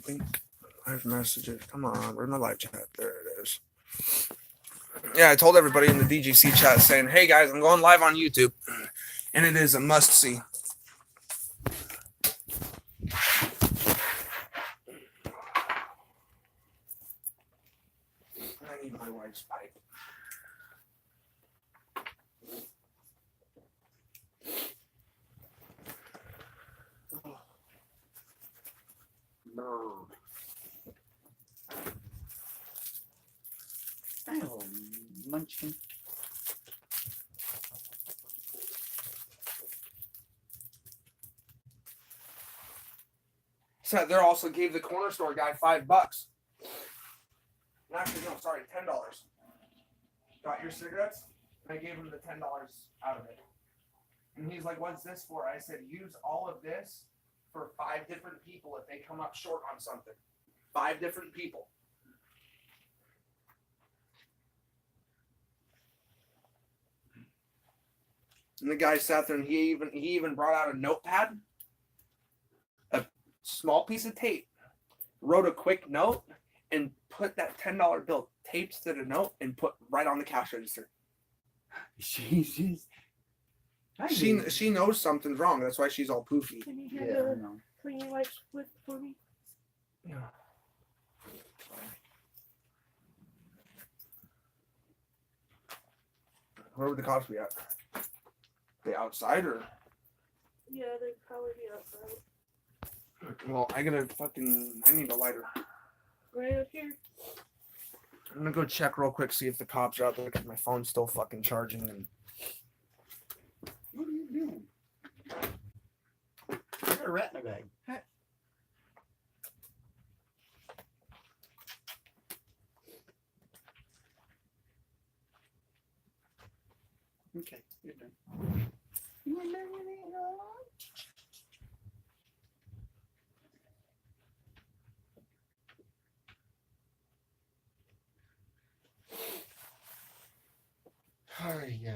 think live messages. Come on, where's my live chat? There it is. Yeah, I told everybody in the DGC chat saying, hey guys, I'm going live on YouTube. And it is a must see. I need my wife's pipe. No. Oh, munchkin. So they also gave the corner store guy $5. Actually, no, sorry, $10. Got your cigarettes? And I gave him the $10 out of it. And he's like, what's this for? I said, use all of this for 5 different people if they come up short on something. 5 different people. And the guy sat there and he even brought out a notepad, a small piece of tape, wrote a quick note, and put that $10 bill taped to the note and put right on the cash register. Jesus. She knows something's wrong. That's why she's all poofy. Can you get the cleaning wipes with for me? Yeah. Where would the cops be at? They outside or? Yeah, they'd probably be outside. Well, I need a lighter. Right up here. I'm gonna go check real quick, see if the cops are out there because my phone's still fucking charging. And What are you doing? I got a rat in my bag. Hey. Okay, you're done. Alright, yeah.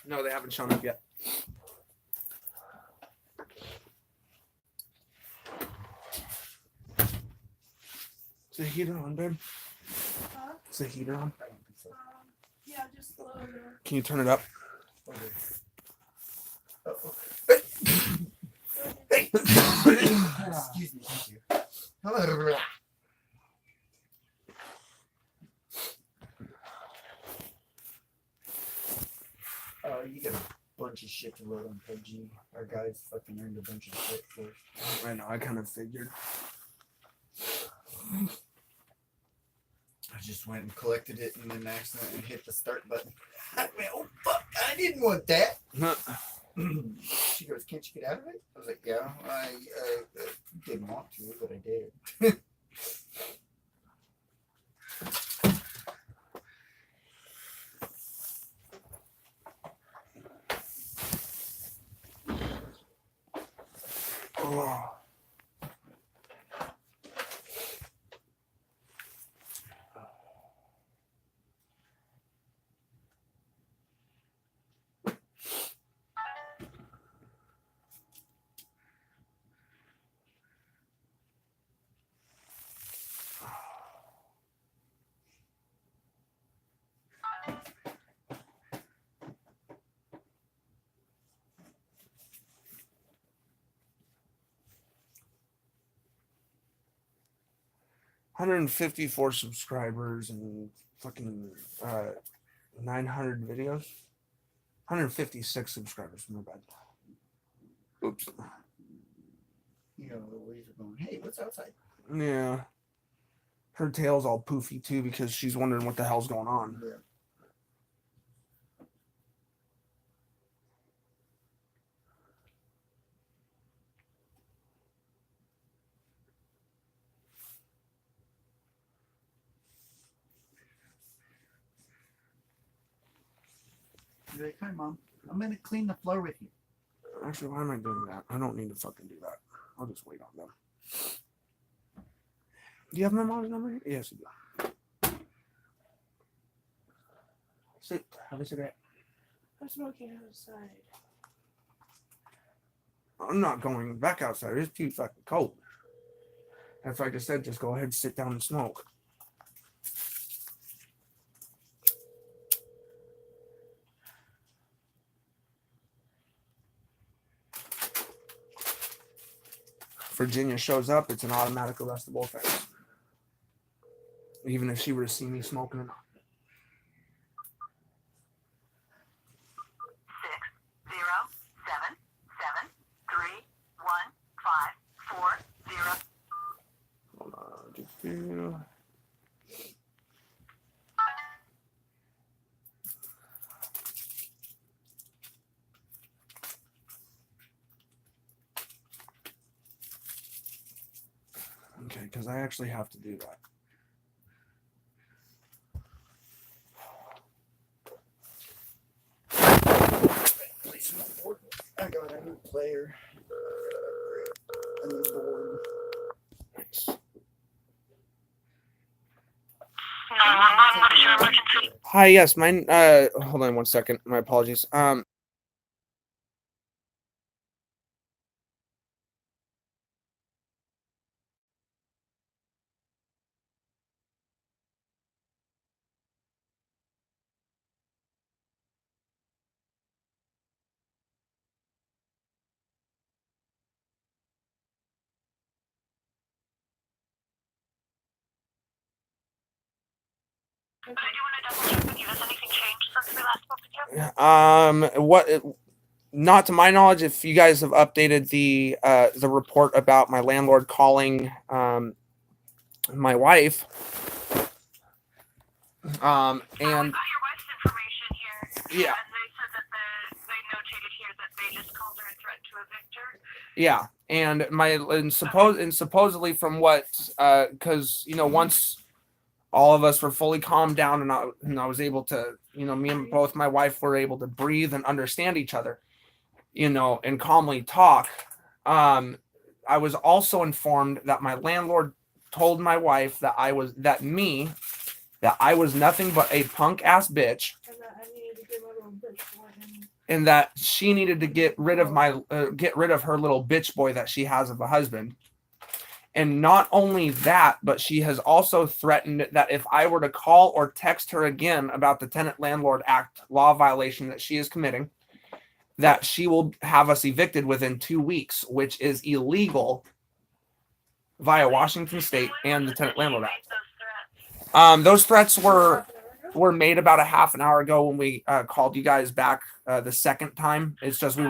no, they haven't shown up yet. Is the heater on, babe? Huh? Is the heater on? Yeah, just low there. Can you turn it up? Excuse me, thank you. You got a bunch of shit to load on PUBG. Our guys fucking earned a bunch of shit for us. I know, I kind of figured. I just went and collected it and then accidentally hit the start button. I went, oh fuck, I didn't want that. She goes, can't you get out of it? I was like, yeah, I didn't want to, but I did. Oh. $154 subscribers and fucking 900 videos. 156 subscribers. My bad. Oops. You know, the ways are going, hey, what's outside? Yeah. Her tail's all poofy too because she's wondering what the hell's going on. Yeah. You're like, hi, Mom. I'm going to clean the floor with you. Actually, why am I doing that? I don't need to fucking do that. I'll just wait on them. Do you have my mom's number? Yes, you do. Sit. Have a cigarette. I'm smoking outside. I'm not going back outside. It's too fucking cold. That's why I just said, just go ahead and sit down and smoke. Virginia shows up, it's an automatic arrestable offense. Even if she were to see me smoking or not. 607731540. Hold on. Do-do. Okay, because I actually have to do that. I got a new player. A new board. Nice. 911, what is your emergency? Hi, yes, mine. Hold on one second. My apologies. I do want to double check with you. Has anything changed since we last spoke with you? What? Not to my knowledge, if you guys have updated the report about my landlord calling my wife, and We got your wife's information here. Yeah. And they said that they notated here that they just called her and threatened to evict her. yeah, and supposedly from what, because once all of us were fully calmed down and I was able to, me and both my wife were able to breathe and understand each other, and calmly talk. I was also informed that my landlord told my wife that I was nothing but a punk ass bitch, And that I needed to give a little bitch for him. and that she needed to get rid of her little bitch boy that she has of a husband. And not only that, but she has also threatened that if I were to call or text her again about the Tenant Landlord Act law violation that she is committing, that she will have us evicted within 2 weeks, which is illegal via Washington State and the Tenant Landlord Act. Those threats were made about a half an hour ago when we called you guys back the second time. It's just we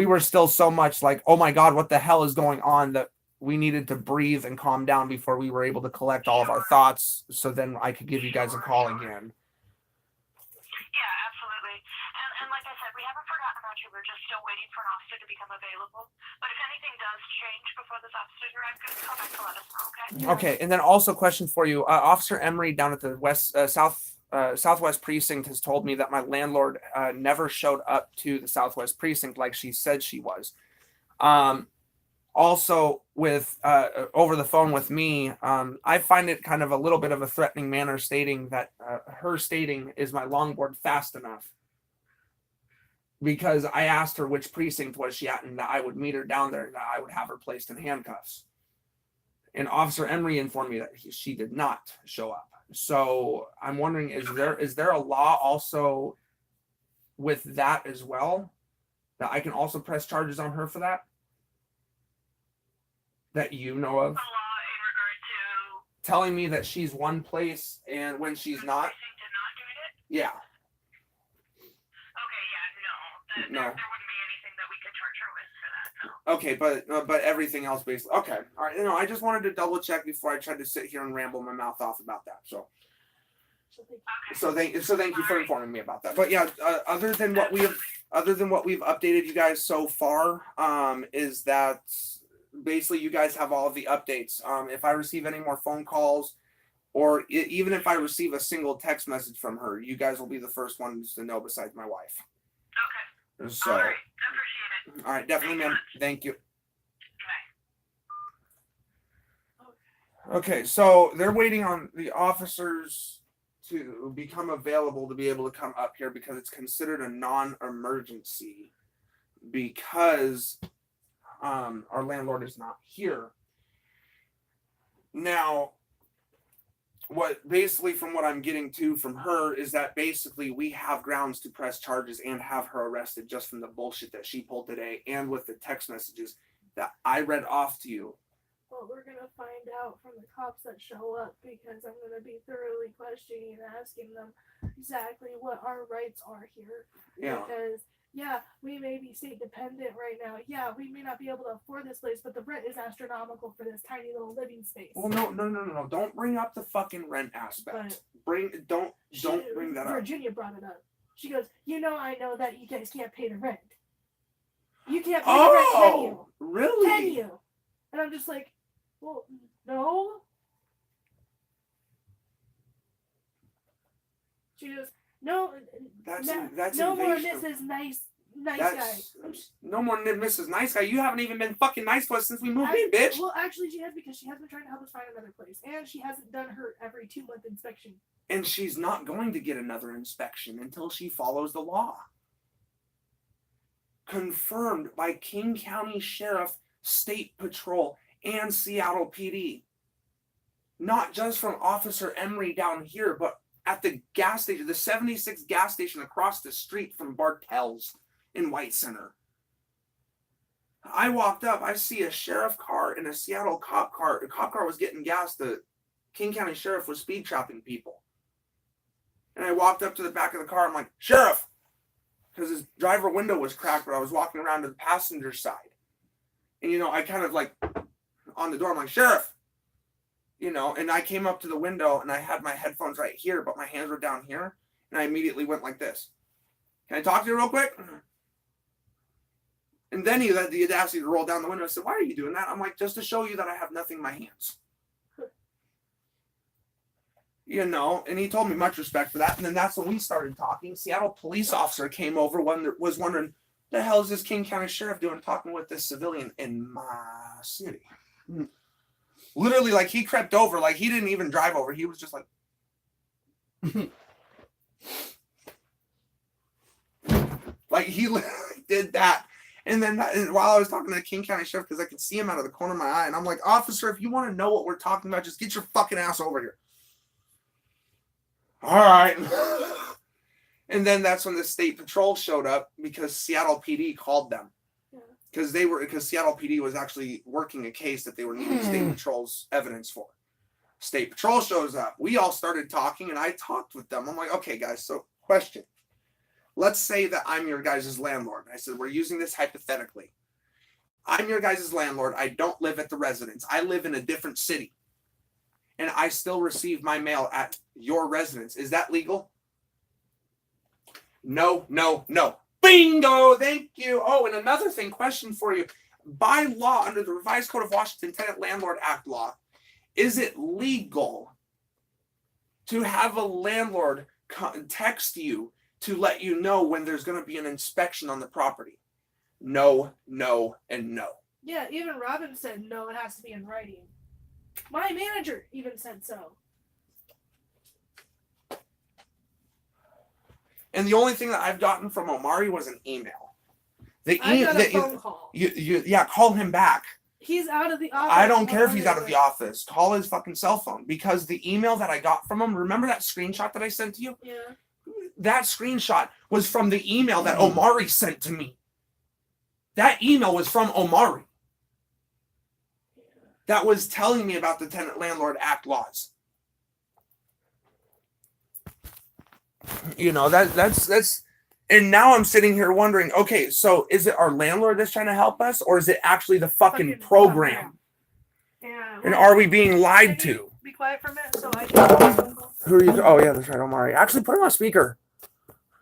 were still so much like, oh my God, what the hell is going on, that we needed to breathe and calm down before we were able to collect all of our thoughts. So then I could give you guys a call again. Yeah, absolutely. And like I said, we have a much. We're just still waiting for an officer to become available. But if anything does change before this officer arrives, give us a call back to let us know, okay? Okay, and then also question for you. Officer Emery down at the Southwest Precinct has told me that my landlord never showed up to the Southwest Precinct like she said she was. Also, with over the phone with me, I find it kind of a little bit of a threatening manner stating that her stating, is my longboard fast enough? Because I asked her which precinct was she at and that I would meet her down there and that I would have her placed in handcuffs. And Officer Emery informed me that she did not show up. So I'm wondering, is there a law also with that as well, that I can also press charges on her for that? That you know of? A law in regard to Telling me that she's one place and when she's not? precinct and not doing it? Yeah. Okay, yeah, No. there wouldn't be anything that we could charge her with for that, no. Okay, but everything else basically. Okay. All right. I just wanted to double check before I tried to sit here and ramble my mouth off about that. So Okay. thank you for informing me about that. But yeah, other than what we've updated you guys so far, is that basically you guys have all of the updates. If I receive any more phone calls, or even if I receive a single text message from her, you guys will be the first ones to know besides my wife. Okay. So, All right. I appreciate it. all right, definitely, ma'am. Thank you. Bye. Okay, so they're waiting on the officers to become available to be able to come up here because it's considered a non-emergency because our landlord is not here. Now, what basically from what I'm getting to from her is that basically we have grounds to press charges and have her arrested just from the bullshit that she pulled today and with the text messages that I read off to you. Well, we're gonna find out from the cops that show up because I'm gonna be thoroughly questioning and asking them exactly what our rights are here. Yeah. Because yeah, we may be state dependent right now. Yeah, we may not be able to afford this place, but the rent is astronomical for this tiny little living space. Well, no. Don't bring up the fucking rent aspect. Don't bring that up. Virginia brought it up. She goes, I know that you guys can't pay the rent. You can't pay the rent, can you? Really? Can you? And I'm just like, well, no. She goes, no, That's no more invasion. Mrs. Nice Guy. No more Mrs. Nice Guy. You haven't even been fucking nice to us since we moved in, bitch. Well, actually, she has because she has been trying to help us find another place, and she hasn't done her every 2-month inspection. And she's not going to get another inspection until she follows the law. Confirmed by King County Sheriff, State Patrol, and Seattle PD. Not just from Officer Emery down here, but at the gas station, the 76 gas station across the street from Bartell's in White Center. I walked up, I see a sheriff car and a Seattle cop car. The cop car was getting gas. The King County Sheriff was speed trapping people. And I walked up to the back of the car. I'm like, Sheriff! Because his driver window was cracked, but I was walking around to the passenger side. And, I kind of like on the door, I'm like, Sheriff! And I came up to the window and I had my headphones right here, but my hands were down here. And I immediately went like this. Can I talk to you real quick? And then he had the audacity to roll down the window and said, why are you doing that? I'm like, just to show you that I have nothing in my hands. And he told me much respect for that. And then that's when we started talking. Seattle police officer came over, was wondering, what the hell is this King County Sheriff doing talking with this civilian in my city? Literally, like, he crept over, like, he didn't even drive over. He was just like, like, he literally did that. And then while I was talking to the King County Sheriff, because I could see him out of the corner of my eye, and I'm like, officer, if you want to know what we're talking about, just get your fucking ass over here. All right. And then that's when the state patrol showed up because Seattle PD called them. Because Seattle PD was actually working a case that they were needing state patrol's evidence for. State patrol shows up. We all started talking, and I talked with them. I'm like, okay, guys, so question. Let's say that I'm your guys' landlord. I said, we're using this hypothetically. I'm your guys' landlord. I don't live at the residence. I live in a different city. And I still receive my mail at your residence. Is that legal? No. Bingo! Thank you. Oh, and another thing, question for you. By law, under the Revised Code of Washington Tenant Landlord Act law, is it legal to have a landlord text you to let you know when there's going to be an inspection on the property? No, no, and no. Yeah, even Robin said no, it has to be in writing. My manager even said so. And the only thing that I've gotten from Omari was an email. I got a phone call. Yeah, call him back. He's out of the office. I don't care if he's out of the office. Call his fucking cell phone, because the email that I got from him, remember that screenshot that I sent to you? Yeah. That screenshot was from the email that Omari sent to me. That email was from Omari. That was telling me about the Tenant Landlord Act laws. You know, that's and now I'm sitting here wondering, okay, so is it our landlord that's trying to help us, or is it actually the fucking program? Yeah. And are we being lied to? Be quiet for a minute so I can. Who are you? Oh yeah, that's right, Omari. Actually, put him on speaker,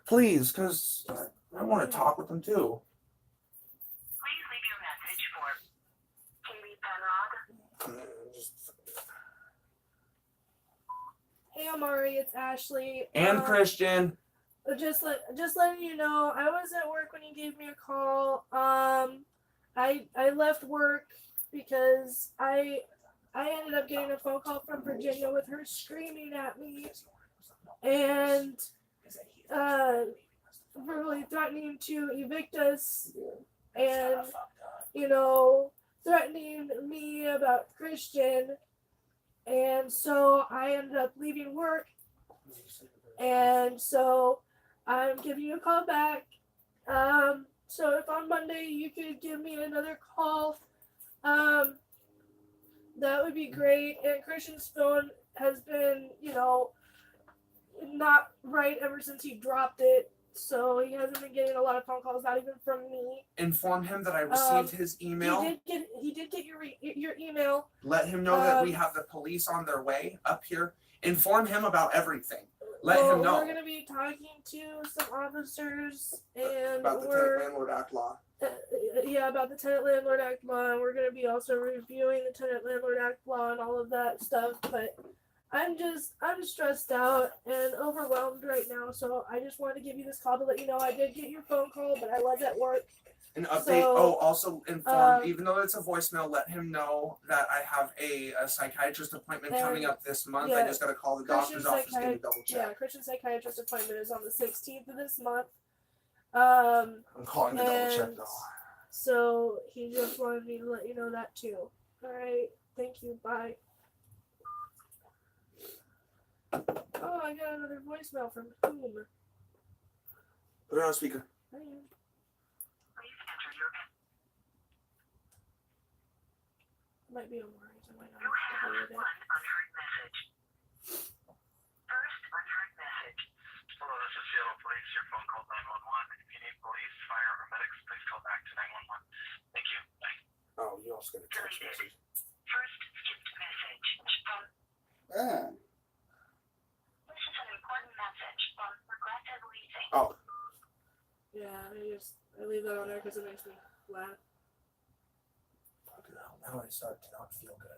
please, because I want to talk with him too. Please leave your message for Katie Penrod. Hey Amari, it's Ashley. And Christian. Just letting you know, I was at work when you gave me a call. I left work because I ended up getting a phone call from Virginia with her screaming at me and verbally threatening to evict us and, you know, threatening me about Christian. And so I ended up leaving work. And so I'm giving you a call back. So if on Monday you could give me another call, that would be great. And Christian's phone has been, you know, not right ever since he dropped it. So he hasn't been getting a lot of phone calls, not even from me. Inform him that I received his email. He did get your email. Let him know that we have the police on their way up here. Inform him about everything. Let him know. We're going to be talking to some officers and about the Tenant Landlord Act law. Yeah, about the Tenant Landlord Act law. And we're going to be also reviewing the Tenant Landlord Act law and all of that stuff. But I'm stressed out and overwhelmed right now. So I just wanted to give you this call to let you know I did get your phone call, but I was at work. An update. Also inform, even though it's a voicemail, let him know that I have a psychiatrist appointment coming up this month. Yeah, I just got to call the doctor's office to get a double check. Yeah, Christian's psychiatrist appointment is on the 16th of this month. I'm calling to double check though. So he just wanted me to let you know that too. All right. Thank you. Bye. Oh, I got another voicemail from whom? Put it on speaker. Might be Omari. I might not You have have it. one unheard message. First unheard message. Hello, this is Seattle Police. Your phone called 911. If you need police, fire, or medics, please call back to 911. Thank you. Bye. Oh, you also got a text message. First skipped message from. This is an important message from Progressive Leasing. Oh. Yeah, I leave that on there because it makes me laugh. Now I start to not feel good.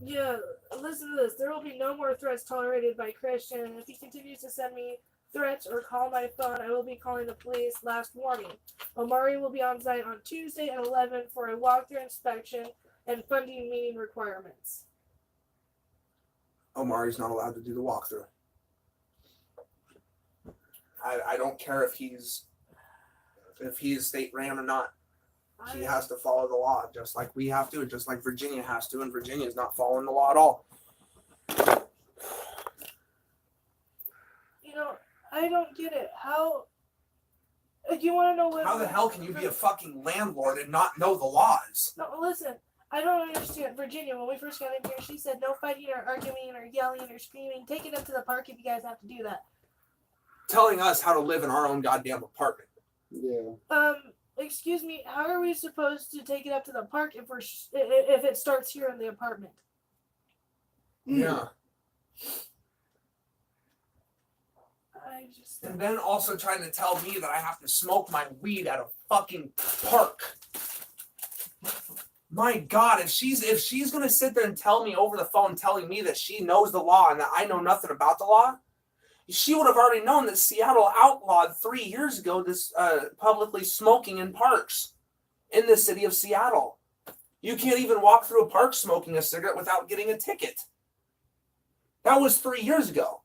Yeah, listen to this. There will be no more threats tolerated by Christian. If he continues to send me threats or call my phone, I will be calling the police. Last warning. Omari will be on site on Tuesday at 11 for a walkthrough inspection and funding meeting requirements. Omari's not allowed to do the walkthrough. I don't care if he's state ran or not. He has to follow the law, just like we have to, and just like Virginia has to, and Virginia is not following the law at all. You know, I don't get it. How? You want to know what? How the hell can you be a fucking landlord and not know the laws? No, listen. I don't understand. Virginia, when we first got in here, she said no fighting or arguing or yelling or screaming. Take it up to the park if you guys have to do that. Telling us how to live in our own goddamn apartment. Yeah. Excuse me. How are we supposed to take it up to the park if it starts here in the apartment? Yeah. I just. And then also trying to tell me that I have to smoke my weed at a fucking park. My God, if she's gonna sit there and tell me over the phone, telling me that she knows the law and that I know nothing about the law, she would have already known that Seattle outlawed 3 years ago this publicly smoking in parks in the city of Seattle. You can't even walk through a park smoking a cigarette without getting a ticket. That was 3 years ago.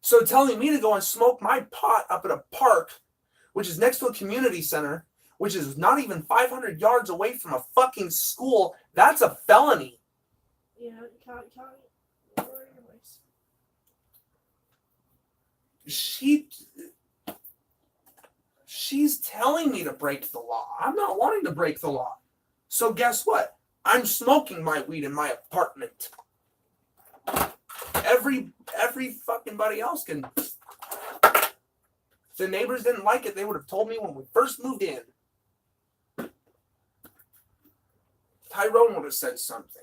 So telling me to go and smoke my pot up at a park, which is next to a community center, which is not even 500 yards away from a fucking school, that's a felony. Yeah, count. Lower your voice. She's telling me to break the law. I'm not wanting to break the law. So guess what? I'm smoking my weed in my apartment. Every fucking buddy else can. If the neighbors didn't like it, they would have told me when we first moved in. Tyrone would have said something.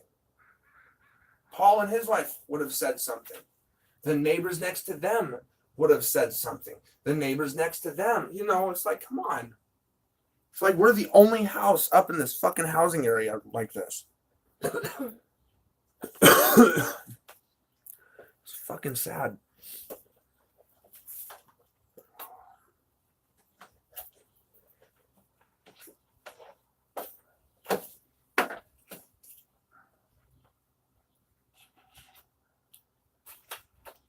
Paul and his wife would have said something. The neighbors next to them would have said something. The neighbors next to them, it's like, come on. It's like we're the only house up in this fucking housing area like this. It's fucking sad.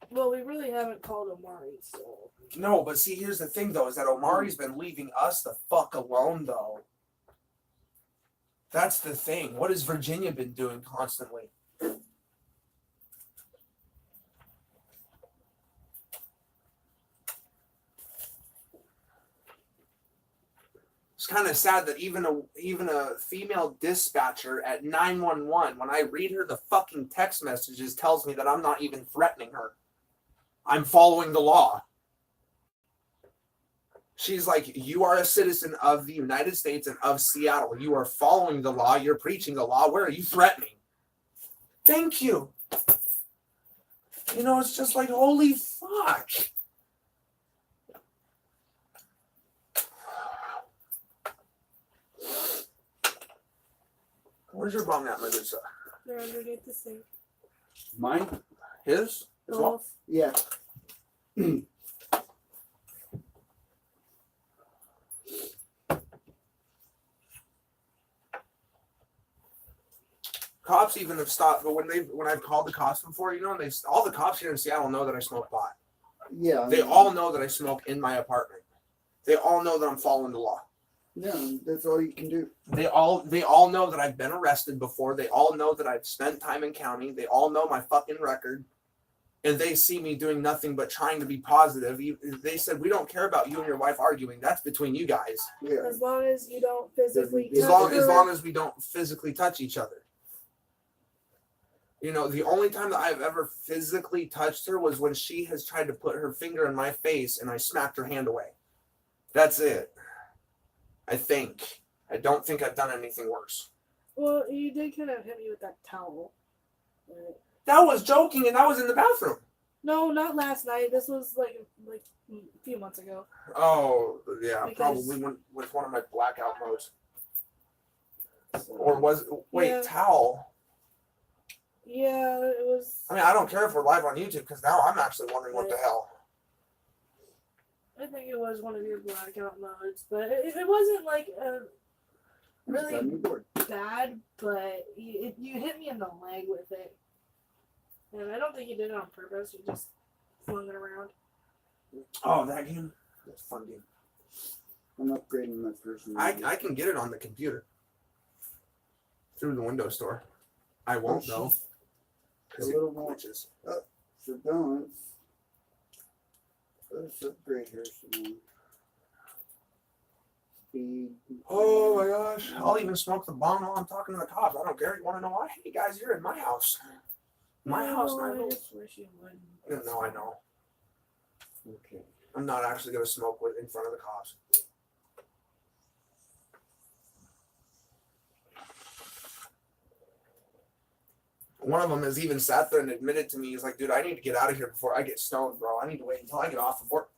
Well, we really haven't called Omari, so. No, but see, here's the thing, though, is that Omari's been leaving us the fuck alone, though. That's the thing. What has Virginia been doing constantly? It's kind of sad that even a female dispatcher at 911, when I read her the fucking text messages, tells me that I'm not even threatening her. I'm following the law. She's like, you are a citizen of the United States and of Seattle. You are following the law. You're preaching the law. Where are you threatening? Thank you. It's just like, holy fuck. Where's your bong at, Medusa? They're underneath the sink. Mine? His? As well? Yeah. Cops even have stopped, but when I've called the cops before, all the cops here in Seattle know that I smoke pot. Yeah. They all know that I smoke in my apartment. They all know that I'm following the law. Yeah, that's all you can do. They all know that I've been arrested before. They all know that I've spent time in county. They all know my fucking record. And they see me doing nothing but trying to be positive. They said, we don't care about you and your wife arguing. That's between you guys. Yeah. As long as you don't physically As long as we don't physically touch each other. The only time that I've ever physically touched her was when she has tried to put her finger in my face and I smacked her hand away. That's it. I think. I don't think I've done anything worse. Well, you did kind of hit me with that towel. But... That was joking, and that was in the bathroom. No, not last night. This was like a few months ago. Oh, yeah, Because... probably with one of my blackout modes. So, Or yeah. Towel. Yeah, it was. I mean, I don't care if we're live on YouTube, because now I'm actually wondering what the hell. I think it was one of your blackout modes, but it wasn't like really bad, but you hit me in the leg with it. And I don't think you did it on purpose, you just flung it around. Oh, that game? That's a fun game. I'm upgrading my person. I can get it on the computer. Through the Windows Store. I won't, though. A little more. For balance. Let's upgrade here some more. Speed. Oh my gosh. I'll even smoke the bomb while I'm talking to the cops. I don't care. You want to know why? Hey guys, you're in my house. My house, I not just wish you wouldn't. No, I know. Okay. I'm not actually going to smoke in front of the cops. One of them has even sat there and admitted to me, he's like, dude, I need to get out of here before I get stoned, bro. I need to wait until I get off of work.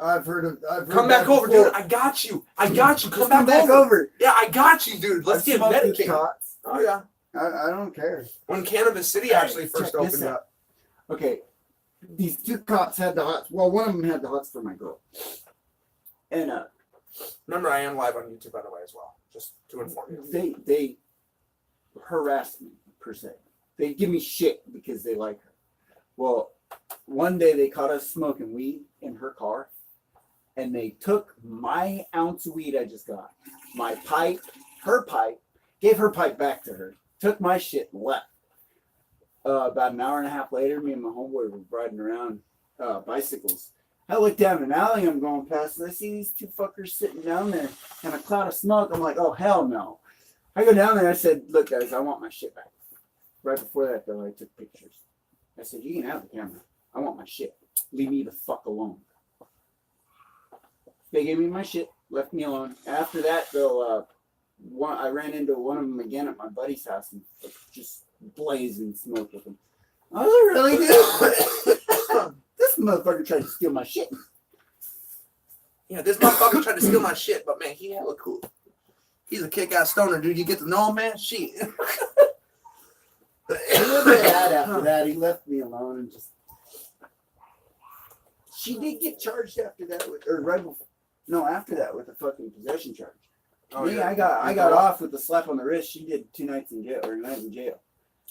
I've heard Come back that over, before. dude. I got you. I got you. Just Come back over. Yeah, I got you, dude. Let's I've get smoked with medicated. cops. Oh, yeah. I don't care. When Cannabis City actually Hey, first check this opened out. up. Okay, these two cops had the hots. Well, one of them had the hots for my girl. And Remember, I am live on YouTube, by the way, as well. Just to inform you. they harassed me, per se. They give me shit because they like her. Well, one day they caught us smoking weed in her car, and they took my ounce of weed I just got, my pipe, her pipe, gave her pipe back to her, took my shit and left. About an hour and a half later, me and my homeboy were riding around bicycles. I look down an alley I'm going past, and I see these two fuckers sitting down there in a cloud of smoke. I'm like, oh, hell no. I go down there, I said, look, guys, I want my shit back. Right before that, though, I took pictures. I said, you can have the camera. I want my shit. Leave me the fuck alone. They gave me my shit, left me alone. After that, though, I ran into one of them again at my buddy's house and just blazing smoke with him. I was really good. This motherfucker tried to steal my shit. Yeah, this motherfucker tried to steal my shit, but man, he hella cool. He's a kick-ass stoner, dude. You get to know him, man? Shit. He was bad after that. He left me alone and just. She did get charged after that with, or right before, no, after that with a fucking possession charge. Oh, Me, yeah. I got off with a slap on the wrist. She did 2 nights in jail or a night in jail.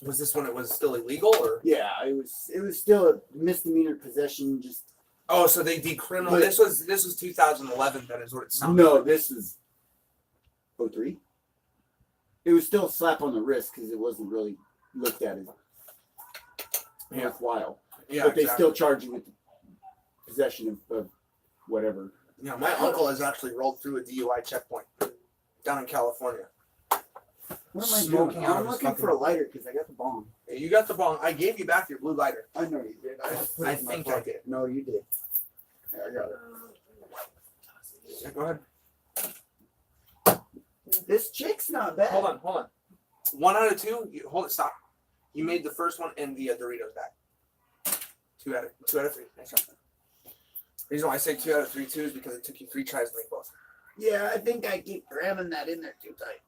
Was this when it was still illegal, or? Yeah, it was still a misdemeanor possession. Just Oh, so they decriminalized. But- This was 2011. Then is what it sounded. no, like. this is 03. It was still a slap on the wrist because it wasn't really looked at as worthwhile. Yeah, but they exactly. still charge you with possession of whatever. Yeah, my uncle has actually rolled through a DUI checkpoint down in California. What am I Smoking doing? out of I'm his looking fucking- for a lighter because I got the bomb. Hey, you got the bong. I gave you back your blue lighter. I know you did. Put it I in my think I pocket. did. No, you did. Yeah, I got it. Yeah, go ahead. This chick's not bad. Hold on. 1 out of 2. Hold it. Stop. You made the first one in the Doritos bag. 2 out of 3. Nice job. The reason why I say 2 out of 3 too is because it took you 3 tries to make both. Yeah, I think I keep cramming that in there too tight.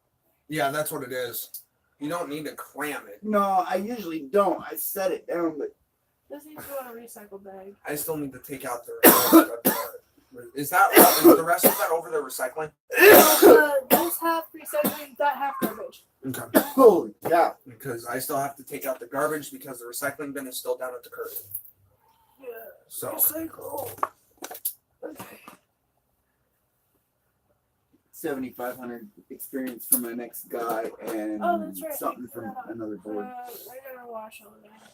Yeah, that's what it is. You don't need to cram it. No, I usually don't. I set it down, but This needs to go in a recycle bag. I still need to take out the is the rest of that over the recycling? This half recycling, that half garbage. Okay. holy cow. Because I still have to take out the garbage because the recycling bin is still down at the curb. Yeah. So Recycle. Okay. 7,500 experience from my next guy and Oh, that's right. something from another board. I gotta wash all of that.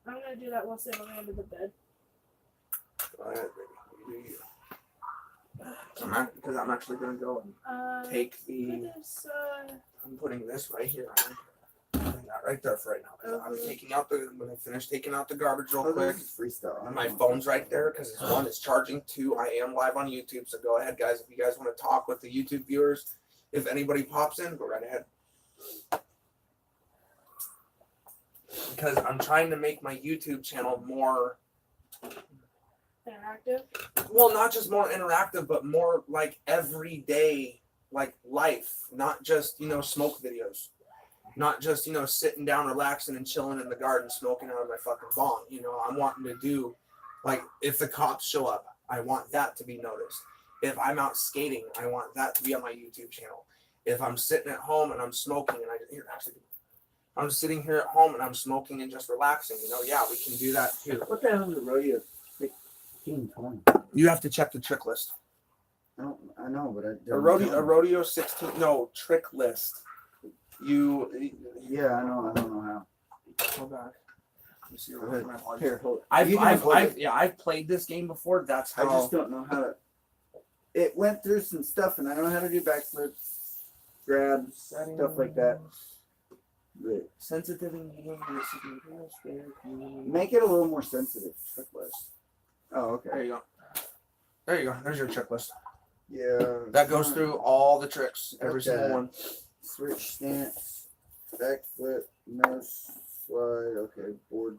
I'm gonna do that once they go under the bed. go ahead, baby. You do you. Because I'm actually gonna go and take the. This, I'm putting this right here. I'm putting that right there for right now. I'm taking out the. When I finish taking out the garbage real Oh, quick. this is freestyle. And my phone's right there because one is charging. 2, I am live on YouTube. So go ahead, guys. If you guys want to talk with the YouTube viewers, if anybody pops in, go right ahead. Because I'm trying to make my YouTube channel more, interactive. well, not just more interactive, but more like everyday, like life. Not just, smoke videos. Not just, sitting down, relaxing and chilling in the garden, smoking out of my fucking bong. I'm wanting to do, like, if the cops show up, I want that to be noticed. If I'm out skating, I want that to be on my YouTube channel. If I'm sitting at home and I'm smoking and I'm sitting here at home and I'm smoking and just relaxing, yeah, we can do that too. What the hell is a rodeo 1620? You have to check the trick list. I know, but A rodeo 16, no, trick list. Yeah, I know. I don't know how. Go back. Let me see Go ahead. my apologies. Here, hold it. I've played this game before. That's I how. just don't know how to. It went through some stuff, and I know how to do backflips, grabs, stuff like that. But Sensitive and make it a little more sensitive. Trick list. Oh, There okay. you go. There you go. There's your checklist. Yeah. That goes through all the tricks, every Okay. single one. Switch stance, backflip, No slide. Okay, board.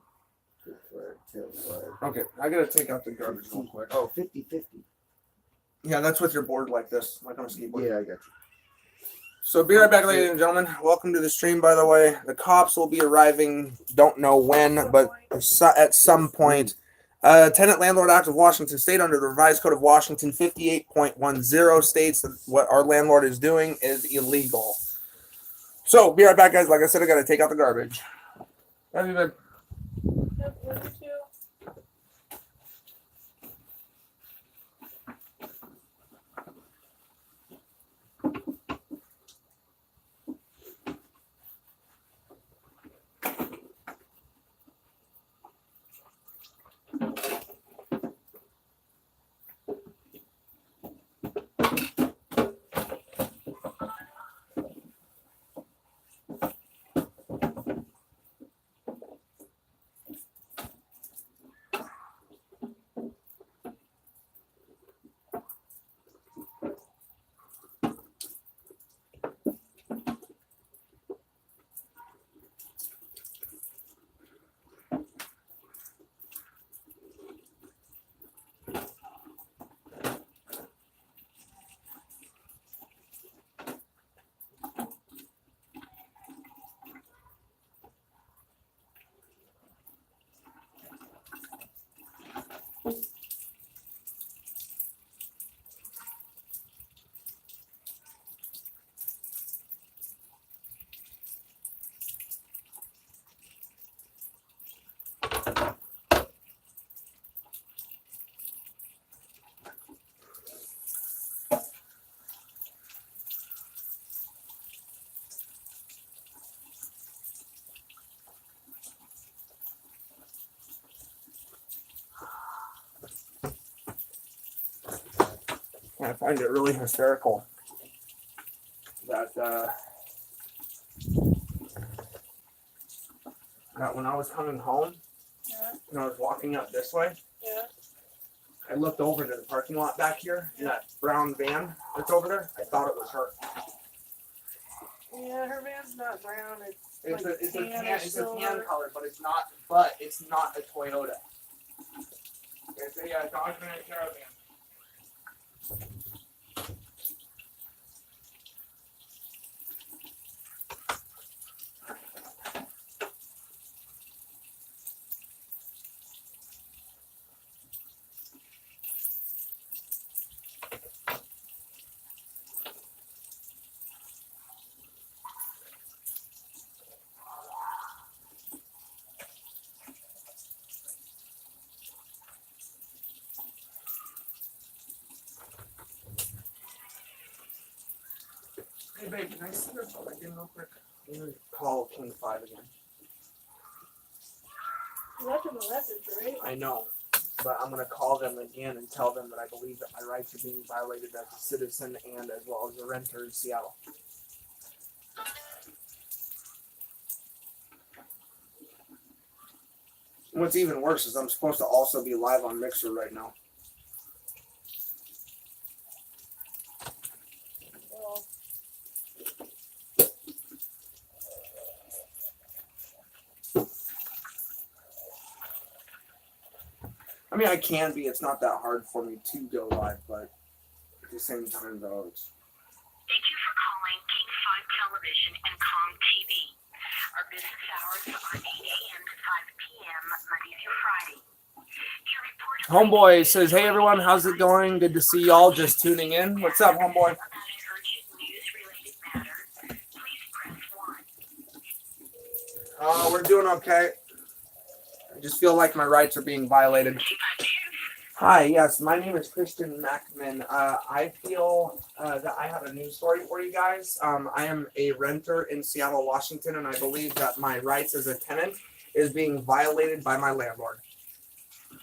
Good flag, tail slide. Okay, I gotta take out the garbage real quick. Oh, 50-50. Yeah, that's with your board like this, like on a skateboard. Yeah, I got you. So be right back, ladies and gentlemen. Welcome to the stream, by the way. The cops will be arriving, don't know when, but at some point. Tenant Landlord Act of Washington State under the revised Code of Washington 58.10 states that what our landlord is doing is illegal. So be right back, guys. Like I said, I gotta take out the garbage. Love you, babe. Yep, love you too. I find it really hysterical that that when I was coming home Yeah, and I was walking up this way, yeah. I looked over to the parking lot back here in that brown van that's over there. I thought it was her. Yeah, her van's not brown. It's Like a tan or tan silver. color, but it's not. But it's not a Toyota. It's a Dodge Ram Caravan. Hey babe, can I see your phone again real quick? I'm gonna call King 5 again. You left him a message, right? I know, but I'm gonna call them again and tell them that I believe that my rights are being violated as a citizen and as well as a renter in Seattle. What's even worse is I'm supposed to also be live on Mixer right now. Well, I mean, I can be. It's not that hard for me to go live, but at the same time, though, it's... Thank you for calling King 5 Television and Com TV. Our business hours are 8 a.m. to 5 p.m. Monday through Friday. Your report Homeboy says, hey everyone, how's it going? Good to see y'all just tuning in. What's up, homeboy? about an urgent news-related matter, please press 1. We're doing okay. I just feel like my rights are being violated. 252. Hi, yes, my name is Christian Mackman. I feel that I have a news story for you guys. I am a renter in Seattle, Washington, and I believe that my rights as a tenant is being violated by my landlord. Okay.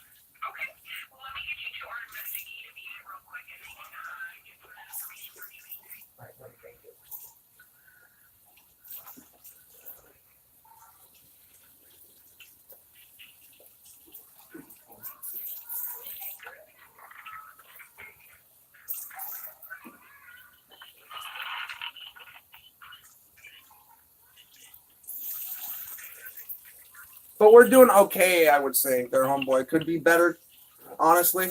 Well, let me get you to our investigative unit real quick and they can get some information for you. Right, thank you. but we're doing okay, I would say. Their homeboy could be better, honestly.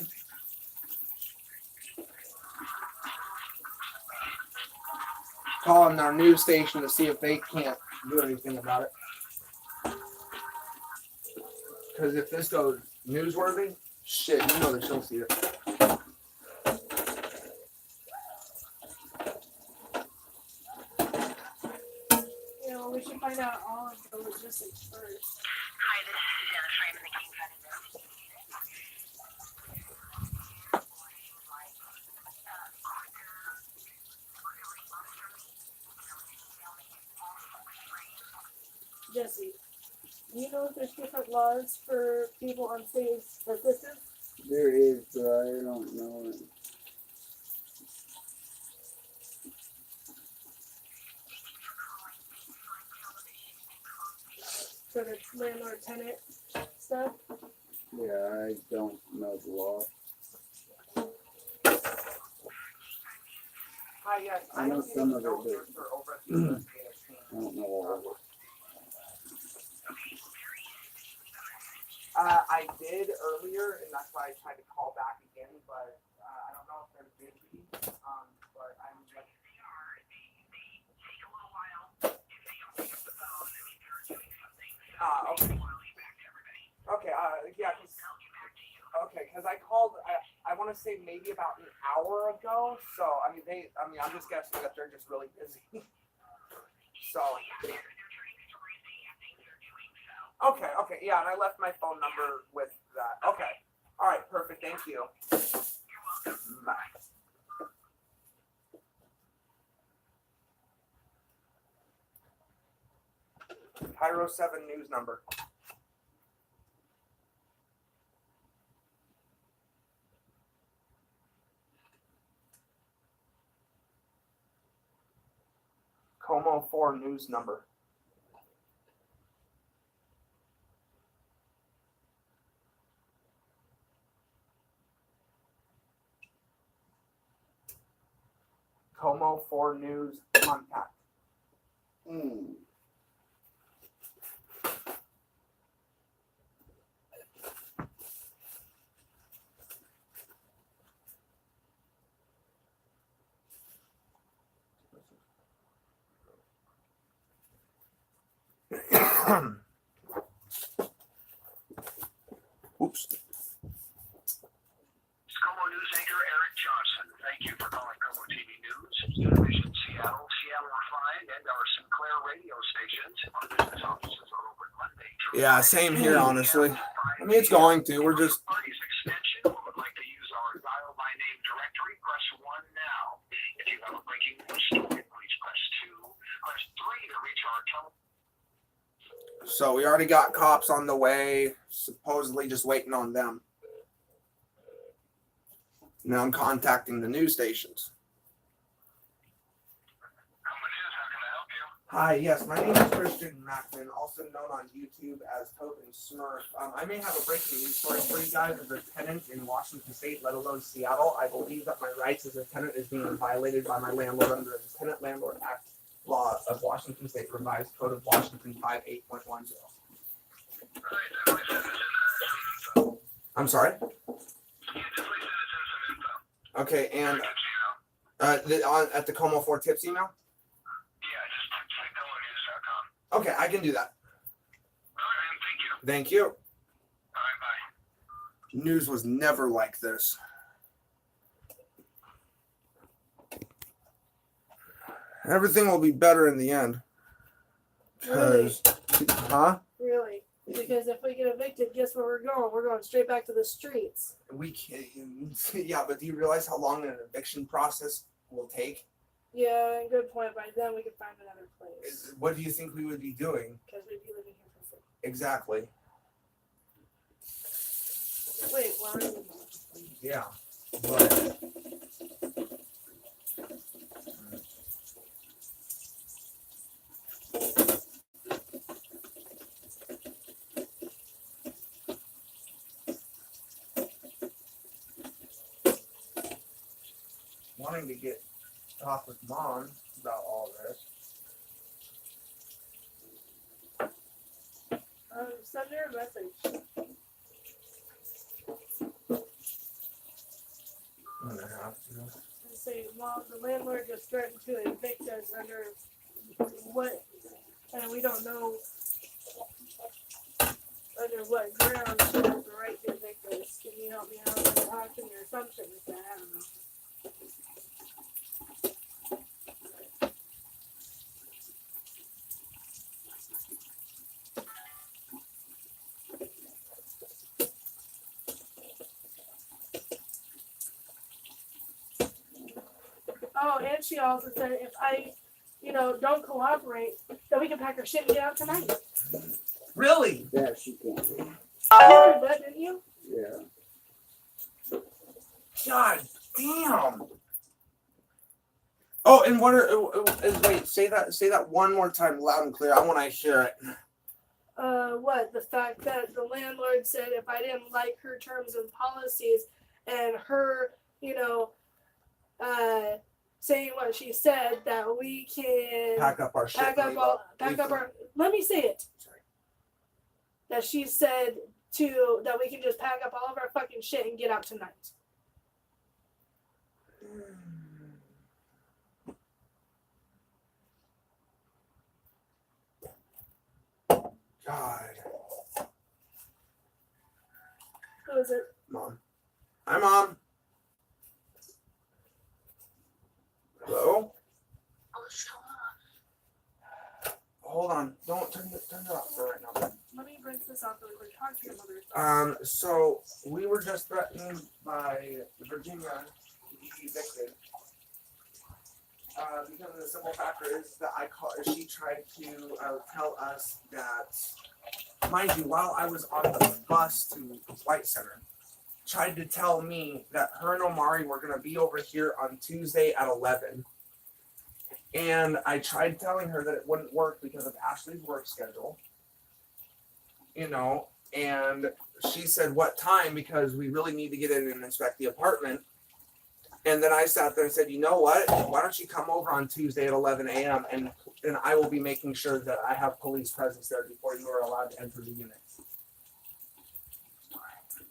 Calling our news station to see if they can't do anything about it. Because if this goes newsworthy, shit, you know that she'll see it. You know, we should find out all of the logistics first. Hi, this is Susanna Freeman, the King County Nurse. Jesse, do you know if there's different laws for people on state assistance? There is, but I don't know it. For the landlord tenant stuff? Yeah, I don't know the law. Hi, yes. I know some of it, but over at the I don't know all of it. I did earlier, and that's why I tried to call back again, but I don't know if they're busy. But I'm like, okay. Okay, yeah, because I called, I want to say maybe about an hour ago, so, I'm just guessing that they're just really busy. So. Okay, yeah, and I left my phone number with that. Okay, all right, perfect, thank you. Bye. Pyro 7 news number. Como 4 news number. Como 4 news contact. Oops. Como News anchor Eric Johnson. Thank you for calling Como TV News, Univision Seattle, Seattle Refined, and our Sinclair radio stations. Our business offices are open Monday. Yeah, same here, honestly. I mean, it's going to. We're just. Party's extension or would like to use our dial by name directory, press 1 now. If you have a breaking news story, please press 2. Press 3 to reach our telephone. So we already got cops on the way, supposedly just waiting on them. Now I'm contacting the news stations. Hi, yes, my name is Christian Macklin, also known on YouTube as Token Smurf. I may have a breaking news story for you guys. As a tenant in Washington State, let alone Seattle, I believe that my rights as a tenant is being violated by my landlord under the Tenant Landlord Act law of Washington State, revised Code of Washington 58.10. I'm sorry? Okay, and at the Como 4 Tips email? Okay, I can do that. Thank you. News was never like this. Everything will be better in the end. Really? Huh? Really? Because if we get evicted, guess where we're going? We're going straight back to the streets. We can't. Yeah, but do you realize how long an eviction process will take? Yeah, good point. By then we could find another place. What do you think we would be doing? Because we'd be living here for free. Exactly. Wait, why? Yeah, but wanting to get talk with Mom about all this. Send her a message. I'm gonna have to. And say, Mom, the landlord just threatened to evict us under what, and we don't know under what grounds she has the right to evict us. Can you help me out? Like, how can your assumption is that? I don't know. Oh, and she also said if I, don't cooperate, then we can pack our shit and get out tonight. Really? Yeah, she can. You heard that, didn't you? Yeah. God damn. Oh, and what wait, say that one more time loud and clear. I want to hear it. What? The fact that the landlord said if I didn't like her terms and policies and her, saying what she said, that we can Pack up our shit. let me say it. Sorry. That she said that we can just pack up all of our fucking shit and get out tonight. God. Who is it? Mom. Hi, Mom. Hello? Hold on. Don't turn it off for right now. Let me bring this off really quick. Talk to your mother. So we were just threatened by Virginia to be evicted. Because of the simple factor is that she tried to tell us that, mind you, while I was on the bus to White Center, tried to tell me that her and Omari were going to be over here on Tuesday at 11. And I tried telling her that it wouldn't work because of Ashley's work schedule. And she said, what time? Because we really need to get in and inspect the apartment. And then I sat there and said, you know what? Why don't you come over on Tuesday at 11 a.m. and I will be making sure that I have police presence there before you are allowed to enter the unit.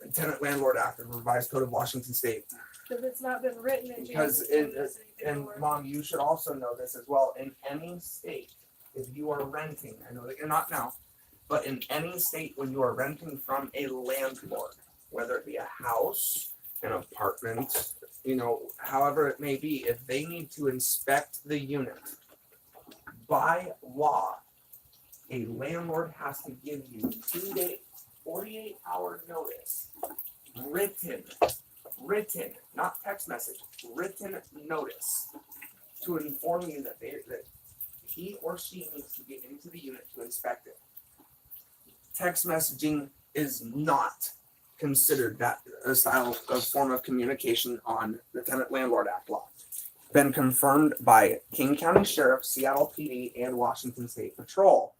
The Tenant Landlord Act of Revised Code of Washington State. Because it's not been written in Because and Mom, you should also know this as well. In any state, if you are renting, I know that you're not now, but in any state when you are renting from a landlord, whether it be a house, an apartment, however it may be, if they need to inspect the unit, by law, a landlord has to give you 2-day, 48-hour notice, written, not text message, written notice to inform you that he or she needs to get into the unit to inspect it. Text messaging is not considered that a style of form of communication on the Tenant Landlord Act law. Been confirmed by King County Sheriff, Seattle PD, and Washington State Patrol.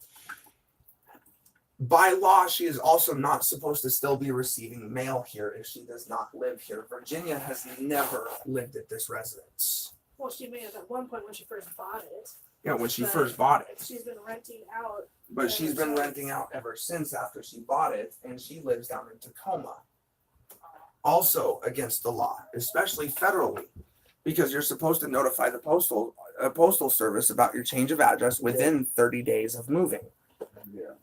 By law, she is also not supposed to still be receiving mail here if she does not live here. Virginia has never lived at this residence. Well, she may have at one point when she first bought it. Yeah, when she first bought it. She's been renting out. But she's been renting out ever since after she bought it, and she lives down in Tacoma. Also against the law, especially federally, because you're supposed to notify the postal service about your change of address within 30 days of moving. Yeah.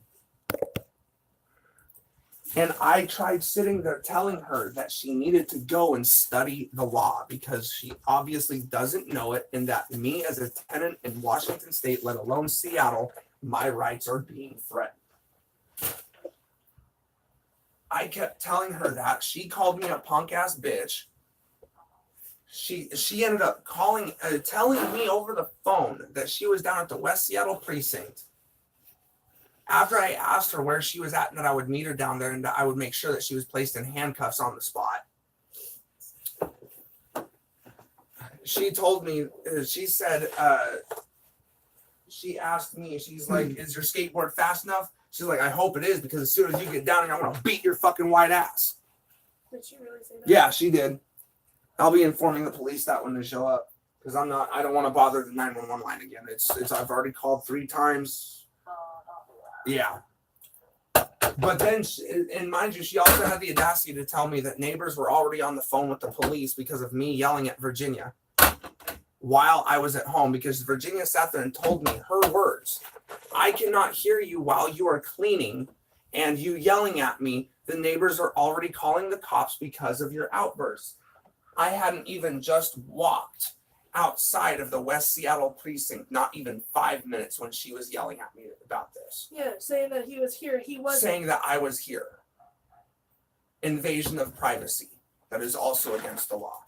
And I tried sitting there telling her that she needed to go and study the law because she obviously doesn't know it, and that me as a tenant in Washington State, let alone Seattle, my rights are being threatened. I kept telling her that. She called me a punk ass bitch. She ended up telling me over the phone that she was down at the West Seattle precinct. After I asked her where she was at and that I would meet her down there and that I would make sure that she was placed in handcuffs on the spot. She told me, she said, she asked me, she's like, is your skateboard fast enough? She's like, I hope it is, because as soon as you get down here, I'm going to beat your fucking white ass. Did she really say that? Yeah, she did. I'll be informing the police that when they show up, because I don't want to bother the 911 line again. I've already called 3 times. Yeah. But then, and mind you, she also had the audacity to tell me that neighbors were already on the phone with the police because of me yelling at Virginia while I was at home, because Virginia sat there and told me her words. I cannot hear you while you are cleaning and you yelling at me. The neighbors are already calling the cops because of your outbursts. I hadn't even just walked outside of the West Seattle precinct, not even 5 minutes, when she was yelling at me about this. Yeah, saying that he was here. He wasn't. Saying that I was here. Invasion of privacy. That is also against the law.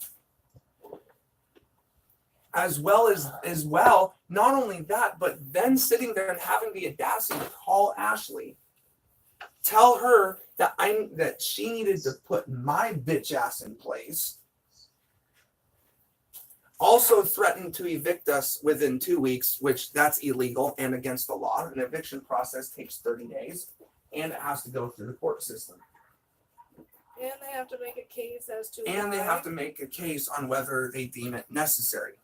As well, not only that, but then sitting there and having the audacity to call Ashley, tell her that she needed to put my bitch ass in place. Also threatened to evict us within 2 weeks, which that's illegal and against the law. An eviction process takes 30 days, and it has to go through the court system. And they have to make a case as to And they why. have to make a case on whether they deem it necessary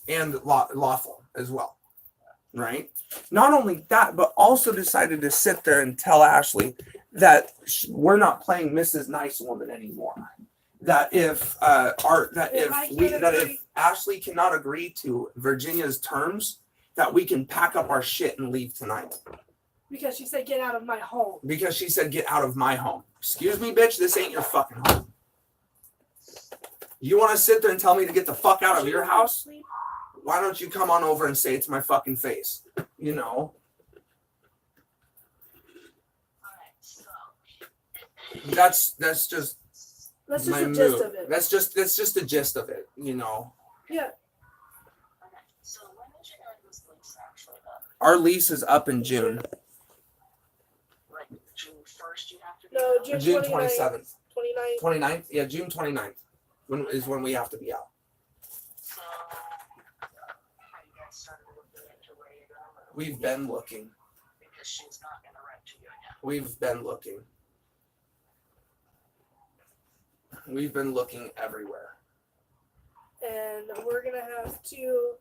and lawful as well, right? Not only that, but also decided to sit there and tell Ashley that we're not playing Mrs. Nice Woman anymore. That if Ashley cannot agree to Virginia's terms, that we can pack up our shit and leave tonight. Because she said, "Get out of my home." Because she said, "Get out of my home." Excuse me, bitch. This ain't your fucking home. You want to sit there and tell me to get the fuck out of your house? Why don't you come on over and say it to my fucking face? You know. That's just. That's just my the gist mood. of it. That's just the gist of it, you know. Yeah. So when is your guys' lease actually up? Our lease is up in June. Like June 1st, you have to be No, out? June June 29th. 27th. 29th? Yeah, June 29th is when we have to be out. So, have you guys started looking into where you're going? We've been looking. Because she's not going to rent to you again. We've been looking. We've been looking everywhere. And we're gonna have to.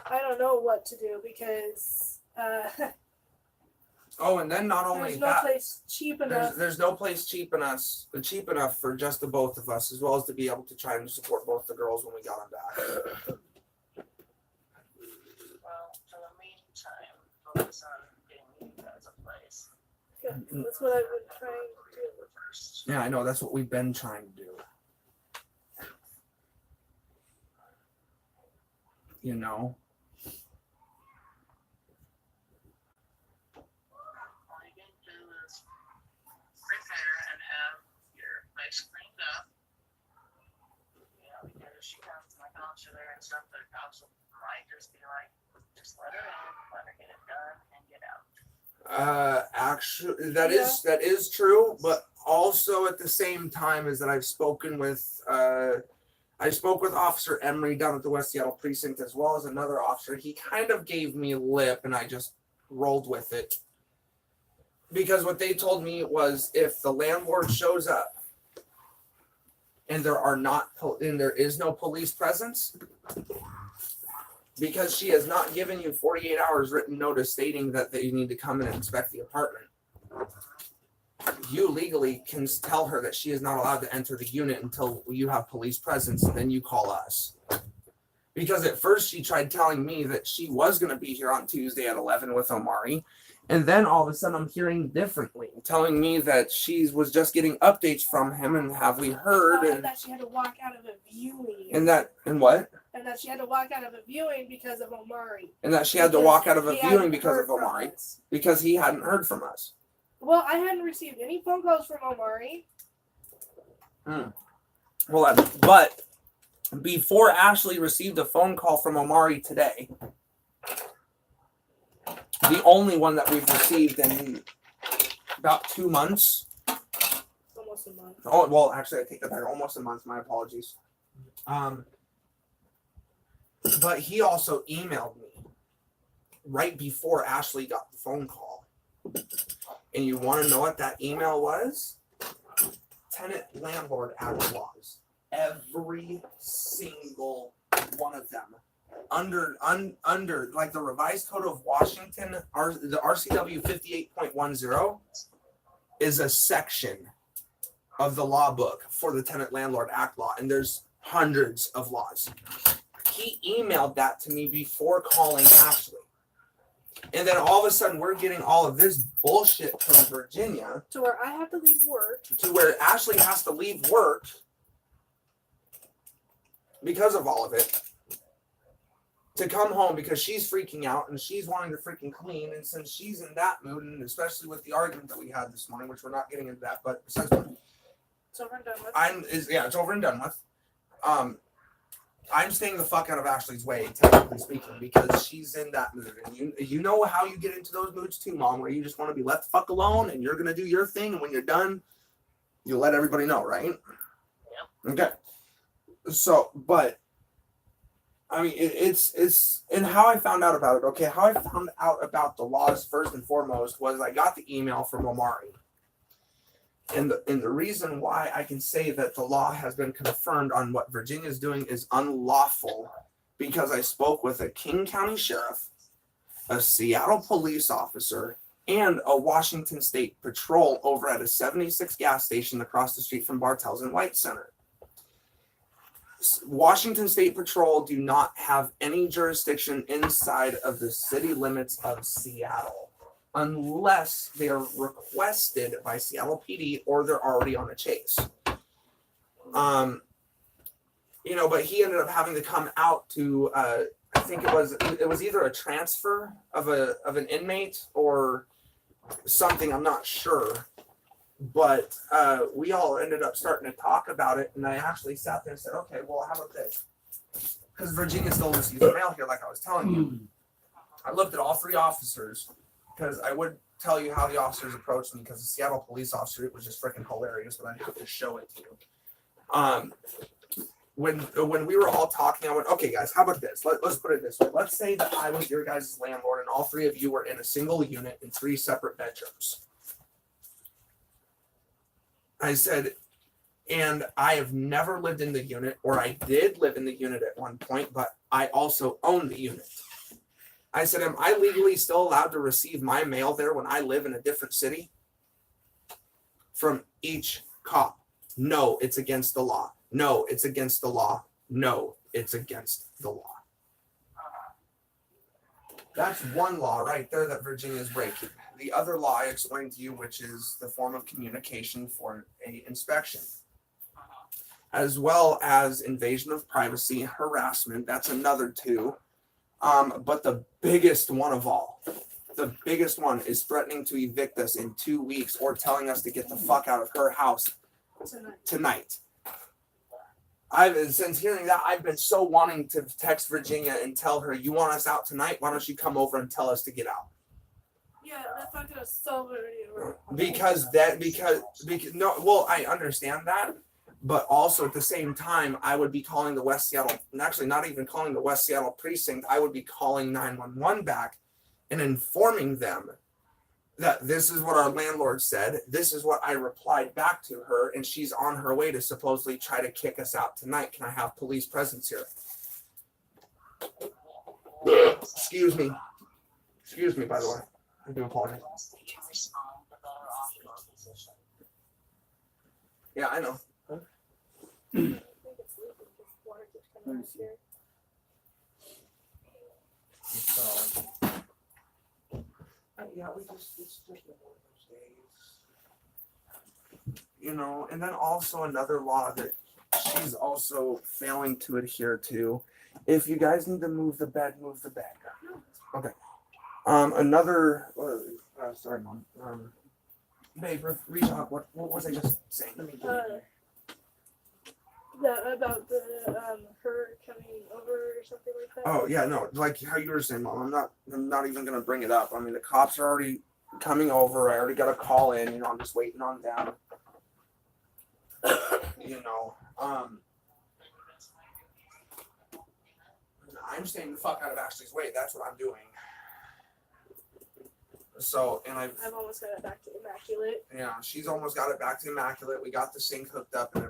I don't know what to do because Oh, and then not only there's no that, place cheap enough. there's no place cheap enough for just the both of us, as well as to be able to try and support both the girls when we got them back. Well, for the meantime, focus on getting you guys a place. Yeah, that's what I've been trying to do. First. Yeah, I know. That's what we've been trying to do. You know? All you can do is prepare and have your place cleaned up. You know, because if she comes and the cops are there and stuff, the cops might just be like, just let her in, let her get it done, and get out. Actually, that is true, but also at the same time is that I spoke with Officer Emery down at the West Seattle precinct, as well as another officer. He kind of gave me lip, and I just rolled with it, because what they told me was if the landlord shows up and there is no police presence, because she has not given you 48 hours written notice stating that they need to come in and inspect the apartment, you legally can tell her that she is not allowed to enter the unit until you have police presence, and then you call us. Because at first she tried telling me that she was going to be here on Tuesday at 11 with Omari, and then all of a sudden I'm hearing differently, telling me that she was just getting updates from him, and have we heard, And and that she had to walk out of a viewing. and that she had to walk out of a viewing because of Omari. and that she had to Because walk out of a he viewing hadn't because heard of from Omari, us. because he hadn't heard from us. Well, I hadn't received any phone calls from Omari. Well, but before Ashley received a phone call from Omari today, the only one that we've received in about 2 months. Almost a month. Oh, well, actually, I take that back. Almost a month. My apologies. But he also emailed me right before Ashley got the phone call. And you want to know what that email was? Tenant, Landlord, Act laws. Every single one of them under like the revised code of Washington, the RCW 58.10 is a section of the law book for the Tenant Landlord Act law, and there's hundreds of laws. He emailed that to me before calling Ashley. And then all of a sudden we're getting all of this bullshit from Virginia To where I have to leave work. to where Ashley has to leave work because of all of it to come home because she's freaking out and she's wanting to freaking clean. And since she's in that mood, and especially with the argument that we had this morning, which we're not getting into that, but besides, It's over and done with. it's over and done with. I'm staying the fuck out of Ashley's way, technically speaking, because she's in that mood. And you know how you get into those moods too, Mom, where you just want to be left the fuck alone and you're gonna do your thing, and when you're done, you let everybody know, right? Yep. Okay. So, but I mean, it's and how I found out about it. Okay, how I found out about the laws first and foremost was I got the email from Omari. And the reason why I can say that the law has been confirmed on what Virginia is doing is unlawful because I spoke with a King County sheriff, a Seattle police officer, and a Washington State patrol over at a 76 gas station across the street from Bartels and White Center. Washington State Patrol do not have any jurisdiction inside of the city limits of Seattle, unless they are requested by Seattle PD or they're already on a chase. But he ended up having to come out to I think it was either a transfer of an inmate or something, I'm not sure. But we all ended up starting to talk about it, and I actually sat there and said, okay, well, how about this? Because Virginia still receives mail here, like I was telling you. I looked at all three officers, because I would tell you how the officers approached me, because the Seattle police officer, it was just freaking hilarious, but I'd have to show it to you. When we were all talking, I went, okay, guys, how about this? Let's put it this way. Let's say that I was your guys' landlord, and all three of you were in a single unit in 3 separate bedrooms. I said, and I have never lived in the unit, or I did live in the unit at one point, but I also own the unit. I said, am I legally still allowed to receive my mail there when I live in a different city? From each cop. No, it's against the law. No, it's against the law. No, it's against the law. That's one law right there that Virginia is breaking. The other law I explained to you, which is the form of communication for an inspection, as well as invasion of privacy, harassment. That's another 2. But the biggest one of all, the biggest one is threatening to evict us in 2 weeks or telling us to get the fuck out of her house tonight. Since hearing that, I've been so wanting to text Virginia and tell her, you want us out tonight? Why don't you come over and tell us to get out? Yeah, that's not gonna solve it. Because no, well, I understand that, but also at the same time, I would be calling the West Seattle, and actually not even calling the West Seattle precinct, I would be calling 911 back and informing them that this is what our landlord said, this is what I replied back to her, and she's on her way to supposedly try to kick us out tonight. Can I have police presence here? Excuse me, by the way. I do apologize. Yeah, I know. So, yeah, it's just one of those days. And then also another law that she's also failing to adhere to. If you guys need to move the bed, move the bed. Okay. Sorry, Mom. Babe, reach out. What was I just saying? About her coming over or something like that. Oh yeah, no, like how you were saying, Mom. I'm not even gonna bring it up. I mean, the cops are already coming over. I already got a call in. I'm just waiting on them. I'm staying the fuck out of Ashley's way. That's what I'm doing. So, and I've almost got it back to immaculate. Yeah, she's almost got it back to immaculate. We got the sink hooked up, and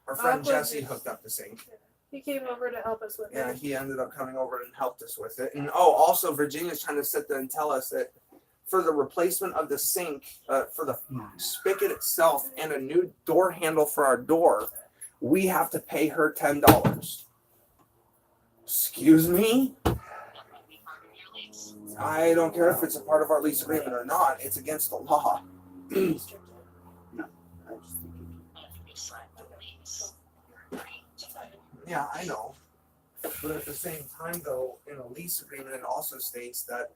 our friend Jesse hooked up the sink. He came over to help us with Yeah, it. he ended up coming over and helped us with it. And also Virginia's trying to sit there and tell us that for the replacement of the sink, for the spigot itself and a new door handle for our door, we have to pay her $10. Excuse me? I don't care if it's a part of our lease agreement or not. It's against the law. I just think Yeah, I know. But at the same time, though, in a lease agreement, it also states that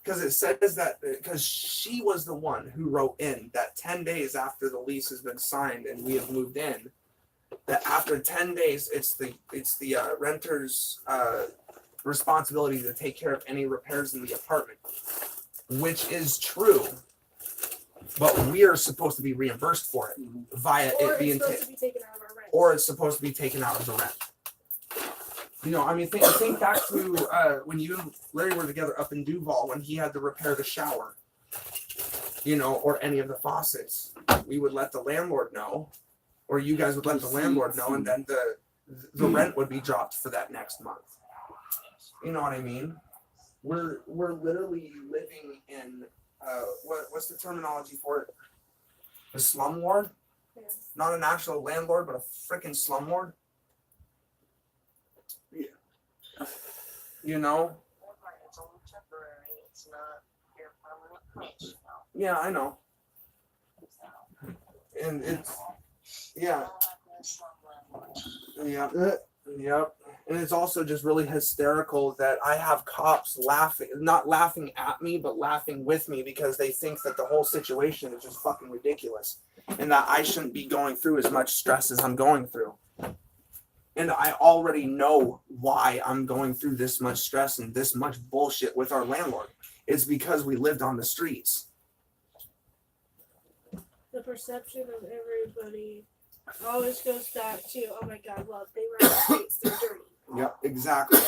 because it says that because she was the one who wrote in that 10 days after the lease has been signed and we have moved in, that after 10 days, it's the renter's responsibility to take care of any repairs in the apartment, which is true. But we are supposed to be reimbursed for it via Or it being it's supposed to be taken out of our rent. or it's supposed to be taken out of the rent. You know, I mean, think back to when you and Larry were together up in Duval when he had to repair the shower, you know, or any of the faucets. We would let the landlord know, or you guys would let the landlord know, and then the rent would be dropped for that next month. You know what I mean? We're literally living in what's the terminology for it? A slumlord? Yeah. Not an actual landlord, but a freaking slumlord. Yeah. You know? It's only temporary. It's not your permanent place. Yeah, I know. And it's yeah, yep. And it's also just really hysterical that I have cops laughing, not laughing at me, but laughing with me because they think that the whole situation is just fucking ridiculous and that I shouldn't be going through as much stress as I'm going through. And I already know why I'm going through this much stress and this much bullshit with our landlord. It's because we lived on the streets. The perception of everybody always goes back to, oh my god, well, if they were on the streets, they're dirty. Yep, exactly.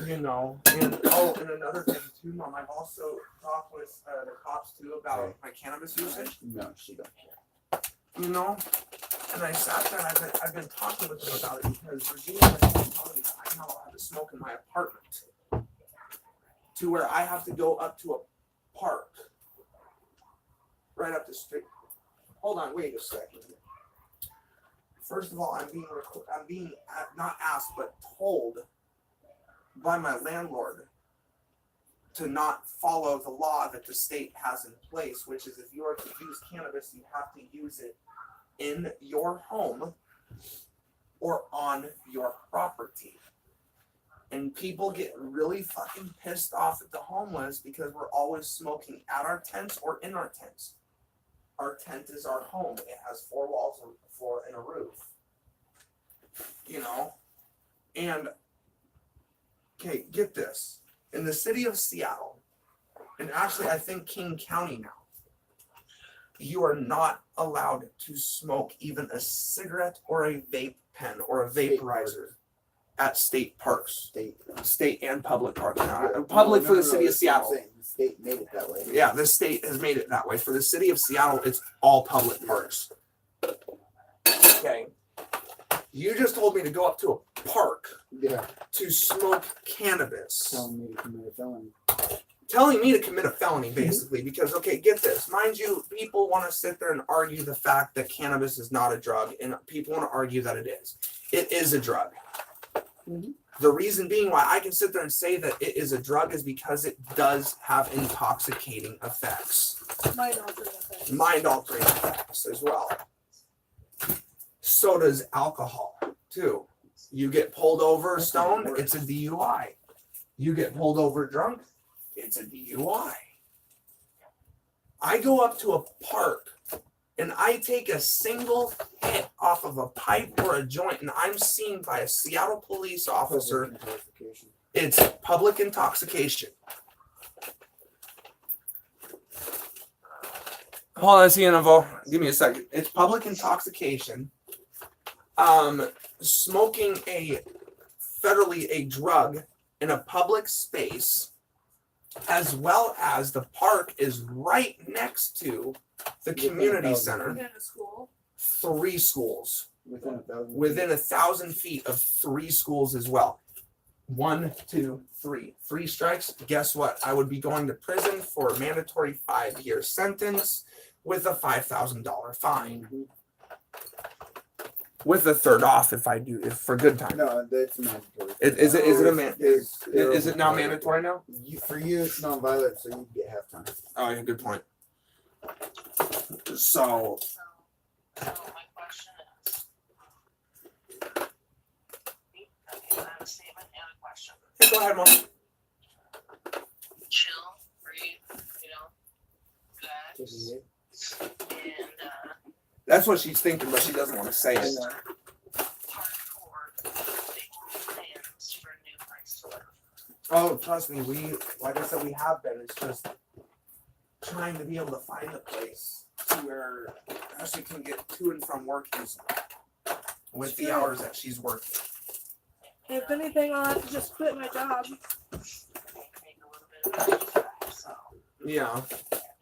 You know, and another thing too, Mom, I've also talked with the cops too about my cannabis usage. no, she don't care. You know, and I sat there and I've been talking with them about it because Virginia has been telling me that I'm not allowed to smoke in my apartment, to where I have to go up to a park, right up the street. Hold on, wait a second. First of all, I'm being not asked but told by my landlord to not follow the law that the state has in place, which is if you are to use cannabis, you have to use it in your home or on your property. And people get really fucking pissed off at the homeless because we're always smoking at our tents or in our tents. Our tent is our home. It has 4 walls, a floor, and a roof. You know? And, okay, get this. In the city of Seattle, and actually I think King County now, you are not allowed to smoke even a cigarette or a vape pen or a vaporizer at state parks. State and public parks now. Public for the city of Seattle. The state made it that way. Yeah, the state has made it that way. For the city of Seattle, it's all public parks. Okay. You just told me to go up to a park Yeah. to smoke cannabis. Telling me to commit a felony. Telling me to commit a felony, basically, because, okay, get this. Mind you, people want to sit there and argue the fact that cannabis is not a drug, and people want to argue that it is. It is a drug. Mhm. The reason being why I can sit there and say that it is a drug is because it does have intoxicating effects. Mind-altering effects. Mind-altering effects as well. So does alcohol, too. You get pulled over stoned, it's a DUI. You get pulled over drunk, it's a DUI. I go up to a park and I take a single hit off of a pipe or a joint and I'm seen by a Seattle police officer. Public intoxication. It's public intoxication. Hold on, CNFO. Give me a second. It's public intoxication. Smoking federally a drug in a public space, as well as the park is right next to the community center. And a school. 3 schools. within 1,000 feet of 3 schools as well. 1, 2, 3. 3 strikes. Guess what? I would be going to prison for a mandatory 5-year sentence with a $5,000 fine. With a third off if for good time. No, that's mandatory. Is it now mandatory now? For you, it's non-violent, so you get half time. Oh, yeah, good point. So So my question is, okay, I have a statement and a question. hey, go ahead, Mom. Chill, breathe, relax, and That's what she's thinking, but she doesn't want to say it. hardcore making plans for a new place to live. Oh, trust me, like I said, we have been. It's just trying to be able to find a place to where Ashley can get to and from work easily with the hours that she's working. If anything, I'll have to just quit my job. Make a little bit of extra, so Yeah. you have to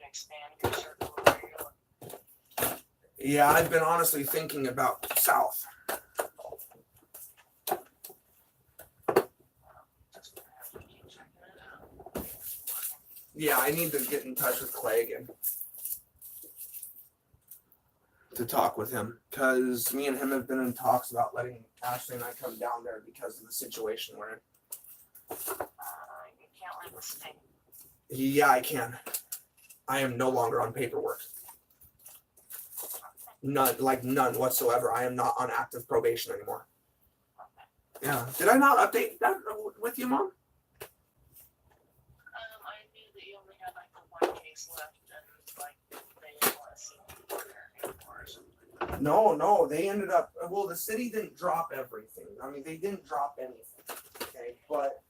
expand your circle of where you're looking. Yeah, I've been honestly thinking about South. Just gonna have to keep checking it out. Yeah, I need to get in touch with Clay again to talk with him, because me and him have been in talks about letting Ashley and I come down there because of the situation we're in. You can't leave the state. Yeah, I can. I am no longer on paperwork. None whatsoever. I am not on active probation anymore. Yeah. Did I not update that with you, Mom? I knew that you only had like the one case left, and like they didn't want to see you there anymore or something. No, they ended up. Well, the city didn't drop everything. I mean, they didn't drop anything. Okay, but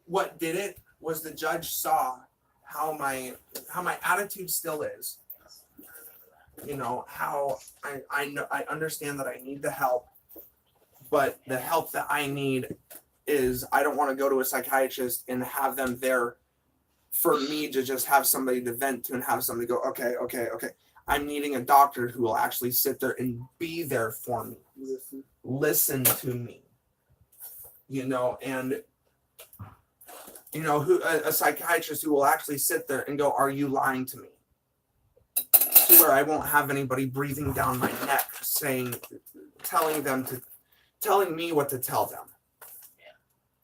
what did it was the judge saw how my attitude still is. You know how I understand that I need the help, but the help that I need is I don't want to go to a psychiatrist and have them there for me to just have somebody to vent to and have somebody go, okay. I'm needing a doctor who will actually sit there and be there for me. Listen to me. And who a psychiatrist who will actually sit there and go, are you lying to me? To where I won't have anybody breathing down my neck telling me what to tell them.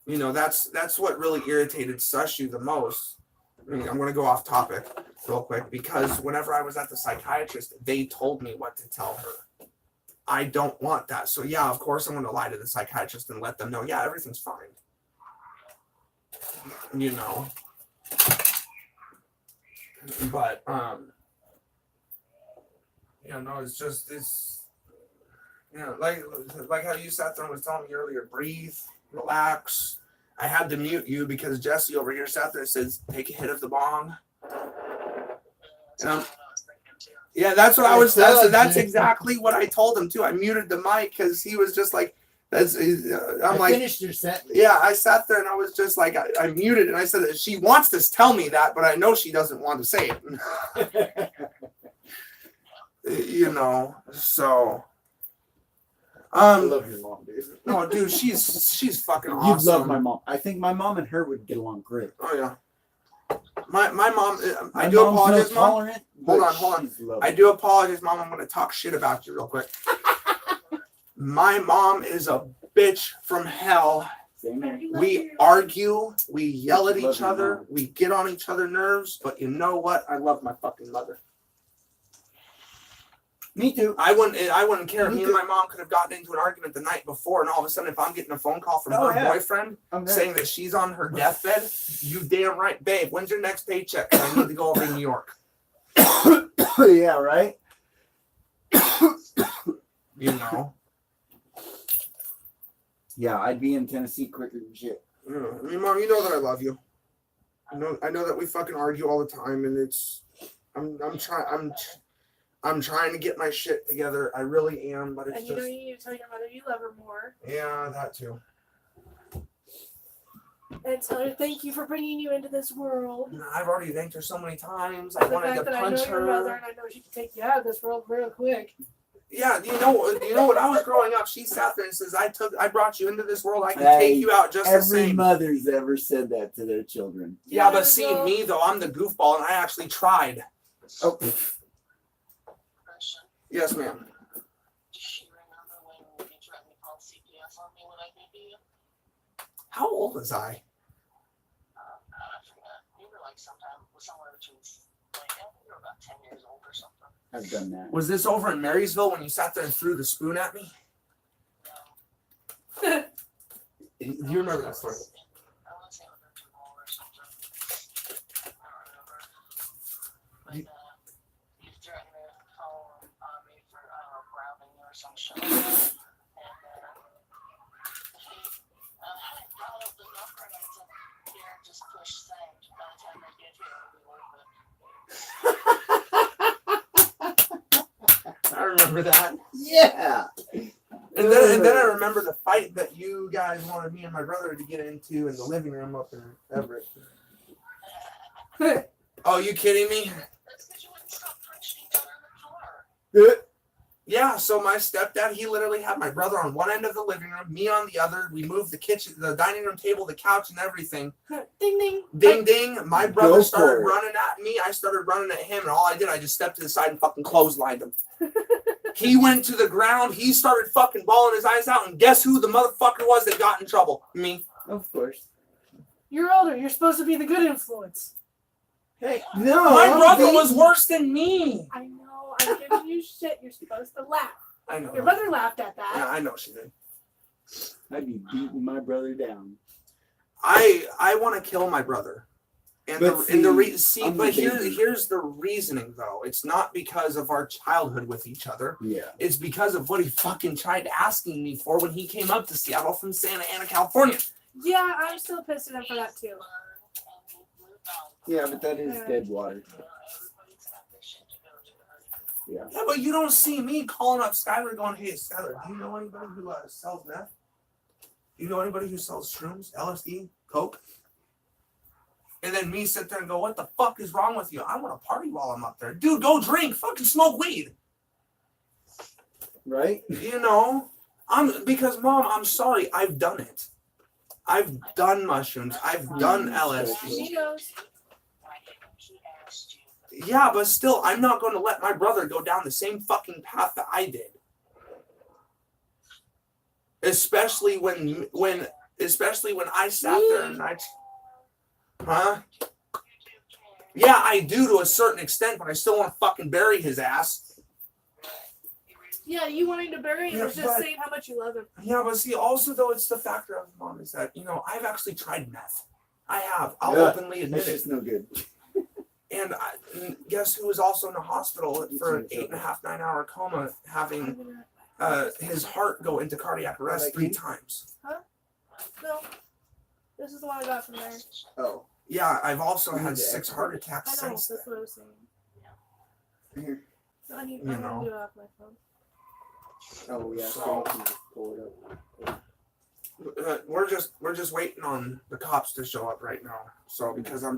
That's what really irritated Sushu the most. I mean, I'm going to go off topic real quick, because whenever I was at the psychiatrist, they told me what to tell her. I don't want that. So yeah, of course I'm going to lie to the psychiatrist and let them know, yeah, everything's fine. But like how you sat there and was telling me earlier, breathe, relax. I had to mute you because Jesse over here sat there and says, take a hit of the bong. And yeah, that's what I was. That's exactly what I told him too. I muted the mic because he was just like, I'm like, finished your sentence. Yeah, I sat there and I was just like, I muted and I said that she wants to tell me that, but I know she doesn't want to say it. So. I love your mom, dude. No, dude, she's fucking awesome. You'd love my mom. I think my mom and her would get along great. Oh yeah. My mom. I do apologize, Mom. Hold on. I do apologize, Mom. I'm going to talk shit about you real quick. My mom is a bitch from hell. We argue, we yell at each other, we get on each other's nerves, but you know what? I love my fucking mother. Me too. I wouldn't care. Me and my mom could have gotten into an argument the night before, and all of a sudden, if I'm getting a phone call from her boyfriend saying that she's on her deathbed, you damn right, babe. When's your next paycheck? I need to go over to New York. Yeah, right. Yeah, I'd be in Tennessee quicker than shit. I mean, Mom, you know that I love you. I know that we fucking argue all the time, and I'm trying to get my shit together. I really am, but it's and you need to tell your mother you love her more. Yeah, that too. And tell her thank you for bringing you into this world. I've already thanked her so many times. I wanted to punch her. Your mother, and I know she can take you out of this world real quick. Yeah, do you know when I was growing up, she sat there and says, I brought you into this world, I can Hey, take you out just the Every same. mother's ever said that to their children. Yeah, but Yeah, see well- me though, I'm the goofball and I actually tried. Oh, Question. Yes, ma'am. Does she remember when you threatened to call CPS on me when I did you? How old was I? I forgot. You were like somewhere between, like, you were about 10 years old or something. I've done that. Was this over in Marysville when you sat there and threw the spoon at me? No. Do you remember that story? I want to say it was a mall or something. I don't remember. But you threatened to call on me for, I don't know, grabbing you or some shit like that. And I dialed up the number and I said, here, just push send. By the time I get here, it'll be worth it. I remember that. Yeah. And then I remember the fight that you guys wanted me and my brother to get into in the living room up in Everett. Oh, you kidding me? That's because you wouldn't stop punching each other in the car. Yeah, so my stepdad, he literally had my brother on one end of the living room, me on the other. We moved the kitchen, the dining room table, the couch, and everything. Ding ding. Ding ding. My brother Go started for it. running at me. I started running at him, and all I did, I just stepped to the side and fucking clotheslined him. He went to the ground. He started fucking bawling his eyes out, and guess who the motherfucker was that got in trouble? Me. Of course. You're older. You're supposed to be the good influence. Hey, no. My I'm brother being- was worse than me. I know. I'm giving you shit. You're supposed to laugh. I know. Your mother laughed at that. Yeah, I know she did. I'd be beating my brother down. I want to kill my brother. And But here's the reasoning though. It's not because of our childhood with each other. Yeah. It's because of what he fucking tried asking me for when he came up to Seattle from Santa Ana, California. Yeah, I'm still pissed at him for that too. Yeah, but that is dead water. Yeah. Yeah, but you don't see me calling up Skylar going, hey, Skylar, do you know anybody who sells meth? Do you know anybody who sells shrooms, LSD, coke? And then me sit there and go, what the fuck is wrong with you? I want to party while I'm up there. Dude, go drink. Fucking smoke weed. Right? You know? Because, Mom, I'm sorry. I've done it. I've done mushrooms. I've done LSD. She knows. Yeah, but still, I'm not going to let my brother go down the same fucking path that I did. Especially when I sat there and huh? Yeah, I do to a certain extent, but I still want to fucking bury his ass. Yeah, you wanting to bury him Yeah, is just but- saying how much you love him. Yeah, but see, also though, it's the factor of Mom is that, I've actually tried meth. I have. I'll Yeah, openly admit That's it. just no good. And guess who was also in the hospital for an 8.5, 9 hour coma, having his heart go into cardiac arrest 3 times. No. This is the one I got from there. Oh. Yeah, I've also You had need to 6 export heart it. attacks I know, since that's then. what I was saying. Here. I need You to know. do it off my phone. Oh yeah. So- So you can just pull it up. We're just waiting on the cops to show up right now. So because I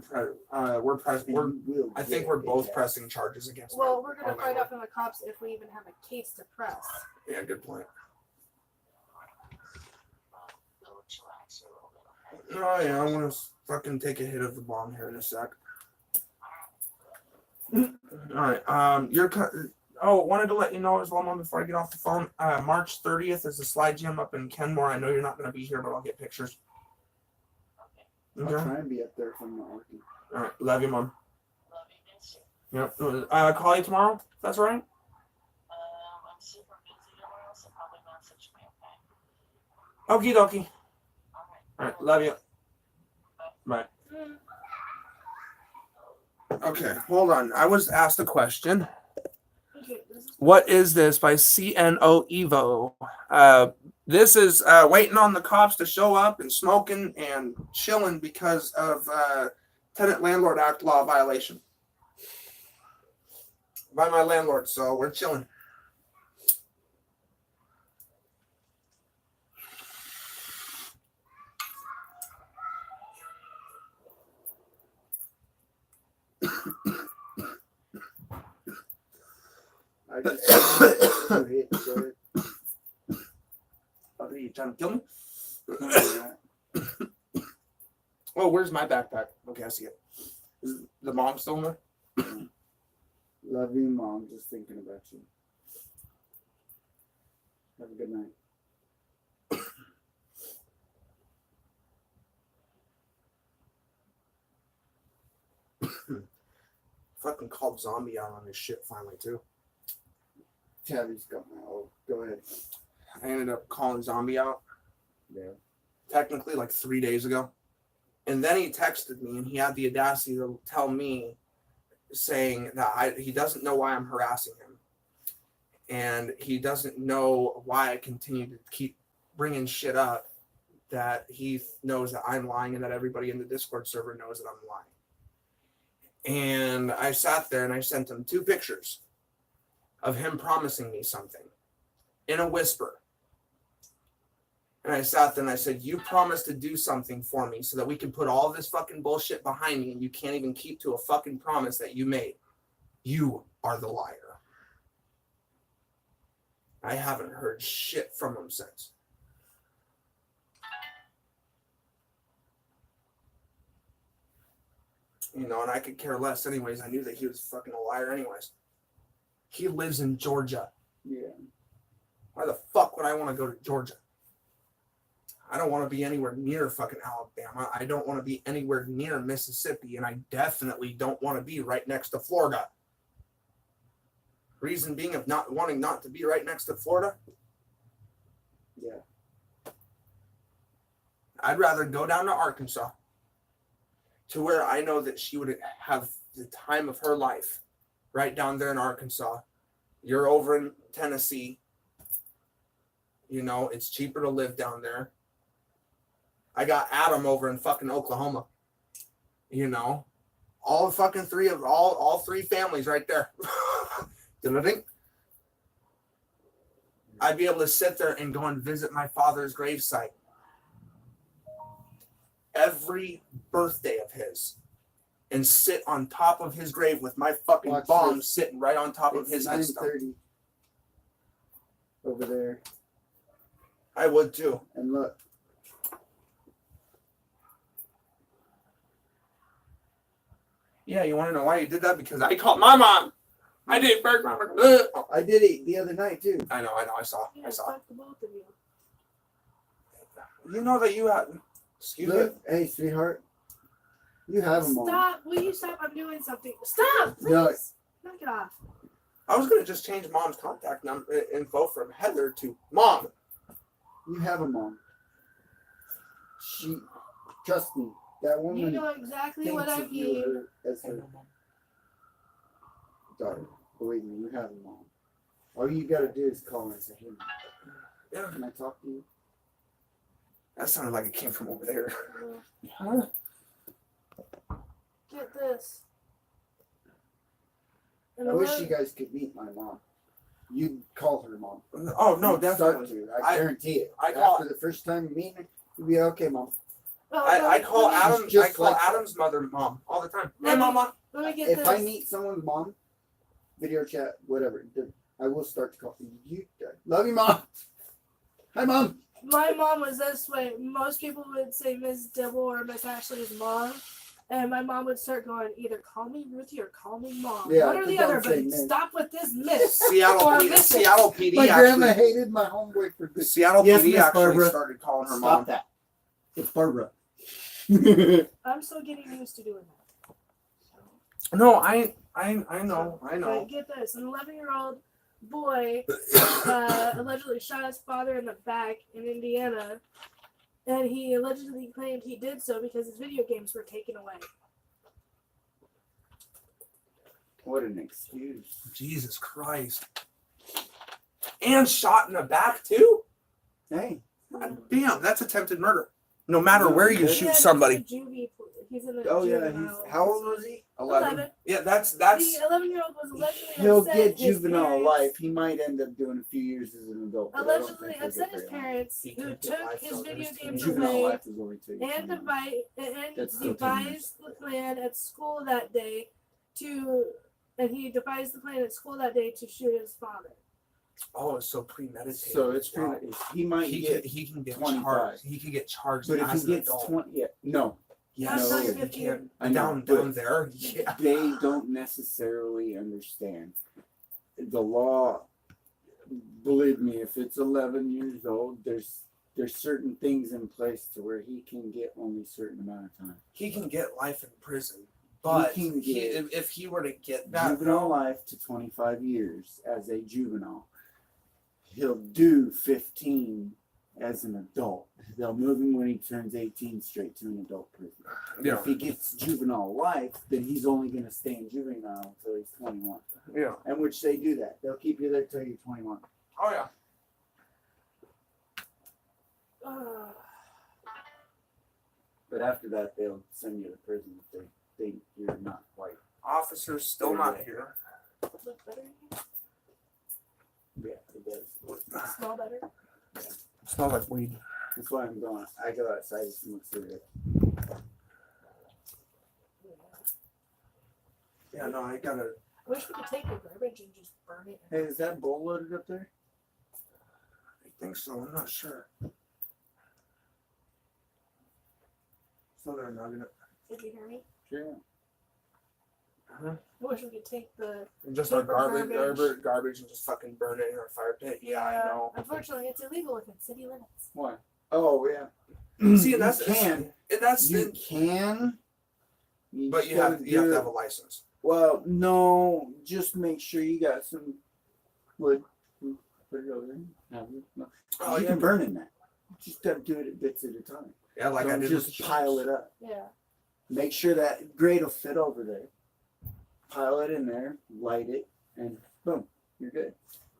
think we're both pressing charges against. Well, we're gonna our find out landlord. from the cops if we even have a case to press. Yeah, good point. Oh yeah, I'm gonna fucking take a hit of the bomb here in a sec. All right. Wanted to let you know as well, Mom, before I get off the phone. March 30th is the slide gym up in Kenmore. I know you're not gonna be here, but I'll get pictures. I'll Okay. try and be up there if I'm not working. All right. Love you, Mom. Yep. Call you tomorrow. If that's all right. I'm super busy tomorrow, so probably message me, okay? Okie dokie. All right. Love you. Bye. Okay. Hold on. I was asked a question. Okay, this is What is this by CNO Evo? This is waiting on the cops to show up and smoking and chilling because of Tenant Landlord Act law violation by my landlord. So we're chilling. I just two hits, go Oh, are you trying to kill me? ahead. Oh, where's my backpack? Okay, I see it. Is the mom still in there? Love you, Mom. Just thinking about you. Have a good night. Fucking called Zombie out on his shit finally, too. Tabby's got my old. Go ahead. I ended up calling Zombie out Yeah. technically like 3 days ago. And then he texted me and he had the audacity to tell me saying that he doesn't know why I'm harassing him. And he doesn't know why I continue to keep bringing shit up, that he knows that I'm lying and that everybody in the Discord server knows that I'm lying. And I sat there and I sent him 2 pictures of him promising me something in a whisper. And I sat there and I said, you promised to do something for me so that we can put all this fucking bullshit behind me, and you can't even keep to a fucking promise that you made. You are the liar. I haven't heard shit from him since. You know, and I could care less anyways. I knew that he was fucking a liar anyways. He lives in Georgia. Yeah. Why the fuck would I want to go to Georgia? I don't want to be anywhere near fucking Alabama. I don't want to be anywhere near Mississippi. And I definitely don't want to be right next to Florida. Reason being of not wanting not to be right next to Florida? Yeah. I'd rather go down to Arkansas, to where I know that she would have the time of her life right down there in Arkansas. You're over in Tennessee. You know, it's cheaper to live down there. I got Adam over in fucking Oklahoma. You know, all fucking three of all 3 families right there. I'd be able to sit there and go and visit my father's gravesite every birthday of his and sit on top of his grave with my fucking Watch bomb this. sitting right on top of It's his headstone. 9:30 over there. I would too. And look. Yeah, you want to know why you did that? Because I called my mom. I didn't burn my. I did it the other night too. I know. I saw. Yeah, I saw. fuck the both of you. You know that you had. Excuse me. Look, hey, sweetheart. You have them all. Stop! Will you stop? I'm doing something. Stop! Please! No. Knock it off. I was gonna just change mom's contact number info from Heather to mom. You have them all. She, trust me, that woman You know exactly what thinks I of you mean. as her daughter. Believe me, you have them all. All you gotta do is call her and say, hey, Mom, Yeah, can I talk to you? that sounded like it came from over there. Huh? Get this. I wish you guys could meet my mom. You'd call her mom. Oh no, You'd start definitely. to. I guarantee it. I call- After the first time meeting her, you'd be okay, Mom. I call Adam. Just I call like that. Adam's mother mom all the time. Hey, Let me- mama. Let me get If this. I meet someone's mom, video chat, whatever, I will start to call you. Love you, Mom. Hi, Mom. My mom was this way. Most people would say Miss Dibble or Miss Ashley's mom. And my mom would start going, either call me Ruthie or call me Mom. Yeah, One or the don't other, say but Miss. stop with this Miss. Seattle Or PD. Mrs. Seattle PD. My grandma Actually, hated my homeboy for good. Seattle Yes, PD Miss actually Barbara. started calling her Stop mom. that. It's Barbara. I'm still getting used to doing that. No, I know. But get this: an 11-year-old boy allegedly shot his father in the back in Indiana, and he allegedly claimed he did so because his video games were taken away. What an excuse. Jesus Christ. And shot in the back too? Hey, God damn, that's attempted murder. No matter where you Yeah, shoot Yeah, somebody. He's in the oh yeah, juvenile. he's how old was he? 11. Yeah, that's The 11-year-old was allegedly He'll upset get his juvenile parents- life. He might end up doing a few years as an adult. but I don't Allegedly think he'll upset get his very long. parents, He who took took life his till video there's games Juvenile away life is only 2 and years. and That's still 10 devised the plan at school that day to and he defies the plan at school that day to shoot his father. Oh, it's so premeditated. So it's Wow. he might get he can get 25. charged. He can get charged. but if as he an gets adult. 20, yeah, no, Yes, No, you you're can. I know, down but there. Yeah. they don't necessarily understand the law. Believe me, if it's 11 years old, there's certain things in place to where he can get only a certain amount of time. He can get life in prison, but can get if he were to get that Juvenile life to 25 years as a juvenile. He'll do 15 as an adult. They'll move him when he turns 18 straight to an adult prison. Yeah. If he gets juvenile life, then he's only going to stay in juvenile until he's 21. Yeah. And which they do that. They'll keep you there till you're 21. Oh yeah. But after that, they'll send you to prison if they think you're not quite. Officer's still not here. Look better. Yeah, it does. Smell better. Smells like weed. That's why I'm going. I go outside and smoke cigarettes. Yeah, no, I gotta. I wish we could take the garbage and just burn it. Hey, is that bowl loaded up there? I think so. I'm not sure. So they're not gonna. Did you hear me? Sure. I wish we could take the. And just our Paper garbage and just fucking burn it in our fire pit. Yeah, I know. Unfortunately, it's illegal within city limits. Why? Oh yeah. See, and that's you can. And that's You the, can. but you have to have a license. Well, no. Just make sure you got some wood. Put it over there. Have it. No. Oh, you yeah. can burn in that. You just gotta do it at bits at a time. Yeah, like I Don't did. just pile it up. Yeah. Make sure that grate will fit over there. Pile it in there, light it, and boom, you're good.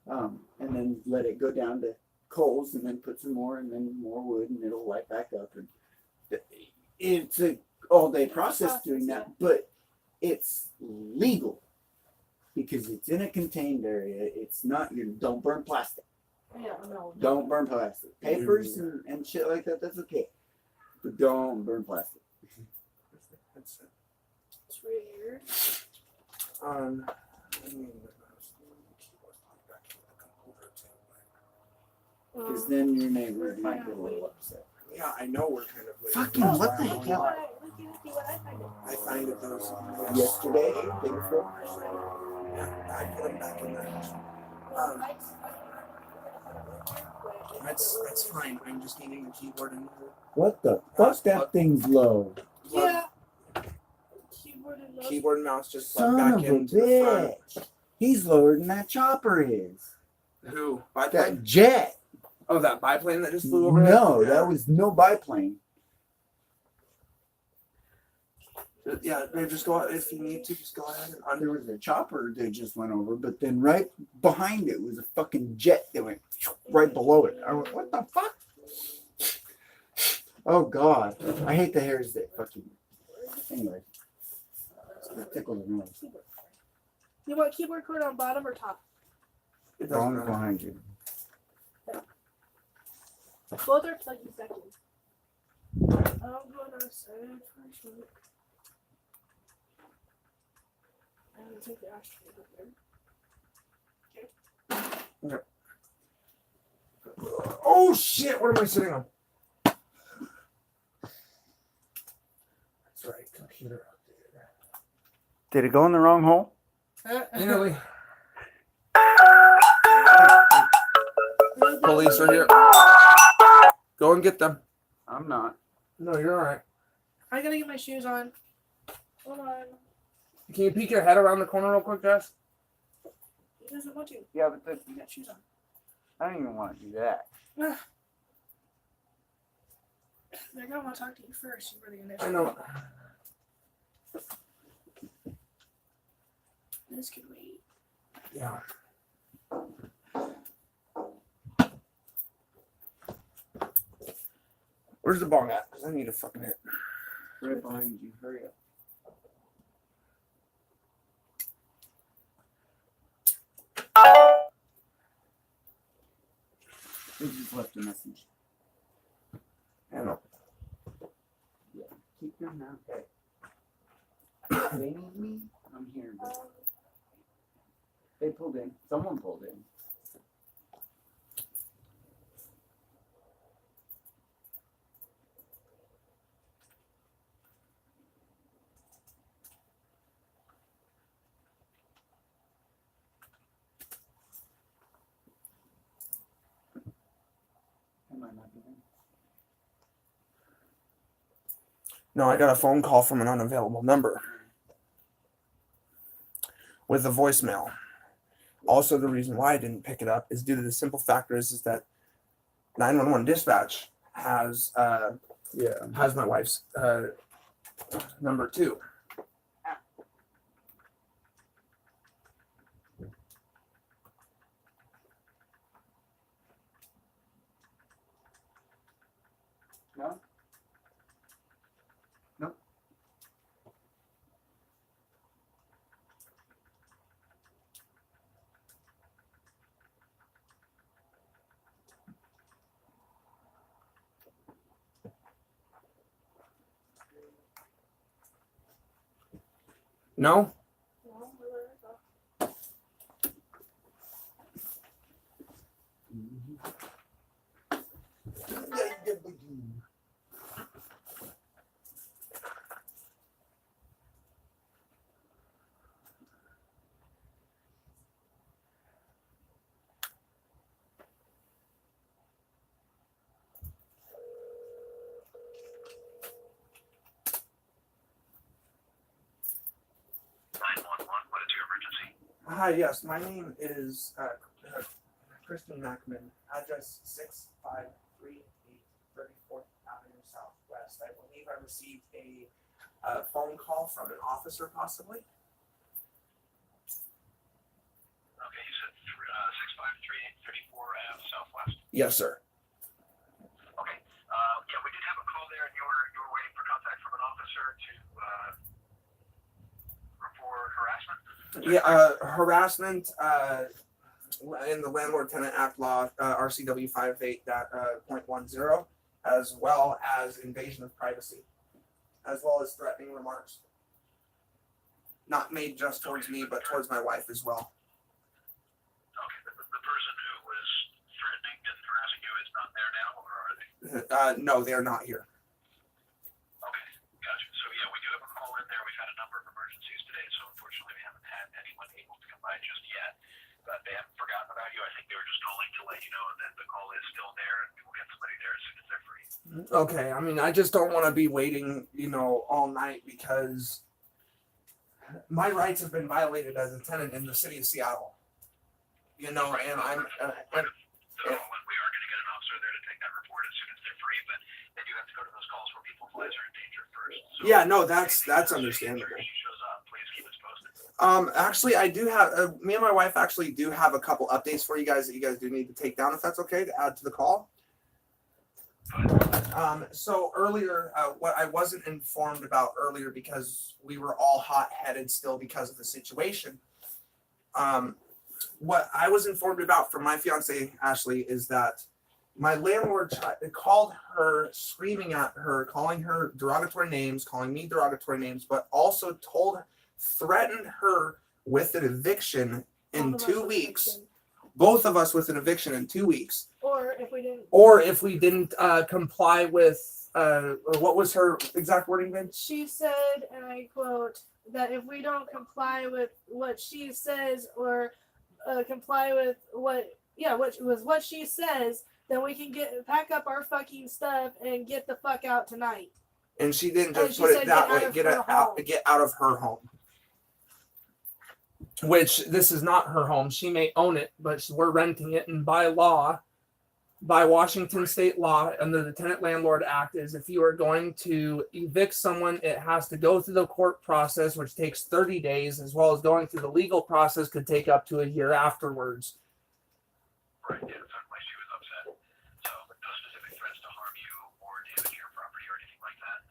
And then let it go down to coals, and then put some more, and then more wood, and it'll light back up. And it's a all-day process doing that, but it's legal because it's in a contained area. It's not. You don't burn plastic. Yeah, no. Don't burn plastic. Papers and shit like that. That's okay, but don't burn plastic. That's it. It's weird. I mean, Because then your neighbors might get a little upset. yeah, I know we're kind of. Fucking Oh, what the look hell? what I find it. I find that those. Yesterday, day before. Yeah, I put them back in there. That's fine. I'm just needing the keyboard in there. What the fuck? That thing's low. Yeah. Keyboard and mouse. Keyboard and mouse just plug Son back of a into the front. bitch. He's lower than that chopper is. Who? Biplane? That jet. Oh, that biplane that just flew over? No, Yeah. that was no biplane. Yeah, no, just go. If you need to, just go ahead and There was a chopper that just went over, but then right behind it was a fucking jet that went right below it. I went, what the fuck? Oh God, I hate the hairs that fucking. Anyway, it tickles the nose. You want keyboard cord on bottom or top? It doesn't Wrong matter. behind you. Both are plugged second. I'm going outside first. I'm gonna take the ashtray with me. Oh shit! What am I sitting on? That's right, computer updated. Did it go in the wrong hole? Nearly. Police are here. Go and get them. I'm not. No, you're all right. I gotta get my shoes on. Hold on. Can you peek your head around the corner real quick, Jess? He doesn't want to. Yeah, but You got shoes on. I don't even want to do that. They're gonna want to talk to you first. You really gonna. I know. This could wait. Yeah. Where's the bong at? 'Cause I need a fucking hit. Right behind you. Hurry up. They just left a message. I know. Keep your mouth. They need me. I'm here. But They pulled in. Someone pulled in. Am I not doing? No, I got a phone call from an unavailable number with a voicemail. Also, the reason why I didn't pick it up is due to the simple factor is that 911 dispatch has my wife's number too. No? No? No? What is your emergency? Hi, yes, my name is Kristen Mackman. Address 6538 34th Avenue Southwest. I believe I received a phone call from an officer, possibly. Okay, you said 6538 34 Ave Southwest. Yes, sir. Okay. Yeah, we did have a call there, and you were waiting for contact from an officer to report harassment. Yeah, harassment in the Landlord Tenant Act law, RCW 58.10, as well as invasion of privacy, as well as threatening remarks. Not made just towards me, but towards my wife as well. Okay, the person who was threatening and harassing you is not there now, or are they? No, they are not here. Okay, gotcha. So yeah, we do have a call in there. We've had a number of emergencies today, so unfortunately we haven't had anyone able to come by just yet. But they haven't forgotten about you. I think they were just calling to let you know that the call is still there, and we'll get somebody there as soon as they're free. Okay, I mean, I just don't want to be waiting, all night because my rights have been violated as a tenant in the city of Seattle. And I'm. So we are going to get an officer there to take that report as soon as they're free, but they do have to go to those calls where people's lives are in danger first. So Yeah, no, that's if understandable. she shows up, please keep us posted. Actually, I do have me and my wife actually do have a couple updates for you guys that you guys do need to take down, if that's okay, to add to the call. So earlier, what I wasn't informed about earlier because we were all hot-headed still because of the situation. What I was informed about from my fiance Ashley is that my landlord called her, screaming at her, calling her derogatory names, calling me derogatory names, but also threatened her with an eviction in 2 weeks. Both of us with an eviction in 2 weeks. Or if we didn't comply with what was her exact wording, Ben? She said, and I quote, that if we don't comply with what she says or comply with what she says, then we can pack up our fucking stuff and get the fuck out tonight. And she didn't just she put said, it that "Get out way. of Get her it out. home." Get out of her home. Which this is not her home. She may own it, but we're renting it. And by law, by Washington state law, under the Tenant Landlord Act, is if you are going to evict someone, it has to go through the court process, which takes 30 days, as well as going through the legal process could take up to a year afterwards. Right, yeah, certainly she was upset. So, but no specific threats to harm you or damage your property or anything like that?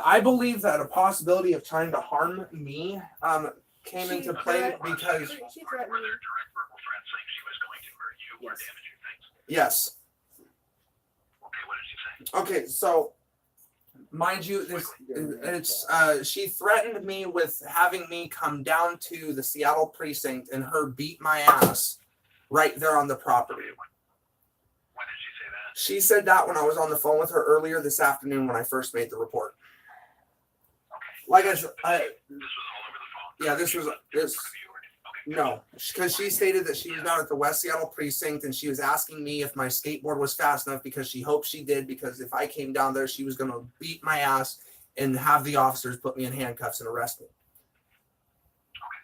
I believe that a possibility of trying to harm me came into play because She Were threatened me. there direct verbal threats saying she was going to hurt you or Yes. damage your things? yes. Okay, what did she say? Okay, so mind you, she threatened me with having me come down to the Seattle precinct and her beat my ass right there on the property. When did she say that? She said that when I was on the phone with her earlier this afternoon when I first made the report. Okay. Like I said, This was all over the phone. yeah, this was this. Okay. No, because she stated that she was down at the West Seattle precinct and she was asking me if my skateboard was fast enough because she hoped she did, because if I came down there, she was going to beat my ass and have the officers put me in handcuffs and arrest me. Okay.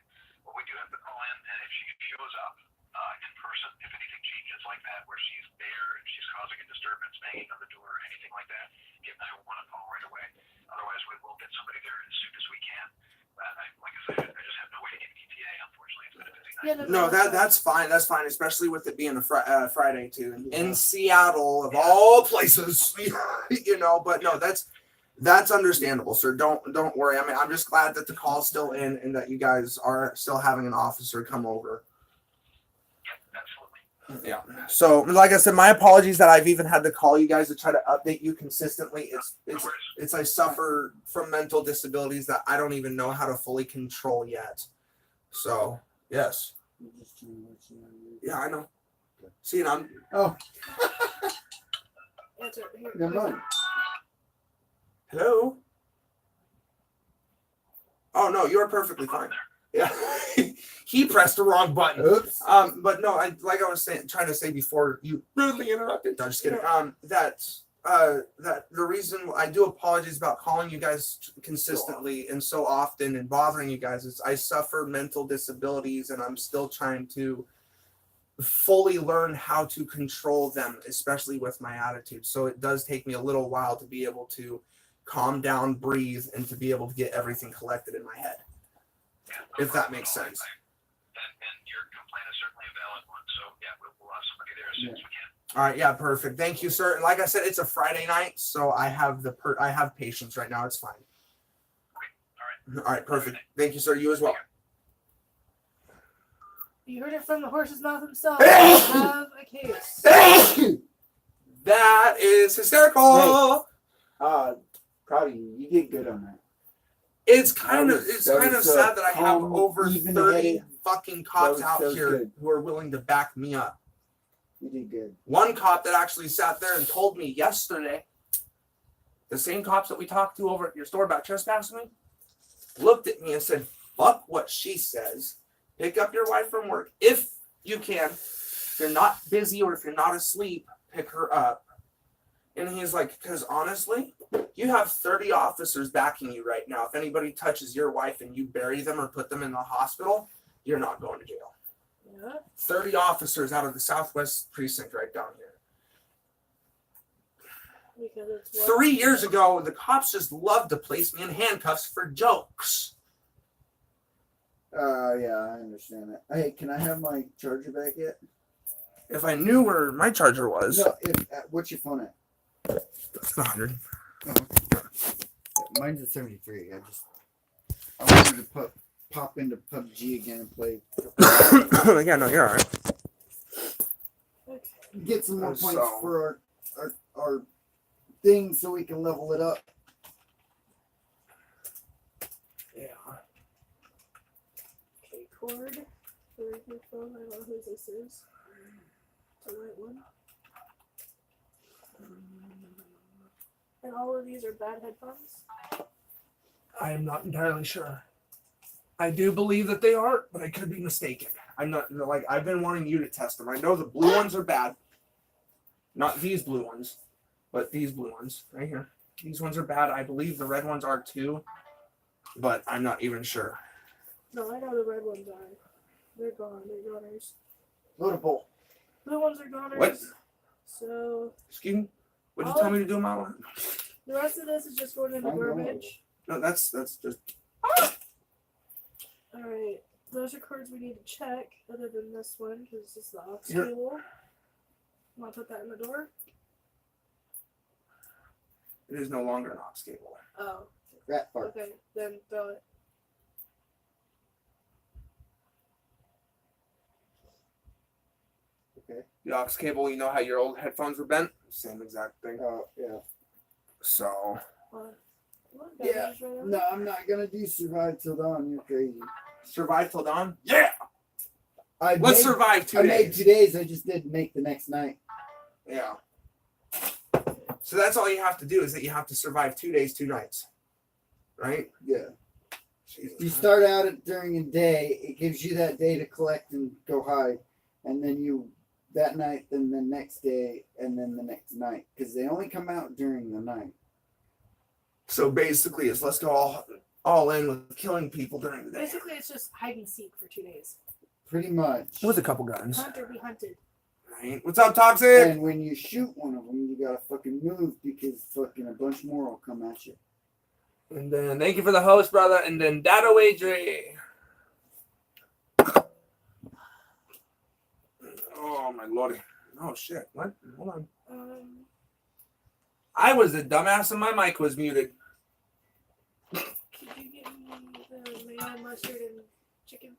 Well, we do have to call in, and if she shows up in person, if anything changes like that, where she's there and she's causing a disturbance, banging on the door, or anything like that, give 911 a call right away. Otherwise, we will get somebody there as soon as we can. Like I said, I just have no way to get ETA, unfortunately. It's been a busy night. No, that's fine. That's fine, especially with it being a Friday too, in Seattle of all places. You know, but no, that's understandable, sir. Don't worry. I mean, I'm just glad that the call's still in and that you guys are still having an officer come over. Yeah, absolutely. Yeah. So, like I said, my apologies that I've even had to call you guys to try to update you consistently. It's I suffer from mental disabilities that I don't even know how to fully control yet. So, yes. Yeah, I know. See, and I'm. Oh, Answer here. never mind. Hello. Oh no, you're perfectly fine. Yeah. He pressed the wrong button. Oops. But no, like I was trying to say before you rudely interrupted. No, just kidding. That the reason I do apologize about calling you guys consistently and so often and bothering you guys is I suffer mental disabilities and I'm still trying to fully learn how to control them, especially with my attitude. So it does take me a little while to be able to calm down, breathe, and to be able to get everything collected in my head. Yeah, If that makes sense. And your complaint is certainly a valid one. So yeah, we'll have somebody there as soon as we can. All right, yeah, perfect. Thank you, sir. And like I said, it's a Friday night, so I have I have patience right now. It's fine. Okay. All right, perfect. Thank you, sir. You as well. You heard it from the horse's mouth himself. I have a case. That is hysterical. Proud of you. You did good on that. It's kind of That was sad that I have calm, over 30 even-headed. fucking cops That was out here good. who are willing to back me up. You did good. One cop that actually sat there and told me yesterday, the same cops that we talked to over at your store about trespassing me, looked at me and said, fuck what she says. Pick up your wife from work if you can. If you're not busy or if you're not asleep, pick her up. And he's like, because honestly, you have 30 officers backing you right now. If anybody touches your wife and you bury them or put them in the hospital, you're not going to jail. Yeah. 30 officers out of the Southwest precinct right down here. Because it's 3 years ago, the cops just loved to place me in handcuffs for jokes. Yeah, I understand that. Hey, can I have my charger back yet? If I knew where my charger was, No. What's your phone at? it's 100. Oh, okay. Mine's at 73. I wanted to pop into PUBG again and play. Yeah, no, you're all right. Okay. Get some more So- points for our thing so we can level it up. Yeah. Okay, cord. For your phone. I don't know who this is. The right one. And all of these are bad headphones. I am not entirely sure. I do believe that they are, but I could be mistaken. I'm not like I've been wanting you to test them. I know the blue ones are bad. Not these blue ones, but these blue ones right here. These ones are bad. I believe the red ones are too, but I'm not even sure. No, I know the red ones are. They're gone. They're goners. Loadable. Blue ones are goners. What? So Excuse me? What did you tell me to do, Mama? the rest of this is just going in the I know. garbage. No, that's just Alright. Those are cards we need to check, other than this one, because it's the aux Here. cable. I'm gonna put that in the door. it is no longer an aux cable. Oh, Rat fart. okay. Then throw it. Okay. The aux cable, you know how your old headphones were bent? Same exact thing. Oh, yeah. So Yeah. No, I'm not gonna do survive till dawn. You're crazy. Survive till dawn? Yeah! Let's made, survive 2 I days. made 2 days. I just didn't make the next night. Yeah. So that's all you have to do is that you have to survive 2 days, 2 nights. Right? Yeah. Jesus You Christ. start out during a day. It gives you that day to collect and go hide, and then you that night, then the next day, and then the next night, because they only come out during the night. So basically, it's let's go all in with killing people during the day. Basically, it's just hide and seek for 2 days. Pretty much. With a couple guns. Hunt or be hunted. Right? What's up, Toxic? And when you shoot one of them, you gotta fucking move because fucking a bunch more will come at you. And then thank you for the host, brother. And then Dado Adri. Oh my lordy. Oh shit. What? Hold on. I was the dumbass and my mic was muted. Could you give me the mayo, mustard, and chicken?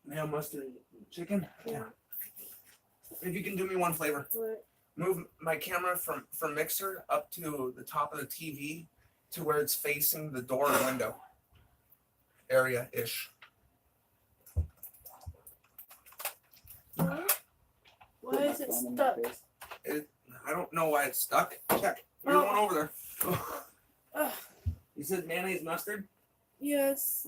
Mayo, mustard, and chicken? Yeah. If you can do me one flavor. What? Move my camera from mixer up to the top of the TV to where it's facing the door or window area-ish. What? Why is it Thumb in stuck? my face. I don't know why it's stuck. Check. You're one over there. Ugh. You said mayonnaise mustard? Yes.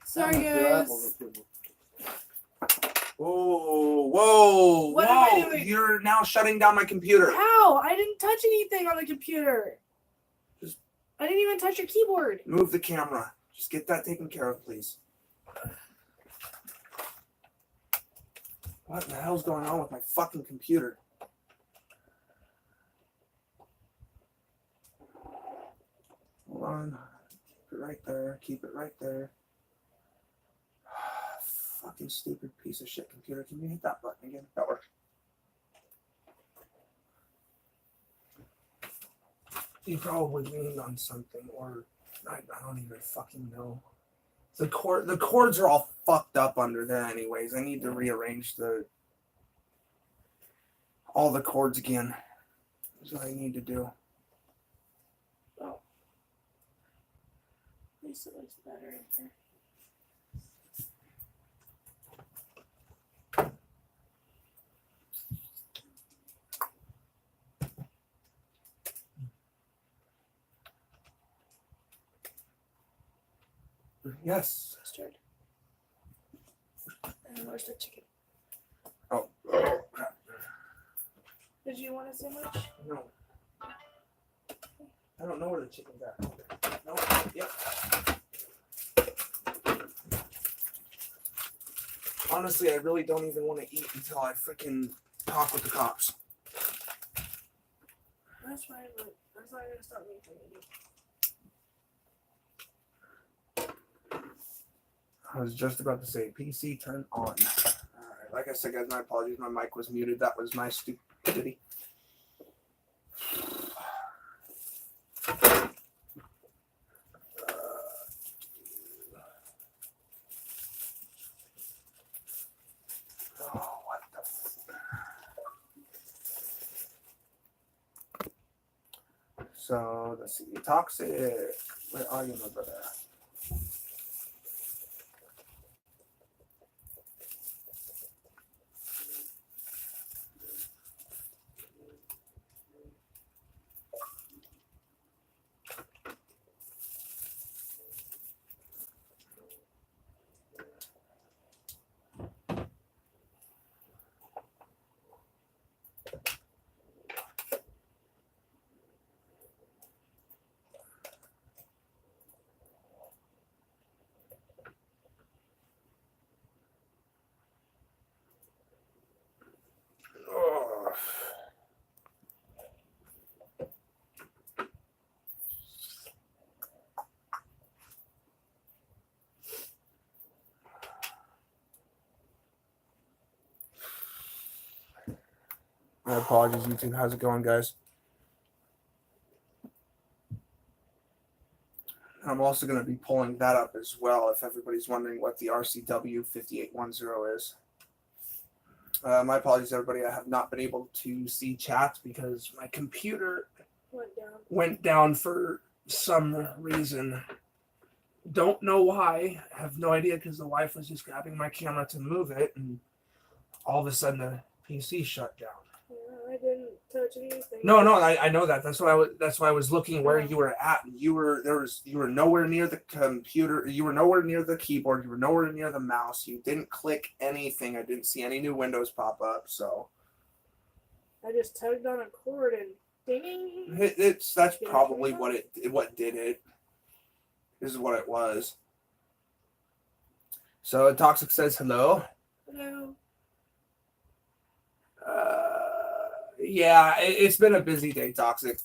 Sorry, I'm gonna grab all guys. the people. Whoa, whoa, What am I whoa. doing? You're now shutting down my computer. How? I didn't touch anything on the computer. Just- I didn't even touch your keyboard. Move the camera. Just get that taken care of, please. What the hell's going on with my fucking computer? Hold on. Keep it right there. Keep it right there. Fucking stupid piece of shit computer. Can you hit that button again? That works. You probably leaned on something, or I don't even fucking know. The cords are all fucked up under there anyways. I need to rearrange all the cords again. That's what I need to do. Oh. At least it looks better in here. Yes. Mustard. And where's the chicken? Oh, crap. Did you want a sandwich? No. I don't know where the chicken's at. No. Yep. Honestly, I really don't even want to eat until I freaking talk with the cops. That's fine, but that's not gonna stop me from eating. I was just about to say PC turn on. Alright, like I said, guys, my apologies. My mic was muted. That was my stupidity. Oh, what the So, let's see. Toxic. Where are you, my brother? Oh. My apologies, YouTube. How's it going, guys? I'm also going to be pulling that up as well if everybody's wondering what the RCW 5810 is. My apologies, everybody. I have not been able to see chat because my computer Went down. went down for some reason. Don't know why. Have no idea because the wife was just grabbing my camera to move it, and all of a sudden the PC shut down. Yeah, I didn't touch anything. No, I know that. That's why I was looking where you were at. You were nowhere near the computer. You were nowhere near the keyboard. You were nowhere near the mouse. You didn't click anything. I didn't see any new windows pop up. So I just tugged on a cord and ding. that's probably what did it. This is what it was. So Toxic says hello. Hello. Yeah, it's been a busy day, Toxic.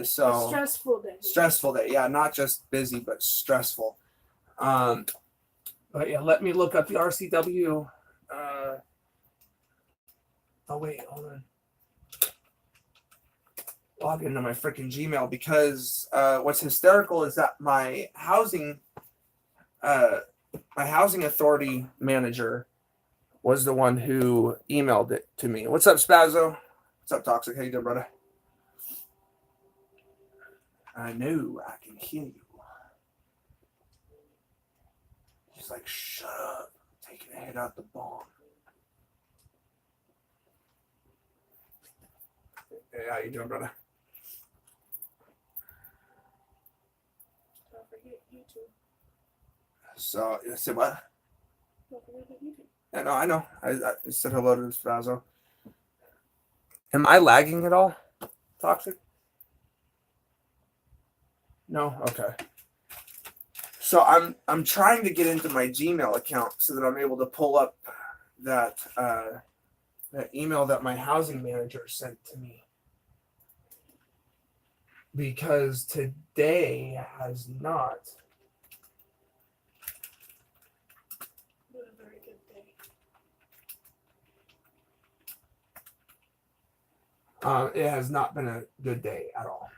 So Stressful day. Stressful day. Yeah, not just busy, but stressful. But yeah, let me look up the RCW. Oh wait, hold on. Log into my freaking Gmail because what's hysterical is that my housing authority manager was the one who emailed it to me. What's up, Spazzo? What's up, Toxic? How you doing, brother? I know I can hear you. He's like, shut up. I'm taking a hit out the bomb. Hey, how you doing, brother? Don't forget YouTube. So, you said what? Don't forget YouTube. Yeah, no, I know. I said hello to Spazzo. Am I lagging at all, Toxic? No? Okay. So I'm trying to get into my Gmail account so that I'm able to pull up that email that my housing manager sent to me. Because today has not Been a very good day. it has not been a good day at all.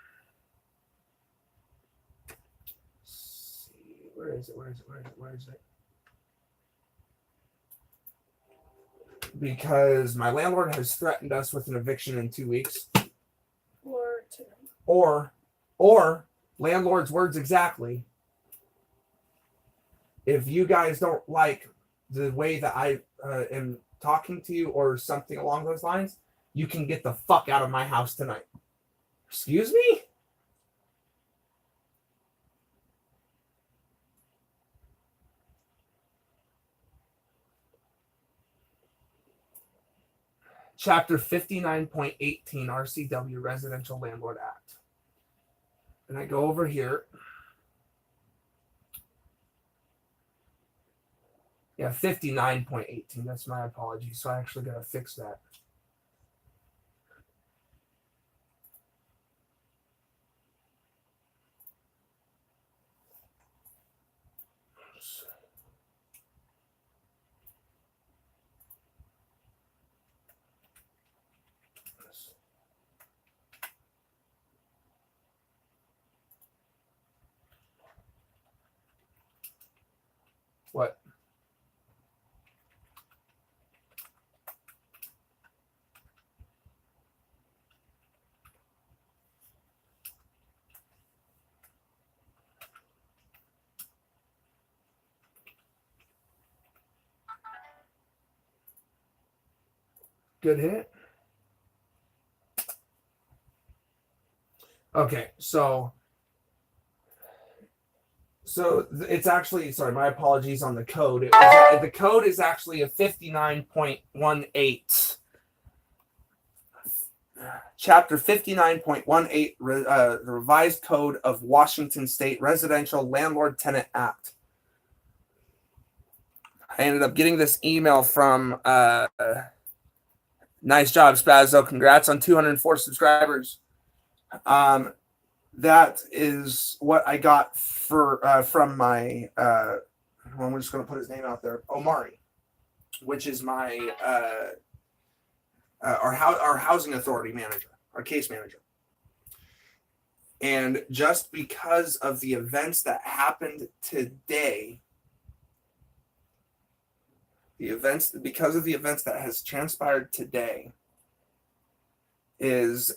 Let's see, where is it? Because my landlord has threatened us with an eviction in 2 weeks. Or two. Or landlord's words exactly. If you guys don't like the way that I am talking to you or something along those lines, you can get the fuck out of my house tonight. Excuse me? Chapter 59.18 RCW Residential Landlord Act. And I go over here. Yeah, 59.18. That's my apology. So I actually got to fix that. What? Good hit. Okay, so it's actually, sorry, my apologies on the code. The code is actually a 59.18. Chapter 59.18, the revised code of Washington State Residential Landlord Tenant Act. I ended up getting this email from nice job, Spazzo. Congrats on 204 subscribers. That is what I got from my well, we're just going to put his name out there, Omari, which is my our housing authority manager, our case manager. And just because of the events that happened today, because of the events that has transpired today, is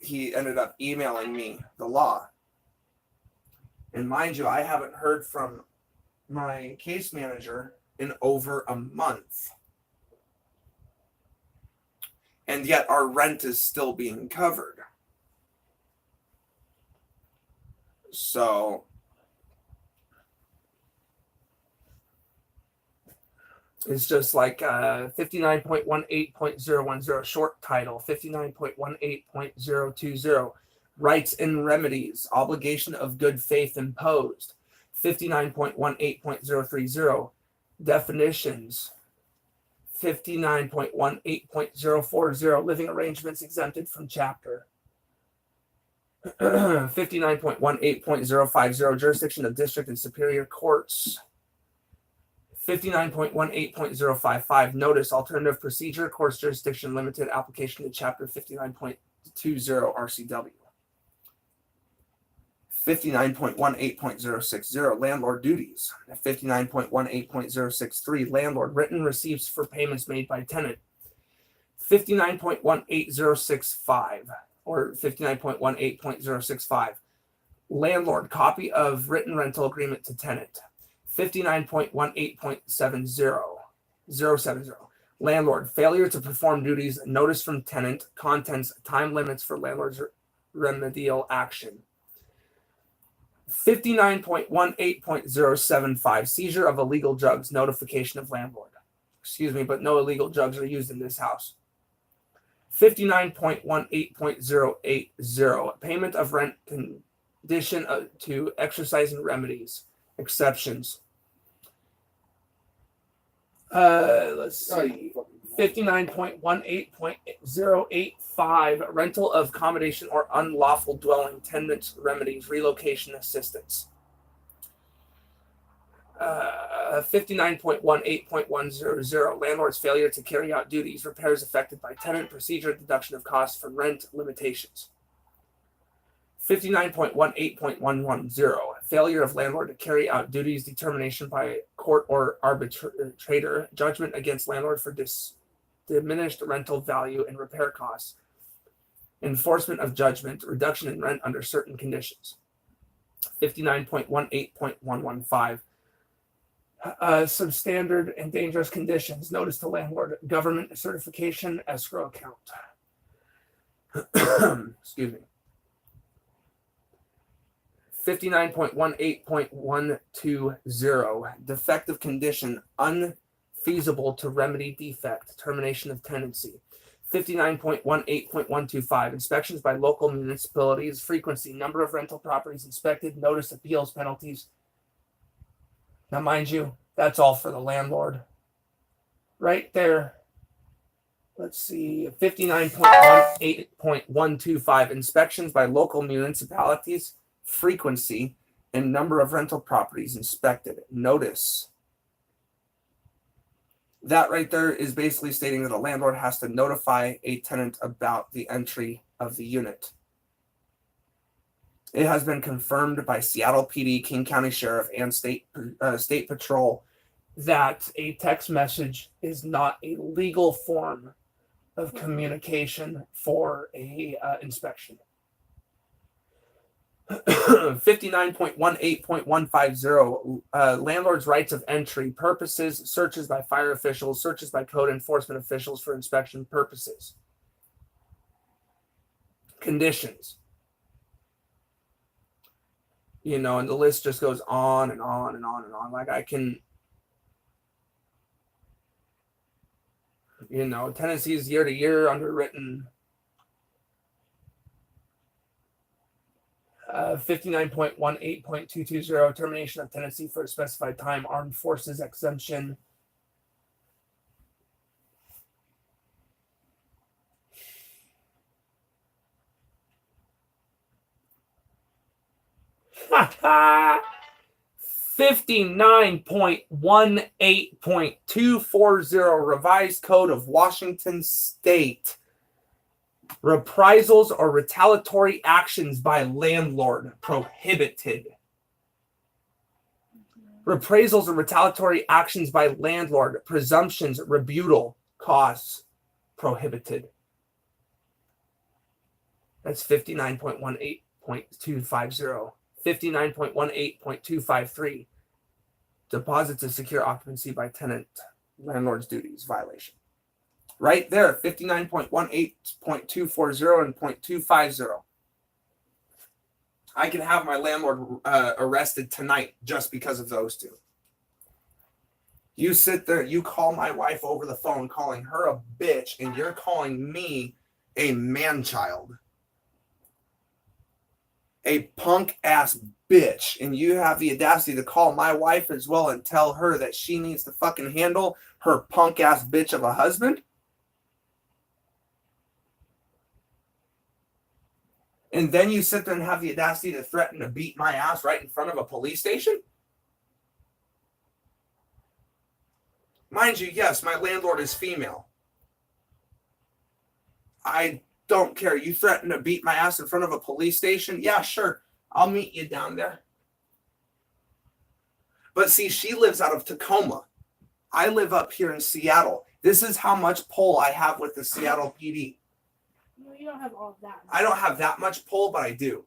he ended up emailing me the law. And mind you, I haven't heard from my case manager in over a month. And yet our rent is still being covered. So it's just like 59.18.010 short title, 59.18.020 rights and remedies, obligation of good faith imposed, 59.18.030 definitions, 59.18.040 living arrangements exempted from chapter, 59.18.050 jurisdiction of district and superior courts, 59.18.055 notice alternative procedure courts jurisdiction limited application to chapter 59.20 RCW. 59.18.060 landlord duties. 59.18.063 landlord written receipts for payments made by tenant. 59.18065 or 59.18.065 landlord copy of written rental agreement to tenant. 59.18.70 landlord failure to perform duties, notice from tenant, contents, time limits for landlord's remedial action. 59.18.075 seizure of illegal drugs, notification of landlord. Excuse me, but no illegal drugs are used in this house. 59.18.080 payment of rent condition to exercising remedies, exceptions. Let's see. 59.18.085 rental of accommodation or unlawful dwelling, tenant remedies, relocation assistance. 59.18.100 landlord's failure to carry out duties, repairs affected by tenant, procedure, deduction of costs from rent, limitations. 59.18.110 failure of landlord to carry out duties, determination by court or arbitrator, judgment against landlord for diminished rental value and repair costs, enforcement of judgment, reduction in rent under certain conditions. 59.18.115 substandard and dangerous conditions, notice to landlord, government certification, escrow account. Excuse me. 59.18.120 defective condition, unfeasible to remedy defect, termination of tenancy. 59.18.125 inspections by local municipalities, frequency, number of rental properties inspected, notice, appeals, penalties. Now mind you, that's all for the landlord right there. Let's see, 59.18.125 inspections by local municipalities, frequency, and number of rental properties inspected, notice. That right there is basically stating that a landlord has to notify a tenant about the entry of the unit. It has been confirmed by Seattle PD, King County Sheriff, and State Patrol that a text message is not a legal form of communication for a inspection. 59.18.150 landlord's rights of entry, purposes, searches by fire officials, searches by code enforcement officials for inspection purposes. Conditions. You know, and the list just goes on and on and on and on. Like I can, you know, tenancies year to year underwritten. 59.18.220 termination of tenancy for a specified time, armed forces exemption. Ha ha! 59.18.240 revised code of Washington State. Reprisals or retaliatory actions by landlord prohibited. Reprisals or retaliatory actions by landlord, presumptions, rebuttal, costs prohibited. That's 59.18.250. 59.18.253. Deposit to secure occupancy by tenant, landlord's duties violation. Right there, 59.18.240 and 0.250. I can have my landlord arrested tonight just because of those two. You sit there, you call my wife over the phone, calling her a bitch, and you're calling me a man-child. A punk-ass bitch. And you have the audacity to call my wife as well and tell her that she needs to fucking handle her punk-ass bitch of a husband? And then you sit there and have the audacity to threaten to beat my ass right in front of a police station? Mind you, yes, my landlord is female. I don't care. You threaten to beat my ass in front of a police station? Yeah, sure. I'll meet you down there. But see, she lives out of Tacoma. I live up here in Seattle. This is how much pull I have with the Seattle PD. No, you don't have all of that. I don't have that much pull, but I do.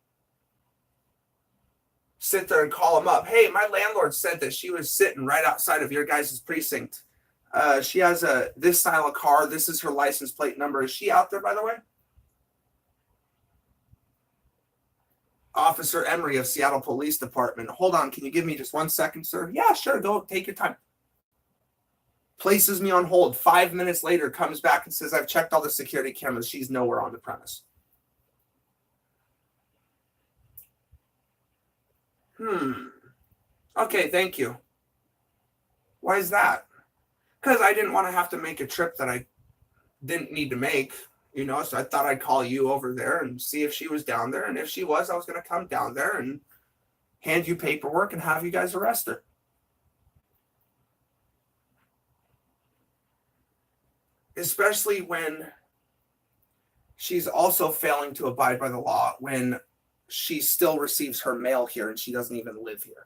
Sit there and call them up. Hey, my landlord said that she was sitting right outside of your guys' precinct. She has this style of car. This is her license plate number. Is she out there, by the way? Officer Emery of Seattle Police Department. Hold on. Can you give me just 1 second, sir? Yeah, sure. Go. Take your time. Places me on hold. 5 minutes later, comes back and says, I've checked all the security cameras. She's nowhere on the premise. Okay, thank you. Why is that? Because I didn't want to have to make a trip that I didn't need to make, you know, so I thought I'd call you over there and see if she was down there. And if she was, I was going to come down there and hand you paperwork and have you guys arrest her. Especially when she's also failing to abide by the law when she still receives her mail here and she doesn't even live here.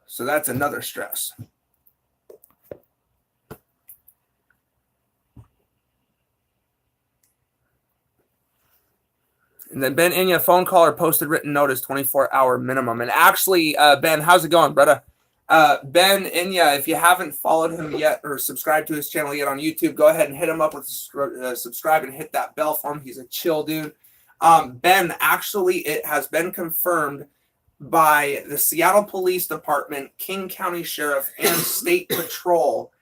So that's another stress. And then Ben Inya, phone call or posted written notice, 24-hour minimum. And actually, Ben, how's it going, brother? Ben Inya, if you haven't followed him yet or subscribed to his channel yet on YouTube, go ahead and hit him up with subscribe and hit that bell for him. He's a chill dude. Ben, actually, it has been confirmed by the Seattle Police Department, King County Sheriff, and State Patrol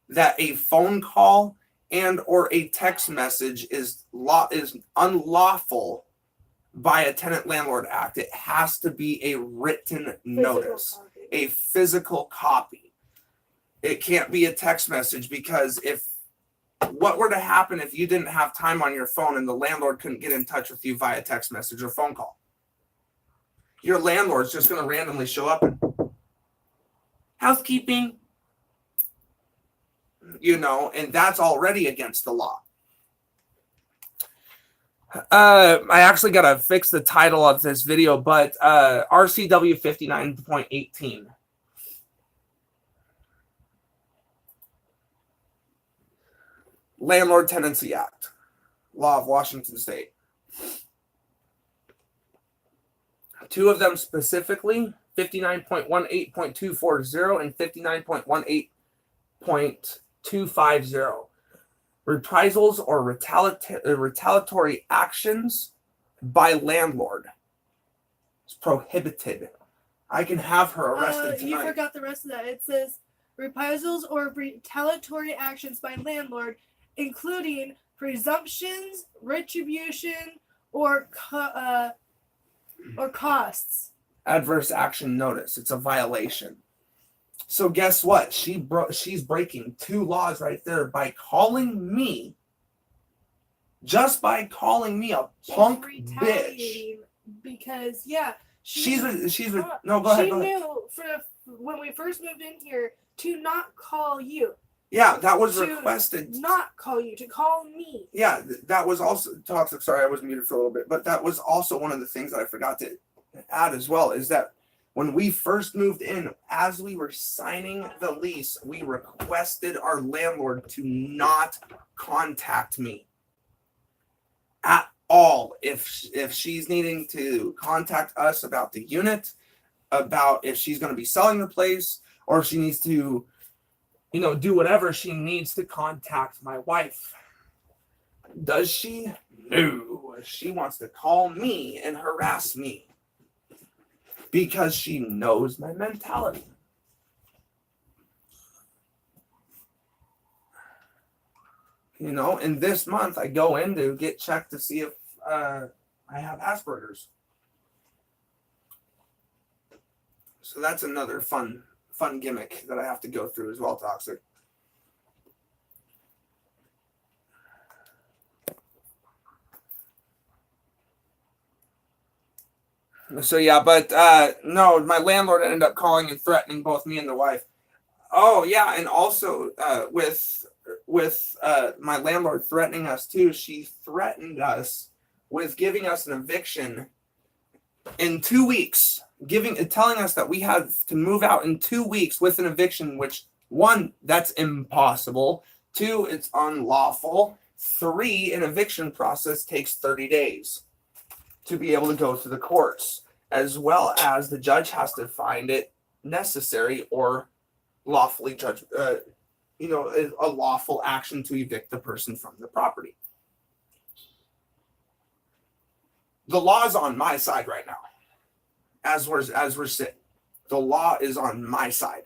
that a phone call and or a text message is unlawful by a Tenant Landlord Act. It has to be a written notice, a physical copy. It can't be a text message, because if what were to happen if you didn't have time on your phone and the landlord couldn't get in touch with you via text message or phone call? Your landlord's just going to randomly show up and housekeeping, you know, and that's already against the law. I actually got to fix the title of this video, but RCW 59.18. Landlord Tenancy Act, law of Washington State. Two of them specifically, 59.18.240 and 59.18.250. Reprisals or retaliatory actions by landlord. It's prohibited. I can have her arrested tonight. You forgot the rest of that. It says reprisals or retaliatory actions by landlord, including presumptions, retribution, or costs. Adverse action notice. It's a violation. So guess what? She's breaking two laws right there by calling me. Just by calling me a punk bitch. Because no, go ahead. She knew when we first moved in here to not call you. Yeah, that was requested. Not call you, to call me. Yeah, that was also sorry, I was muted for a little bit, but that was also one of the things that I forgot to add as well, is that When we first moved in, as we were signing the lease, we requested our landlord to not contact me at all. If she's needing to contact us about the unit, about if she's going to be selling the place, or if she needs to, do whatever, she needs to contact my wife. Does she? No. She wants to call me and harass me because she knows my mentality. And this month I go in to get checked to see if I have Asperger's. So that's another fun gimmick that I have to go through as well, Toxic. So yeah, but no, my landlord ended up calling and threatening both me and the wife. Oh yeah, and also with my landlord threatening us too, she threatened us with giving us an eviction in 2 weeks, telling us that we had to move out in 2 weeks with an eviction, which 1, that's impossible. 2, it's unlawful. 3, an eviction process takes 30 days to be able to go to the courts, as well as the judge has to find it necessary or lawfully judge, a lawful action to evict the person from the property. The law is on my side right now. As we're sitting, the law is on my side.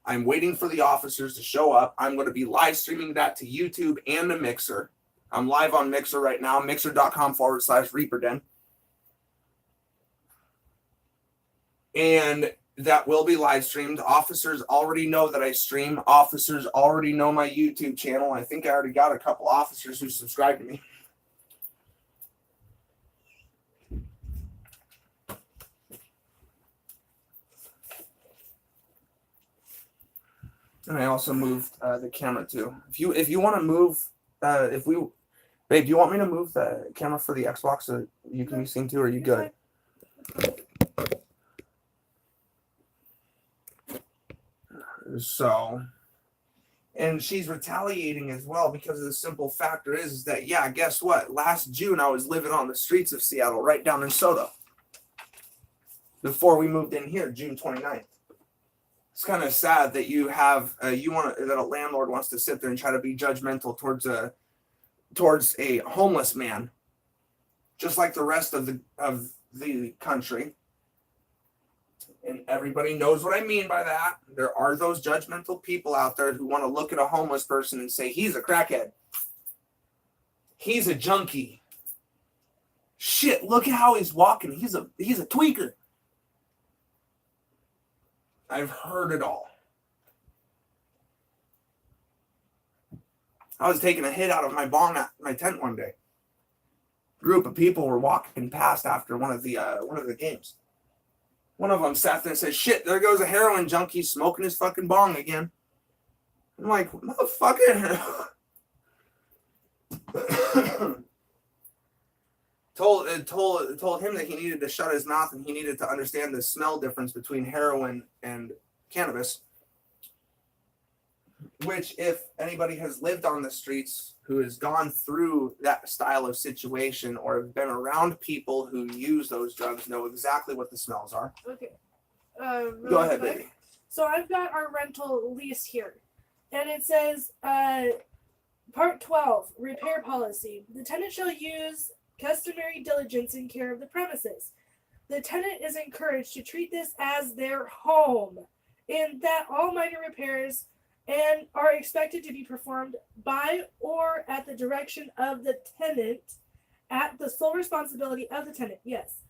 I'm waiting for the officers to show up. I'm going to be live streaming that to YouTube and the Mixer. I'm live on Mixer right now, mixer.com/ReaperDen. And that will be live streamed. Officers already know that I stream. Officers already know my YouTube channel. I think I already got a couple officers who subscribe to me. And I also moved the camera too. If you want to move, babe, do you want me to move the camera for the Xbox so you can be seen too? Or are you good? So, and she's retaliating as well because of the simple factor is that, yeah, guess what? Last June, I was living on the streets of Seattle, right down in Soto, before we moved in here, June 29th. It's kind of sad that you have, that a landlord wants to sit there and try to be judgmental towards a homeless man, just like the rest of the country. And everybody knows what I mean by that. There are those judgmental people out there who want to look at a homeless person and say, he's a crackhead. He's a junkie. Shit, look at how he's walking. He's a tweaker. I've heard it all. I was taking a hit out of my bong at my tent one day. A group of people were walking past after one of the games. One of them sat there and said, shit, there goes a heroin junkie smoking his fucking bong again. I'm like, motherfucker. told him that he needed to shut his mouth and he needed to understand the smell difference between heroin and cannabis. Which, if anybody has lived on the streets who has gone through that style of situation or have been around people who use those drugs, know exactly what the smells are. Okay. Go ahead, quick. baby. So I've got our rental lease here, and it says, Part 12, Repair Policy. The tenant shall use customary diligence in care of the premises. The tenant is encouraged to treat this as their home, in that all minor repairs and are expected to be performed by or at the direction of the tenant, at the sole responsibility of the tenant. Yes.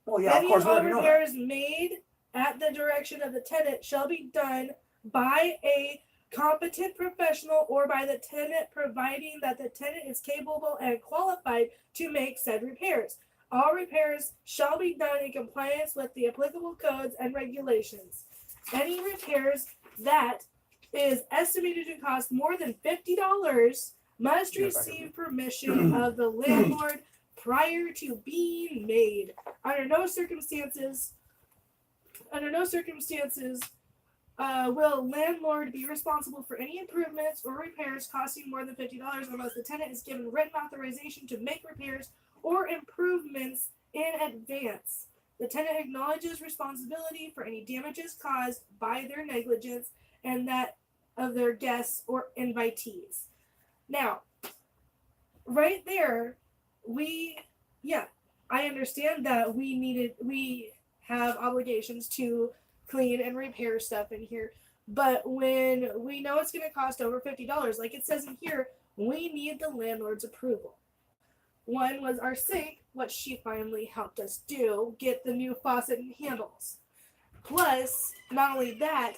Well, yeah, Any of course. all repairs made at the direction of the tenant shall be done by a competent professional or by the tenant, providing that the tenant is capable and qualified to make said repairs. All repairs shall be done in compliance with the applicable codes and regulations. Any repairs that is estimated to cost more than $50 must receive permission of the landlord prior to being made. Under no circumstances under no circumstances will landlord be responsible for any improvements or repairs costing more than $50 unless the tenant is given written authorization to make repairs or improvements in advance. The tenant acknowledges responsibility for any damages caused by their negligence and that of their guests or invitees. Now, right there, I understand that we have obligations to clean and repair stuff in here, but when we know it's going to cost over $50, like it says in here, we need the landlord's approval. One was our sink, what she finally helped us do, get the new faucet and handles. Plus, not only that,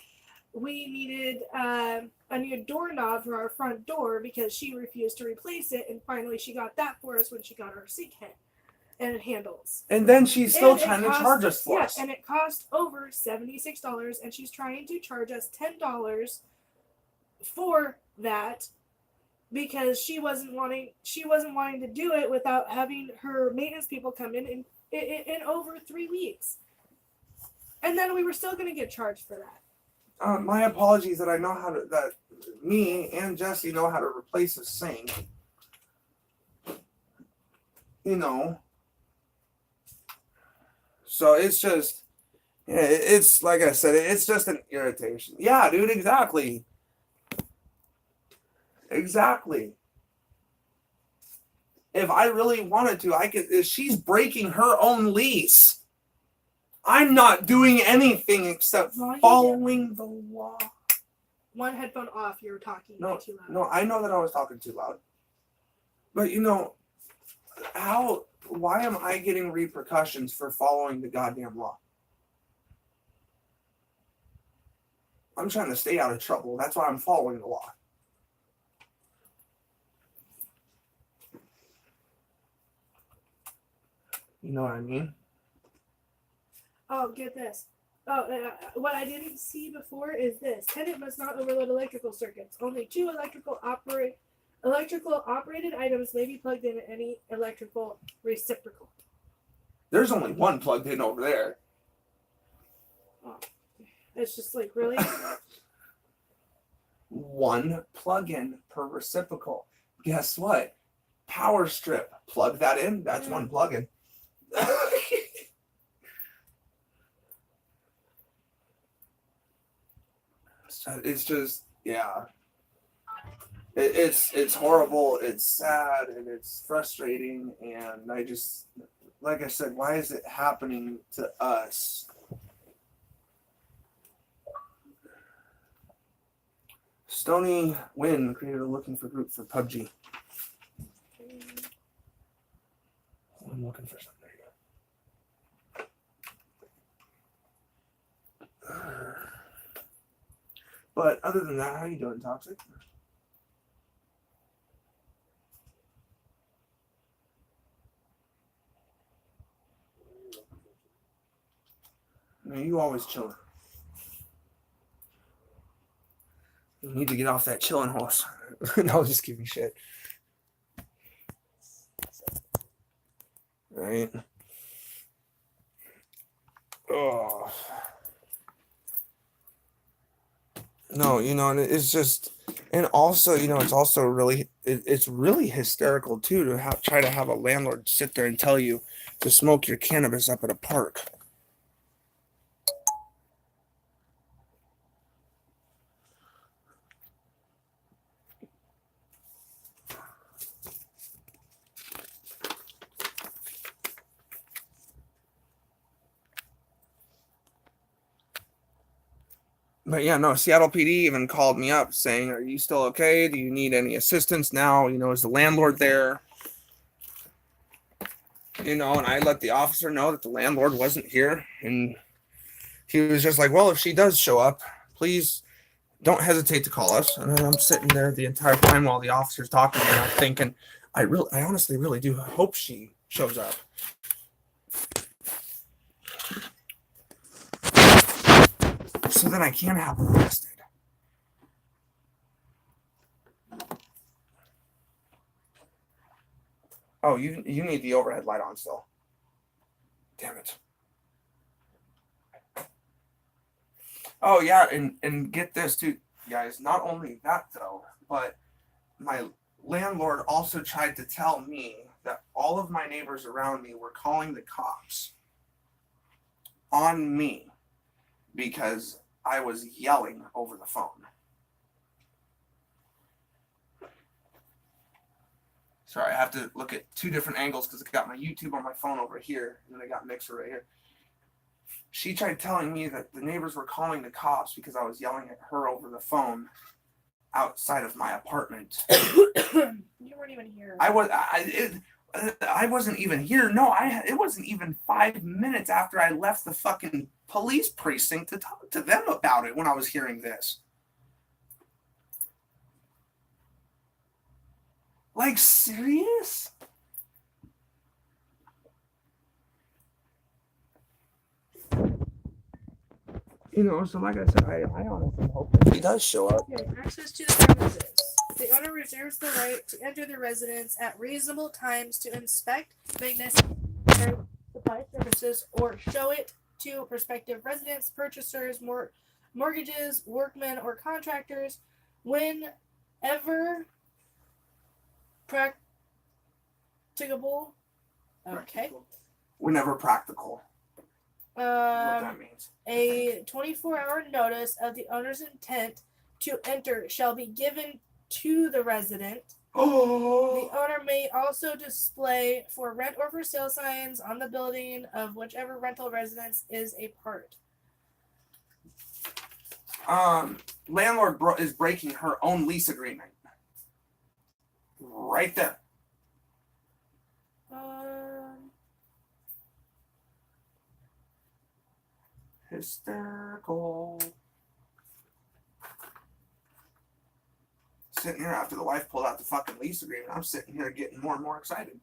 we needed a new doorknob for our front door because she refused to replace it, and finally she got that for us when she got our sink head and handles. And then she's still And trying to charge us for it. And it cost over $76, and she's trying to charge us $10 for that because she wasn't wanting to do it without having her maintenance people come in over 3 weeks. And then we were still going to get charged for that. My apologies that that me and Jesse know how to replace a sink. You know. So it's just, it's like I said, it's just an irritation. Yeah, dude, exactly. Exactly. If I really wanted to, I could. She's breaking her own lease. I'm not doing anything except following the law. One headphone off, you're talking too loud. No, I know that I was talking too loud. But why am I getting repercussions for following the goddamn law? I'm trying to stay out of trouble. That's why I'm following the law. You know what I mean? Oh, get this. What I didn't see before is this. Tenant must not overload electrical circuits. Only 2 electrical operated items may be plugged in at any electrical reciprocal. There's only one plugged in over there. Oh, it's just like, really? One plug-in per reciprocal. Guess what? Power strip. Plug that in. That's one plug-in. It's just, yeah. It's horrible. It's sad and it's frustrating. And I just, like I said, why is it happening to us? Stony Win created a looking for group for PUBG. I'm looking for something. There you go. But other than that, how you doing, Toxic? Man, you always chilling. You need to get off that chilling horse. No, just give me shit. Right? Oh. No, it's just, and also, it's also really, it's really hysterical too to try to have a landlord sit there and tell you to smoke your cannabis up at a park. But yeah, no, Seattle PD even called me up saying, are you still okay? Do you need any assistance now? Is the landlord there? And I let the officer know that the landlord wasn't here. And he was just like, well, if she does show up, please don't hesitate to call us. And then I'm sitting there the entire time while the officer's talking to me, and I'm thinking, I honestly really do hope she shows up. So then I can have her arrested. Oh, you need the overhead light on still. Damn it. Oh yeah, and get this too, guys. Not only that though, but my landlord also tried to tell me that all of my neighbors around me were calling the cops on me because I was yelling over the phone. Sorry, I have to look at two different angles because I got my YouTube on my phone over here, and then I got Mixer right here. She tried telling me that the neighbors were calling the cops because I was yelling at her over the phone outside of my apartment. You weren't even here. I wasn't even here. No, it wasn't even 5 minutes after I left the fucking police precinct to talk to them about it when I was hearing this. Like, serious? You know, so like I said, I honestly hope that he does show up. Okay, access to the premises. The owner reserves the right to enter the residence at reasonable times to inspect, maintenance, supply services, or show it to prospective residents, purchasers, mortgages, workmen, or contractors whenever practicable. Okay. Whenever practical. What that means. A 24-hour notice of the owner's intent to enter shall be given to the resident. Oh. The owner may also display for rent or for sale signs on the building of whichever rental residence is a part. Landlord is breaking her own lease agreement. Right there. Hysterical. Sitting here after the wife pulled out the fucking lease agreement, I'm sitting here getting more and more excited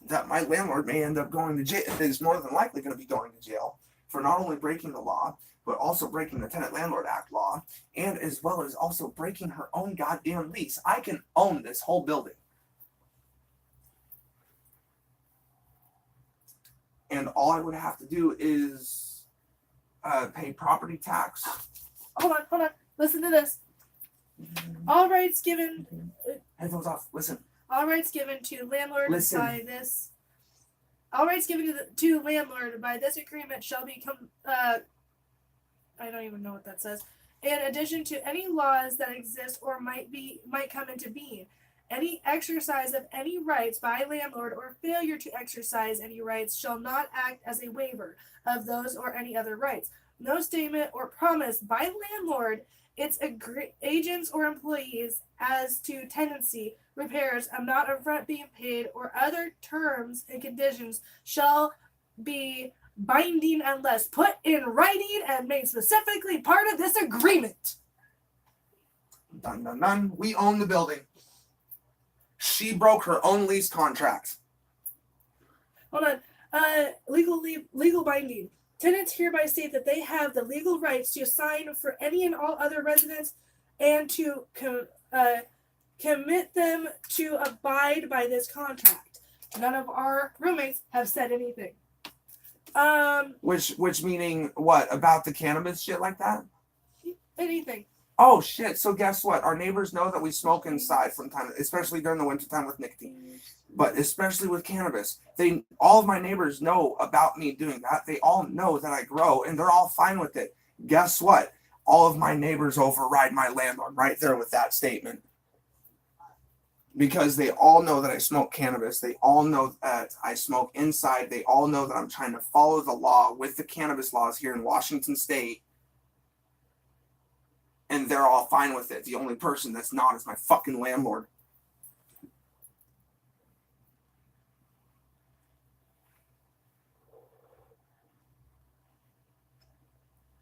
that my landlord may end up going to jail. Is more than likely going to be going to jail for not only breaking the law, but also breaking the Tenant Landlord Act law, and as well as also breaking her own goddamn lease. I can own this whole building. And all I would have to do is pay property tax. Hold on. Listen to this. All rights given. Headphones off. Listen. All rights given to landlord Listen. by this. All rights given to landlord by this agreement shall become. I don't even know what that says. In addition to any laws that exist or might come into being. Any exercise of any rights by landlord or failure to exercise any rights shall not act as a waiver of those or any other rights. No statement or promise by landlord, its agents or employees as to tenancy, repairs, amount of rent being paid, or other terms and conditions shall be binding unless put in writing and made specifically part of this agreement. Dun dun dun. We own the building. She broke her own lease contract. Hold on. Legal binding. Tenants hereby state that they have the legal rights to sign for any and all other residents and to commit them to abide by this contract. None of our roommates have said anything. Which meaning what? About the cannabis shit like that? Anything. Oh shit, so guess what? Our neighbors know that we smoke inside from time, especially during the wintertime with nicotine. But especially with cannabis. All of my neighbors know about me doing that. They all know that I grow and they're all fine with it. Guess what? All of my neighbors override my landlord right there with that statement. Because they all know that I smoke cannabis. They all know that I smoke inside. They all know that I'm trying to follow the law with the cannabis laws here in Washington State. And they're all fine with it. The only person that's not is my fucking landlord.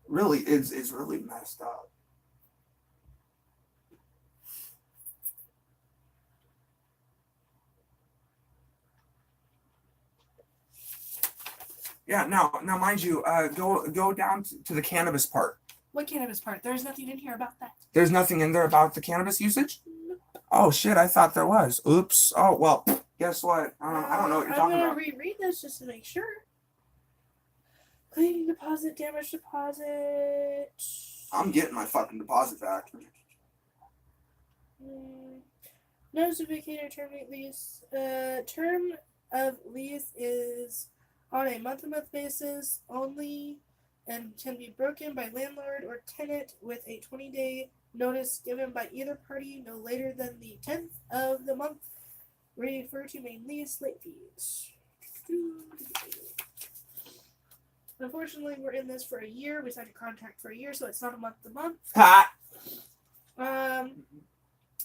Really, it's really messed up. Yeah, now mind you, go down to the cannabis part. What cannabis part? There's nothing in here about that. There's nothing in there about the cannabis usage? Oh shit, I thought there was. Oops. Oh well, guess what? I don't know what you're talking about. I'm gonna reread this just to make sure. Cleaning deposit, damage deposit. I'm getting my fucking deposit back. Notice to vacate or terminate lease. Term of lease is on a month-to-month basis only and can be broken by landlord or tenant with a 20-day notice given by either party no later than the 10th of the month. Refer to main lease late fees. Unfortunately, we're in this for a year. We signed a contract for a year, so it's not a month-to-month. Ha!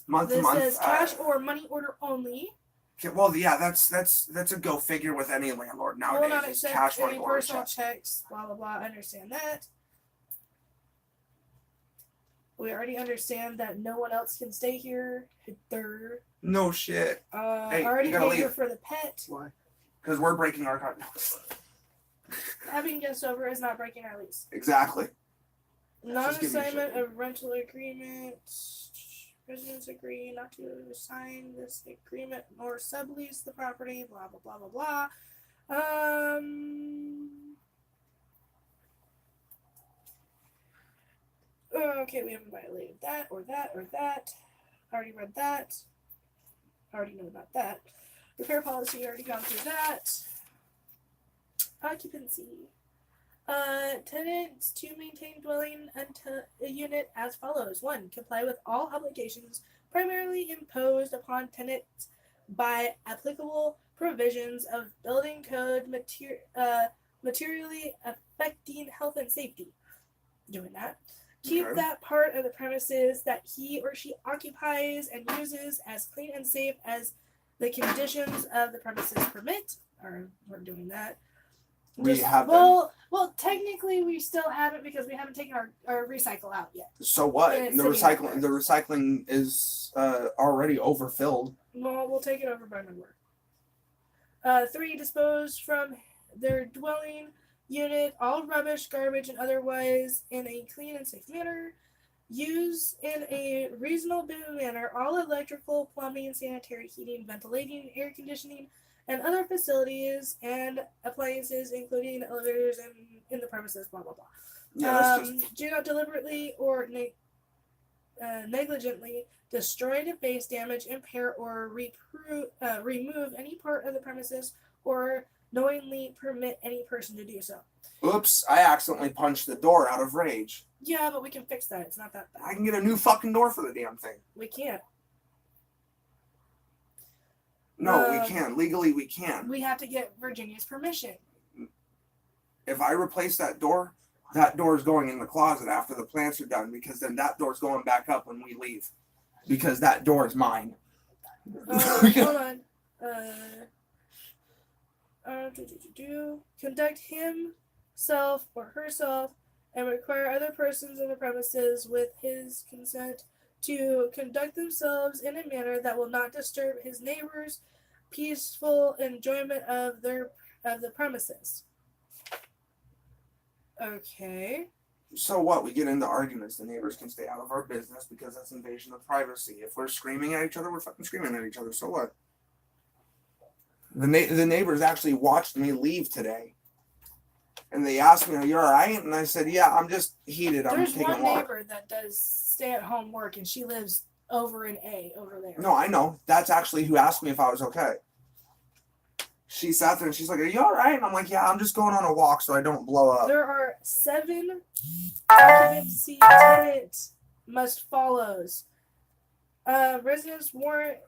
Month to This month. says cash or money order only. Okay, well, yeah, that's a go figure with any landlord Will nowadays. not It's accept cash money any order personal check. checks. Blah blah blah. I understand that. We already understand that no one else can stay here. Third. No shit. Hey, I already you gotta paid her leave. for the pet. Why? Because we're breaking our contract. Having guests over is not breaking our lease. Exactly. Non-assignment shit. of rental agreement. Residents agree not to sign this agreement nor sublease the property. Blah blah blah blah blah. Okay, we haven't violated that or that or that. Already read that. Already know about that. Repair policy, already gone through that. Occupancy. Tenants to maintain dwelling until a unit as follows. 1. Comply with all obligations primarily imposed upon tenants by applicable provisions of building code materially affecting health and safety. Doing that. Keep Okay. that part of the premises that he or she occupies and uses as clean and safe as the conditions of the premises permit. Or we're doing that. We have well, technically we still haven't because we haven't taken our recycle out yet. So what? And it's The sitting recycling. out The there. recycling is already overfilled. Well, we'll take it over by number. 3. Dispose from their dwelling unit all rubbish, garbage, and otherwise in a clean and safe manner. Use in a reasonable manner all electrical, plumbing, sanitary, heating, ventilating, air conditioning, and other facilities and appliances, including elevators and in the premises. Blah blah blah. Yeah, that's just Do not deliberately or negligently destroy, deface, damage, impair, or remove any part of the premises or knowingly permit any person to do so. oops, I accidentally punched the door out of rage. Yeah, but we can fix that. It's not that bad. I can get a new fucking door for the damn thing. We can't. No, we can't. Legally, we can. We have to get Virginia's permission. If I replace that door is going in the closet after the plants are done, because then that door's going back up when we leave. Because that door is mine. Hold on. Conduct himself or herself and require other persons in the premises with his consent to conduct themselves in a manner that will not disturb his neighbors' peaceful enjoyment of the premises. Okay. So what? We get into arguments. The neighbors can stay out of our business because that's invasion of privacy. If we're screaming at each other, we're fucking screaming at each other. So what? The neighbors actually watched me leave today. And they asked me, "Are you all right?" And I said, "Yeah, I'm just heated. I'm There's taking one a walk." neighbor that does stay-at-home work, and she lives over in A, over there. No, I know. That's actually who asked me if I was okay. She sat there and she's like, "Are you all right?" And I'm like, "Yeah, I'm just going on a walk so I don't blow up." There are 7 occupancy tenant must follows. Residents warrant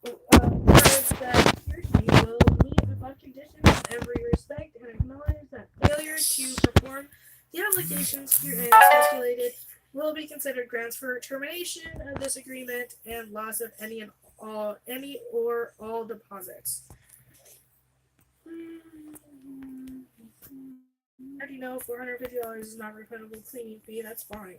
that he or she will meet above conditions in every respect and acknowledge that failure to perform the obligations herein stipulated will be considered grounds for termination of this agreement and loss of any or all deposits. I already know $450 is not a refundable cleaning fee. That's fine.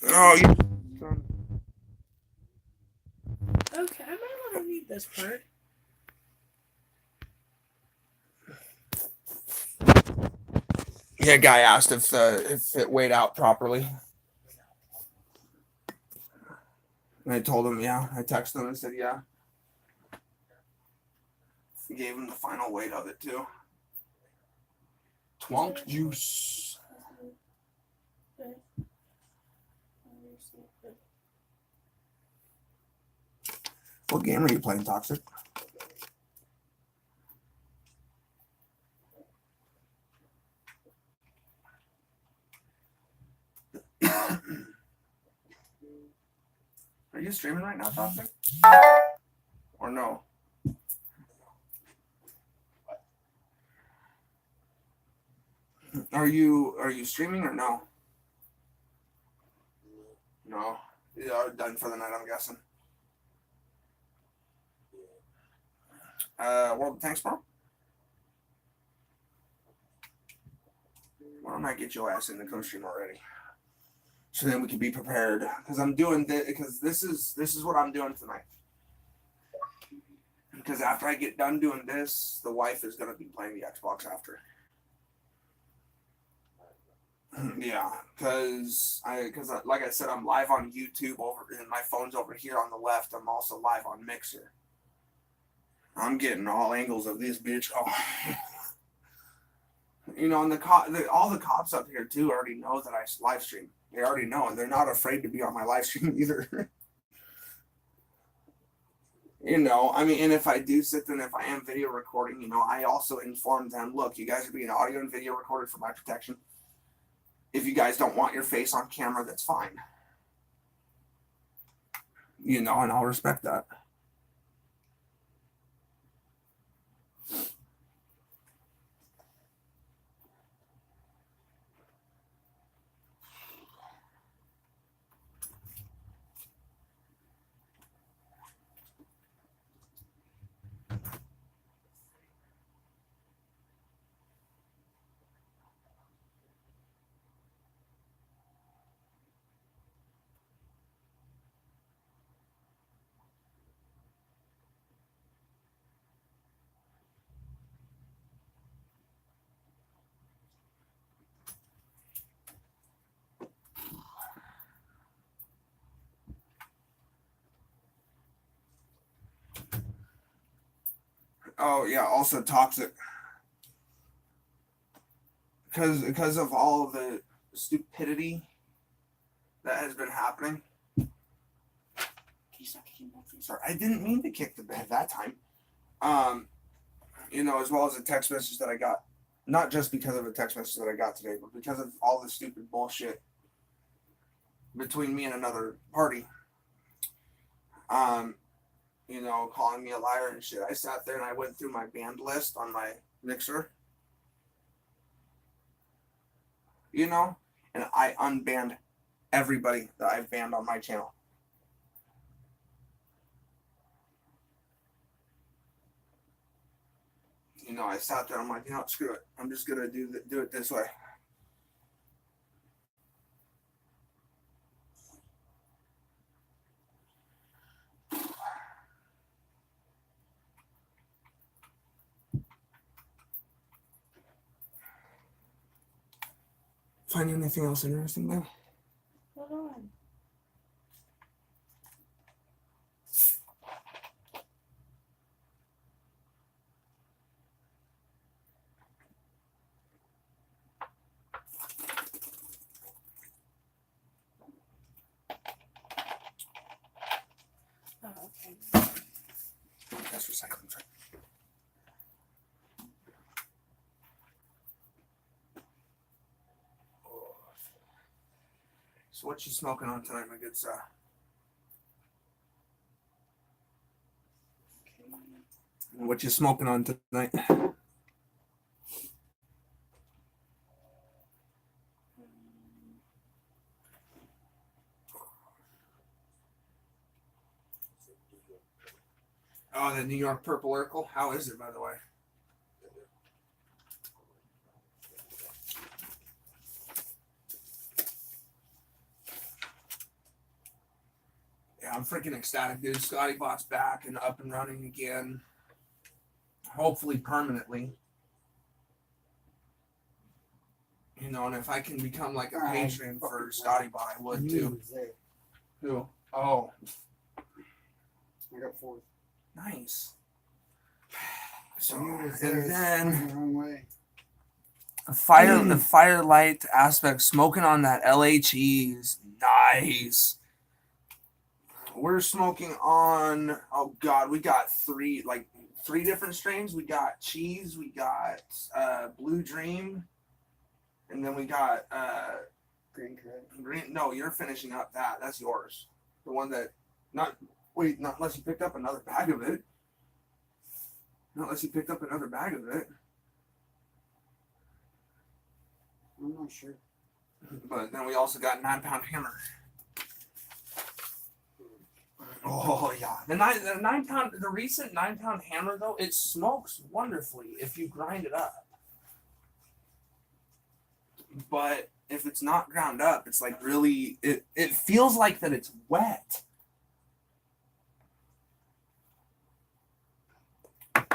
Oh, you. Okay, I might want to read this part. Yeah, guy asked if it weighed out properly. And I told him, yeah. I texted him and said, yeah. Gave him the final weight of it too. Twonk juice. What game are you playing, Toxic? Are you streaming right now, Toxic? Or no? Are you streaming or no? No. Yeah, done for the night, I'm guessing. Well, thanks, bro. Why don't I get your ass in the co-stream already? So then we can be prepared. Because I'm doing this, because this is what I'm doing tonight. Because after I get done doing this, the wife is gonna be playing the Xbox after. Yeah, because like I said, I'm live on YouTube over, and my phone's over here on the left. I'm also live on Mixer. I'm getting all angles of this bitch. Oh. You know, and all the cops up here too already know that I live stream. They already know, and they're not afraid to be on my live stream either. You know, I mean, and if I do sit there and if I am video recording, you know, I also inform them, look, you guys are being audio and video recorded for my protection. If you guys don't want your face on camera, that's fine. You know, and I'll respect that. Oh yeah, also Toxic. Because of all the stupidity that has been happening. Can you stop kicking the bed, please? Sorry, I didn't mean to kick the bed that time. You know, as well as a text message that I got. Not just because of a text message that I got today, but because of all the stupid bullshit between me and another party. You know, calling me a liar and shit. I sat there and I went through my banned list on my Mixer. You know, and I unbanned everybody that I've banned on my channel. You know, I sat there. I'm like, you know, screw it. I'm just gonna do it this way. Find anything else interesting there? Hold on. Oh, okay. That's recycling. Sorry. So what you smoking on tonight, my good sir? What you smoking on tonight? Oh, the New York Purple Urkel. How is it, by the way? Yeah, I'm freaking ecstatic, dude. Scotty Bot's back and up and running again. Hopefully permanently. You know, and if I can become like a patron for Scotty Bot, I would too. Who? Oh. I got 4th. Nice. So he was and there, then the wrong way. the firelight aspect, smoking on that LA cheese. Nice. We're smoking on, oh God, we got three different strains. We got cheese, we got Blue Dream, and then we got Green Cred. green. No, you're finishing up that. That's yours. The one that, not unless you picked up another bag of it. Not unless you picked up another bag of it. I'm not sure. But then we also got 9-pound hammer. Oh yeah, the recent 9-pound hammer though, it smokes wonderfully if you grind it up. But if it's not ground up, it's like really, it feels like that it's wet.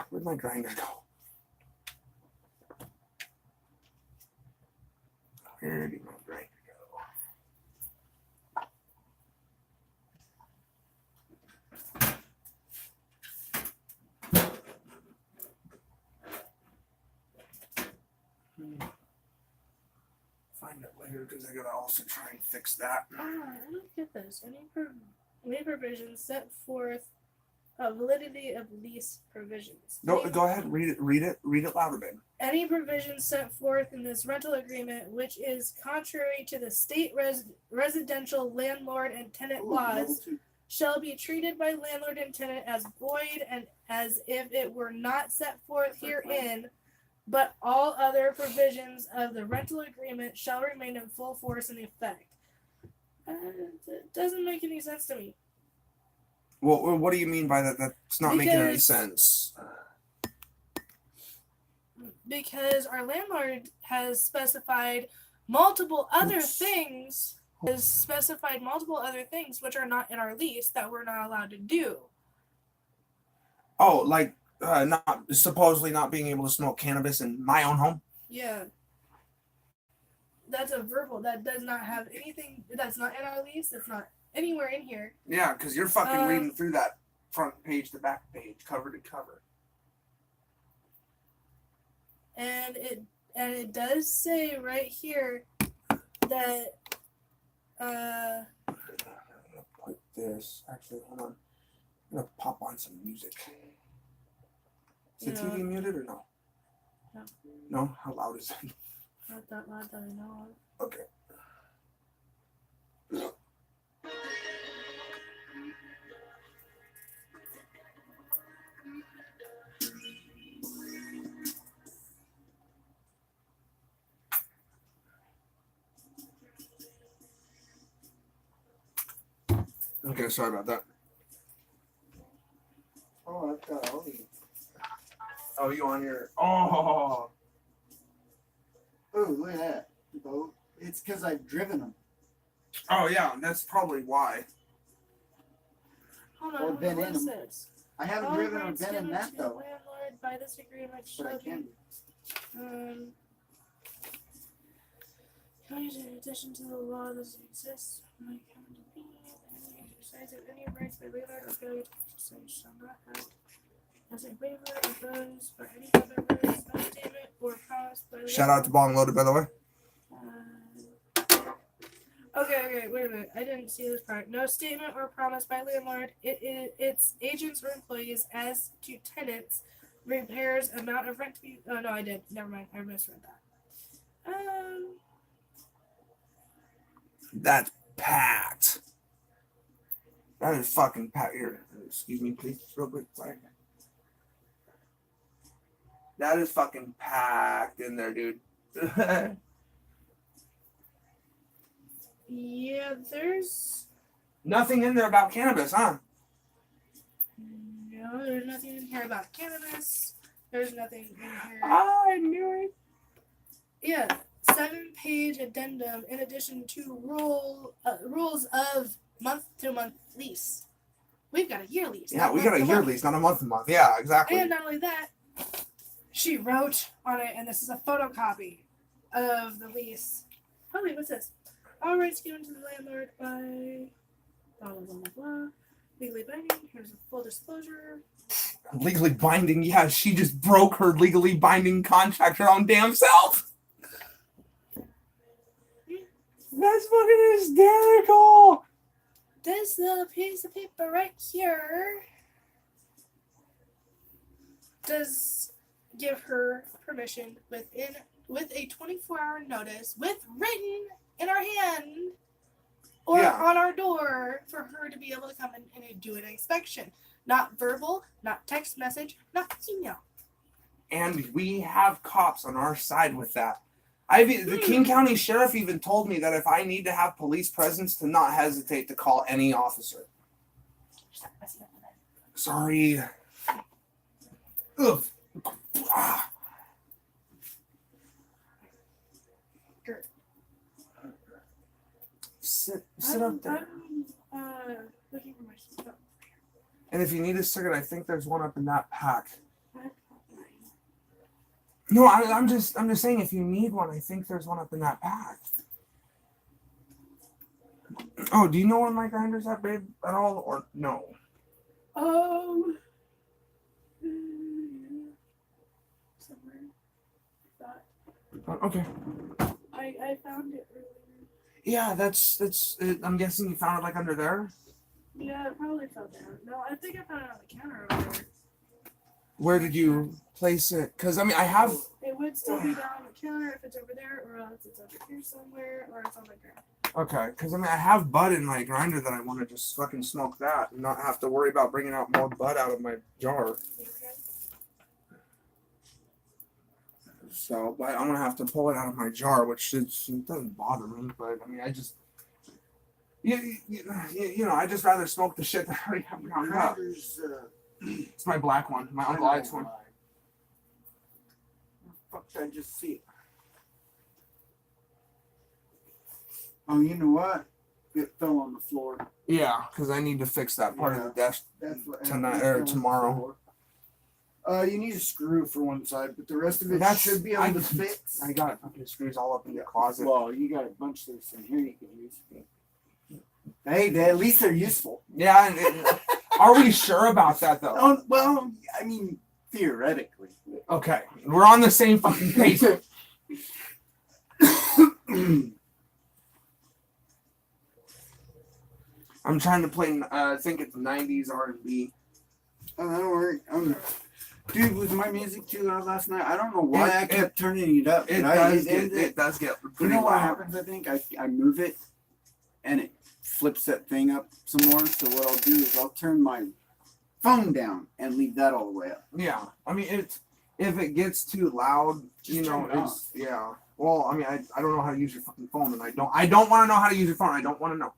Where'd my grinder go? Where did my grinder go? Find it later because I gotta also try and fix that. Look at this. Any provisions set forth validity of lease provisions. Go ahead, read it louder, babe. Any provisions set forth in this rental agreement which is contrary to the state residential landlord and tenant laws shall be treated by landlord and tenant as void and as if it were not set forth herein, but all other provisions of the rental agreement shall remain in full force and effect. It doesn't make any sense to me. Well, what do you mean by that? That's not making any Because- sense. Because our landlord has specified multiple other Oops. things, which are not in our lease that we're not allowed to do. Oh, like not supposedly not being able to smoke cannabis in my own home. Yeah. That's a verbal. That does not have anything. That's not in our lease. That's not anywhere in here. Yeah, because you're fucking reading through that front page to back page, cover to cover. And it does say right here that I'm gonna put this. Actually, hold on. I'm gonna pop on some music. Is the Yeah. TV muted or no? No. No? How loud is it? not that loud that I know of. Okay. Okay, sorry about that. Oh, I've got all these. Oh, you on your? Oh, Oh, look at that boat. It's because I've driven them. oh yeah, that's probably why. Hold Or on. been What in is 'em. this? I haven't All driven or rights been in given that to the though, landlord by this agreement but shall I be can. in addition to the law that exists, my county to be any exercise of any rights by landlord or failure to exercise shall not have as a waiver of those or any other rights, no statement or promise by Shout out to Bong Loaded, by the way. Okay, wait a minute. I didn't see this part. No statement or promise by landlord, its agents or employees as to tenants, repairs, amount of rent to be. Oh no, I did. Never mind. I misread that. That's packed. That is fucking packed. Here, excuse me, please, real quick. Sorry. That is fucking packed in there, dude. Yeah, there's Nothing in there about cannabis, huh? no, there's nothing in here about cannabis. There's nothing in here. I knew it. Yeah, 7-page addendum in addition to rules of month-to-month lease. We've got a year lease. Yeah, not we got a year month-to-month. lease, not a month. Yeah, exactly. And not only that, she wrote on it, and this is a photocopy of the lease. Oh wait, what's this? All rights given to the landlord by blah blah blah blah blah. legally binding. Here's a full disclosure. Legally binding, yeah, she just broke her legally binding contract her own damn self. That's fucking hysterical. This little piece of paper right here does give her permission with a 24-hour notice, with written in our hand or Yeah. on our door, for her to be able to come in and do an inspection. Not verbal, not text message, not email. And we have cops on our side with that. The King County Sheriff even told me that if I need to have police presence, to not hesitate to call any officer. Sorry. Ugh. Ah. Sit up there. I'm looking for my stuff. And if you need a cigarette, I think there's one up in that pack. No, I'm just saying, if you need one, I think there's one up in that pack. Oh, do you know where my grinder's at, babe, at all, or no? Somewhere. Okay. I found it earlier. Yeah, that's. I'm guessing you found it like under there. Yeah, it probably fell down. No, I think I found it on the counter over there. Where did you place it? Because I mean, I have. It would still be down on the counter if it's over there, or else it's over here somewhere, or it's on the ground. Okay, because I mean, I have bud in my grinder that I want to just fucking smoke that and not have to worry about bringing out more bud out of my jar. So, but I'm gonna have to pull it out of my jar, which it doesn't bother me. But I mean, I just, you know, I just rather smoke the shit that I already have ground up. It's my black one, my Uncle Ike's one. Fuck, I just see it. Oh, you know what? It fell on the floor. Yeah, because I need to fix that part of the desk That's what tonight happened. It or fell on the tomorrow. floor. You need a screw for one side, but the rest of it That's- should be able to fix. I got fucking screws all up in the closet. Well, you got a bunch of this in here you can use. Hey, at least they're useful. Yeah, and are we sure about that though? Oh, well, I mean, theoretically. Okay, we're on the same fucking page. I'm trying to play. I think it's '90s R&B. Oh, that'll work. Dude, was my music too loud last night? I don't know why I kept turning it up. It does get You pretty know what loud. happens? I think I move it, and it flips that thing up some more. So what I'll do is I'll turn my phone down and leave that all the way up. Yeah, I mean if it gets too loud, Just you know, turn it it's yeah. Well, I mean, I don't know how to use your fucking phone, and I don't want to know how to use your phone. I don't want to know.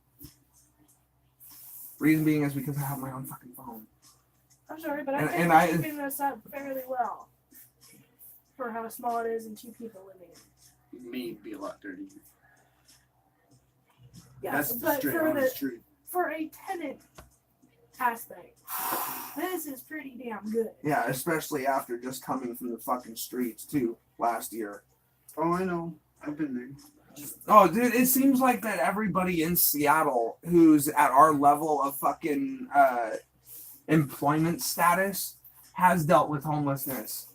Reason being is because I have my own fucking phone. I'm sorry, but And- I think and we're I- keeping this up fairly well for how small it is and 2 people living in it. Me be a lot dirtier. Yeah, That's the but straight for honest truth. for a tenant aspect, this is pretty damn good. Yeah, especially after just coming from the fucking streets too last year. Oh, I know. I've been there. Oh, dude, it seems like that everybody in Seattle who's at our level of fucking employment status has dealt with homelessness.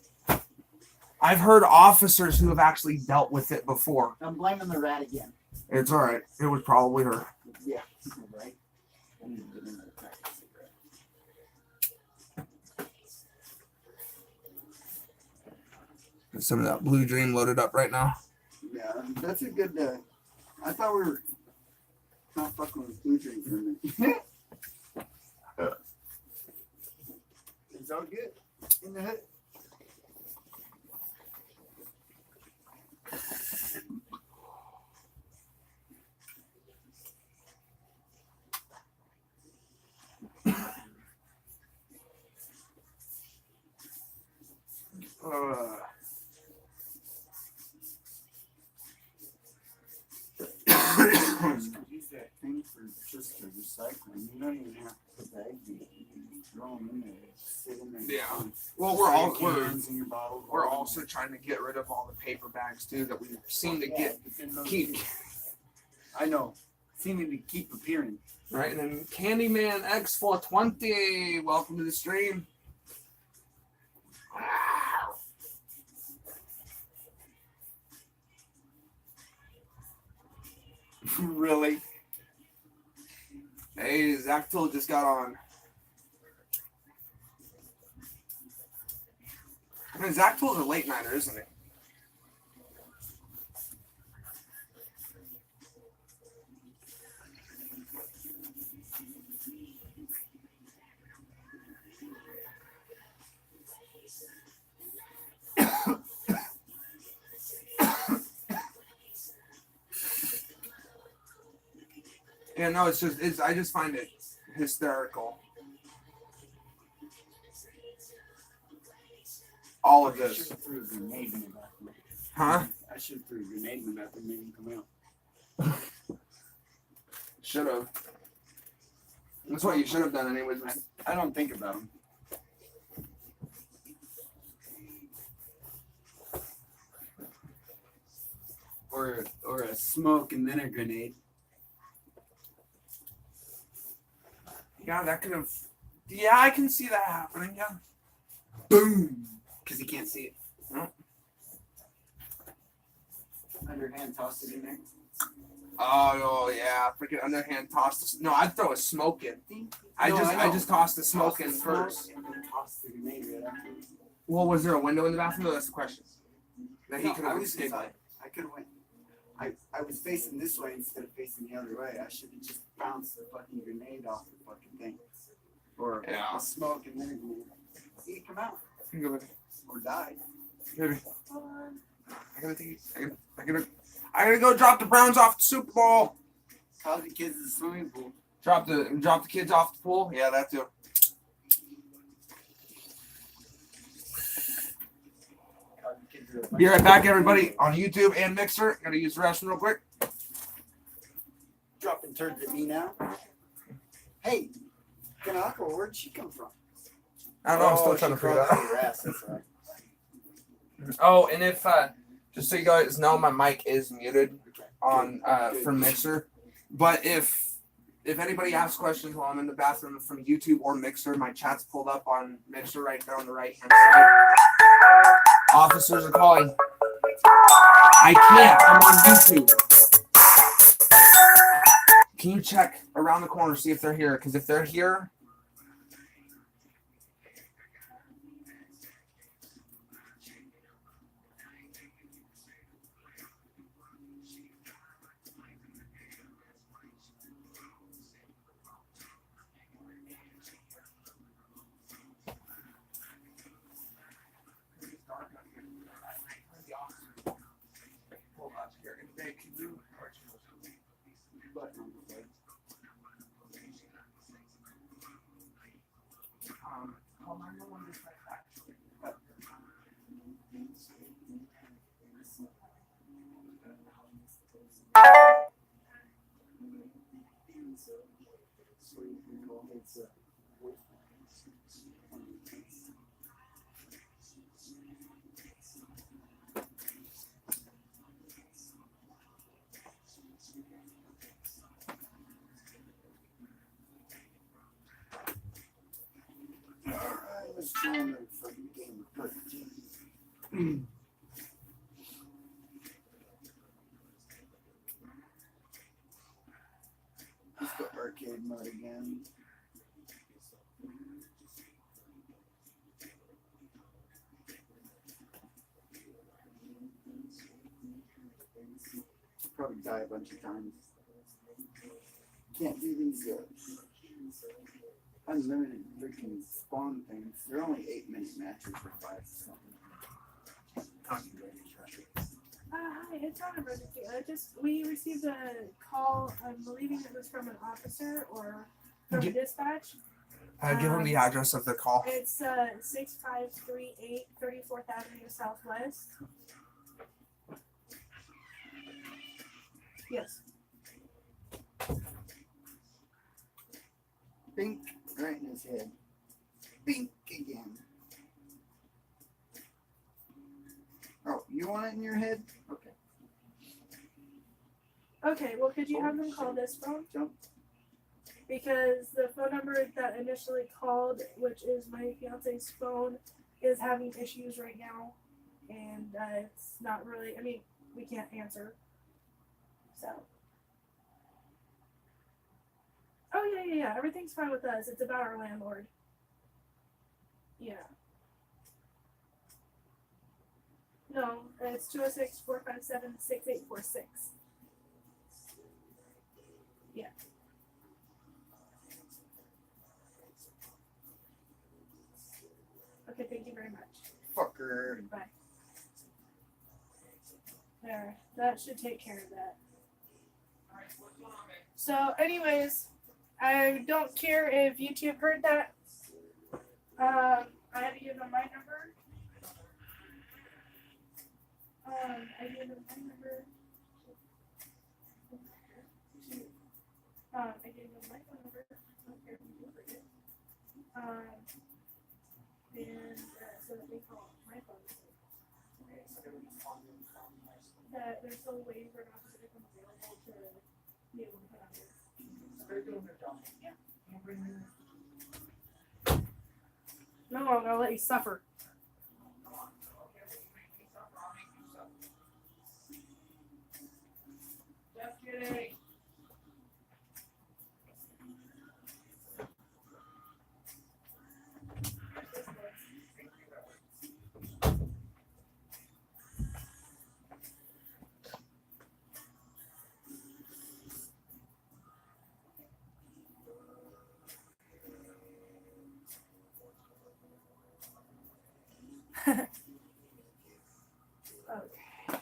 I've heard officers who have actually dealt with it before. I'm blaming the rat again. It's all right. It was probably her. Yeah, right. I need to get another pack of cigarettes. Some of that Blue Dream loaded up right now. Yeah, that's a good. I thought we were not fucking with Blue Dream for a minute. It's all good in the hood. Use that thing for just the recycling. You don't even have to put bags in it. You can just throw them in there. Sit in there. Yeah. Well, we're cans and your bottles. we're also trying to get rid of all the paper bags too that we seem to keep. I know. Seeming to keep appearing. All right, and then Candyman X420, welcome to the stream. Really? Hey, Zach Till just got on. I mean, Zach Till's a late nighter, isn't he? Yeah, no, I just find it hysterical. All of I this. should have threw a grenade in the bathroom. Huh? I should have threw a grenade in the bathroom and made him come out. Should have. That's what you should have done anyways. I don't think about him. Or a smoke and then a grenade. Yeah, that could have. Yeah, I can see that happening. Yeah. Boom! Because he can't see it. No. Underhand toss it in there. Oh yeah, freaking underhand toss. No, I'd throw a smoke in. I just tossed the smoke in first. And then toss the grenade right after. Well, was there a window in the bathroom? No, that's the question. That he No, could I have was escaped. inside. I could have went. I was facing this way instead of facing the other way. I should have just bounced the fucking grenade off the fucking thing. Or Yeah. a smoke and then a grenade. He'd come out. Or die. Maybe. I gotta go drop the Browns off the Super Bowl. Call the kids in the swimming pool. Drop the kids off the pool. Yeah, that too. Call the kids in the Be right back, everybody, on YouTube and Mixer. Gotta use the restroom real quick. Dropping turds at me now. Hey, Kanako, where'd she come from? I don't know. I'm still trying to figure that out. Your ass, that's right. Oh, and if just so you guys know, my mic is muted on Good. from Mixer. But if anybody asks questions while I'm in the bathroom from YouTube or Mixer, my chat's pulled up on Mixer right there on the right hand side. Officers are calling. I can't. I'm on YouTube. Can you check around the corner, see if they're here? Because if they're here. Let's join the fucking game of perfect team. Let's go arcade mode again. Probably die a bunch of times. Can't do these unlimited freaking spawn things. They're only 8-minute matches for 5 something. Hi, it's not an emergency. We received a call. I'm believing it was from an officer or from dispatch. Give them the address of the call. It's 6538 34th Avenue Southwest. Yes. Bink right in his head. Bink again. Oh, you want it in your head? Okay. Okay, well, could you have them call this phone? Jump. because the phone number that initially called, which is my fiance's phone, is having issues right now, and it's not really. I mean, we can't answer. So. Oh yeah. Everything's fine with us. It's about our landlord. Yeah. No, it's 206-457-6846. Yeah. Okay, thank you very much. Fucker. Bye. There, that should take care of that. So, anyways, I don't care if YouTube heard that. I had to give them my number. I gave them my number. I gave them my phone number. I don't care if you heard it. And so that they call my phone. That they're still waiting for an officer to come available to be able to put on there. They're doing their job. Yeah. No, I'm gonna let you suffer. Just kidding. Okay.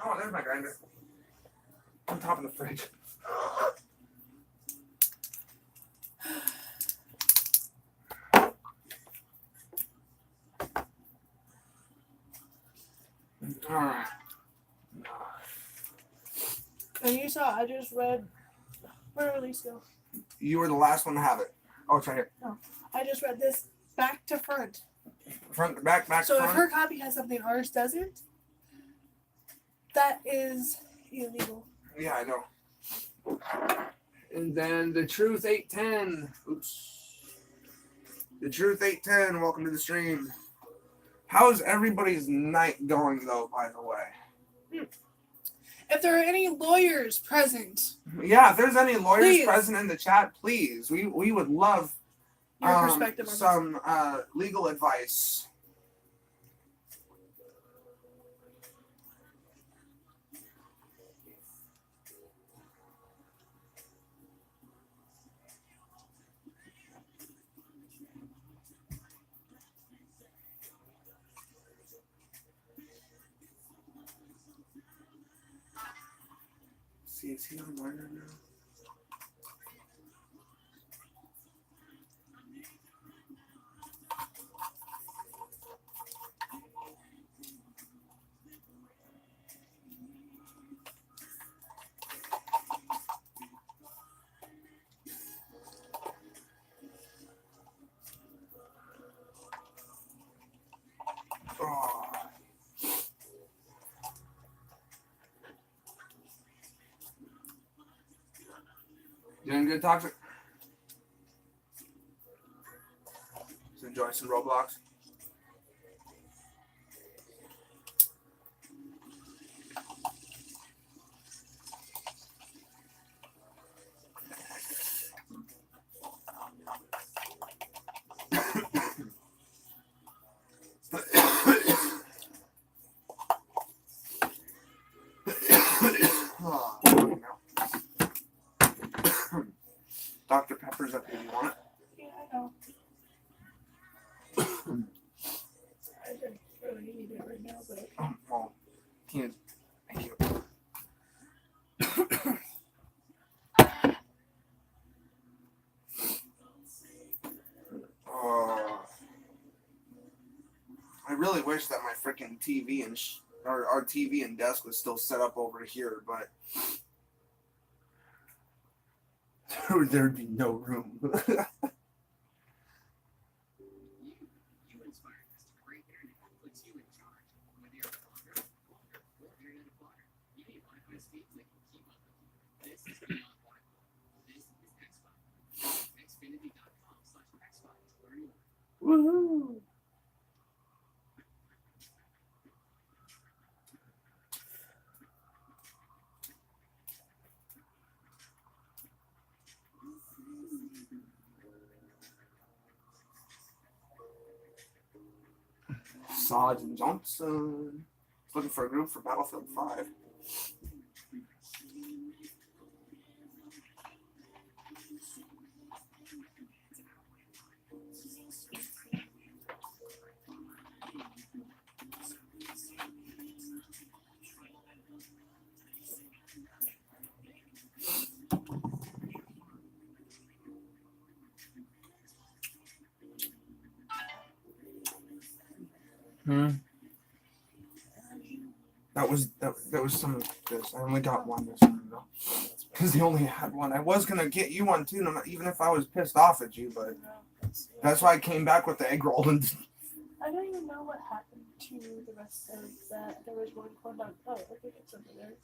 Oh, there's my grinder. On top of the fridge. Alright. And you saw, I just read. Where did Elise go? You were the last one to have it. Oh, it's right here. I just read this back to front. Front to back, back So to if front. her copy has something ours doesn't, that is illegal. Yeah, I know. And then the Truth 810. Oops. The Truth 810. Welcome to the stream. How's everybody's night going, though, by the way? If there are any lawyers present, Yeah, if there's any lawyers Please. present in the chat, please. We would love your perspective on some legal advice. See, is he online right now? Oh. Doing good, Toxic? Just enjoying some Roblox. Oh, no. Dr. Pepper's up here. You want it? yeah, I know. I didn't really need it right now, but Well, thank you. really wish that my freaking TV and our TV and desk was still set up over here, but there'd be no room. Woohoo! Sergeant Johnson. Looking for a group for Battlefield 5. That was some of this. I only got one this time though, because they only had one. I was gonna get you one too, even if I was pissed off at you, but that's why I came back with the egg roll. And I don't even know what happened to the rest of that. There was one corn dog. Oh, I think it's over there.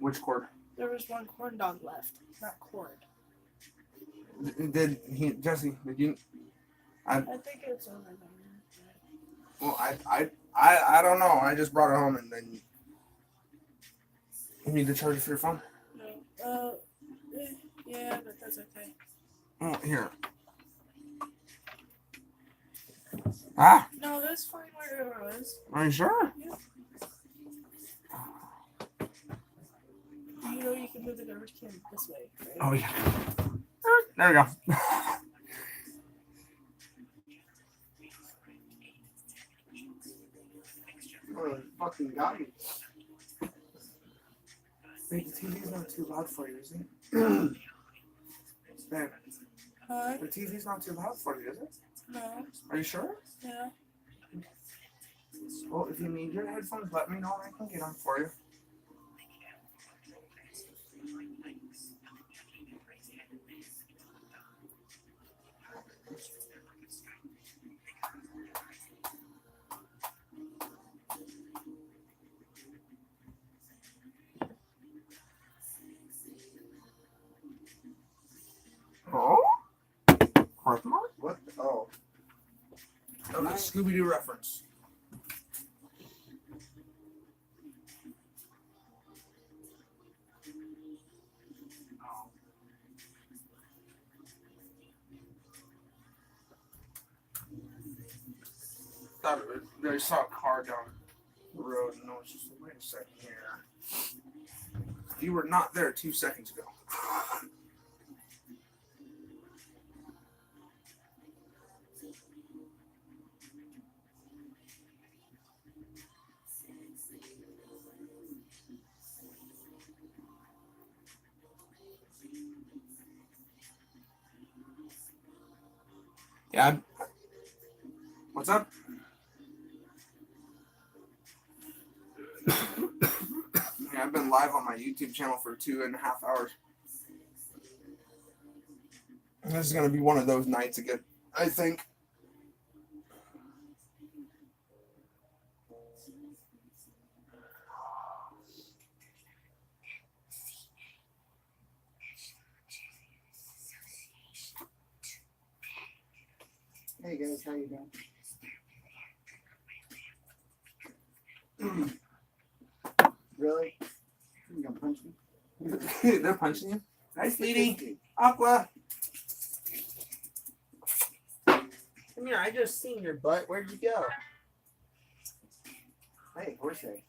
which cord? There was one corn dog left, not cord. Did he, Jesse? Did you? I think it's over there. Well, I don't know. I just brought it home, and then you need to charge it for your phone. No. Yeah, but that's okay. Oh, here. Ah, No, that's fine wherever it was. are you sure? Yeah. You know you can move the garbage can this way, right? Oh yeah. There we go. Oh, fucking got me. Wait, the TV's not too loud for you, is it? Ben, Huh? the TV's not too loud for you, is it? No. Are you sure? Yeah. Well, if you need your headphones, let me know and I can get them for you. Oh? Hearthmark? What? Oh. Okay, Scooby-Doo reference. Thought it was, I saw a car down the road and I was just like, wait a second here. You were not there 2 seconds ago. Yeah. What's up? Yeah, I've been live on my YouTube channel for 2.5 hours. This is gonna be one of those nights again, I think. Hey guys, how you doing? Really? You gonna punch me? They're punching you. Hi, sweetie. Aqua. Come here, I just seen your butt. Where'd you go? Hey, Jorge.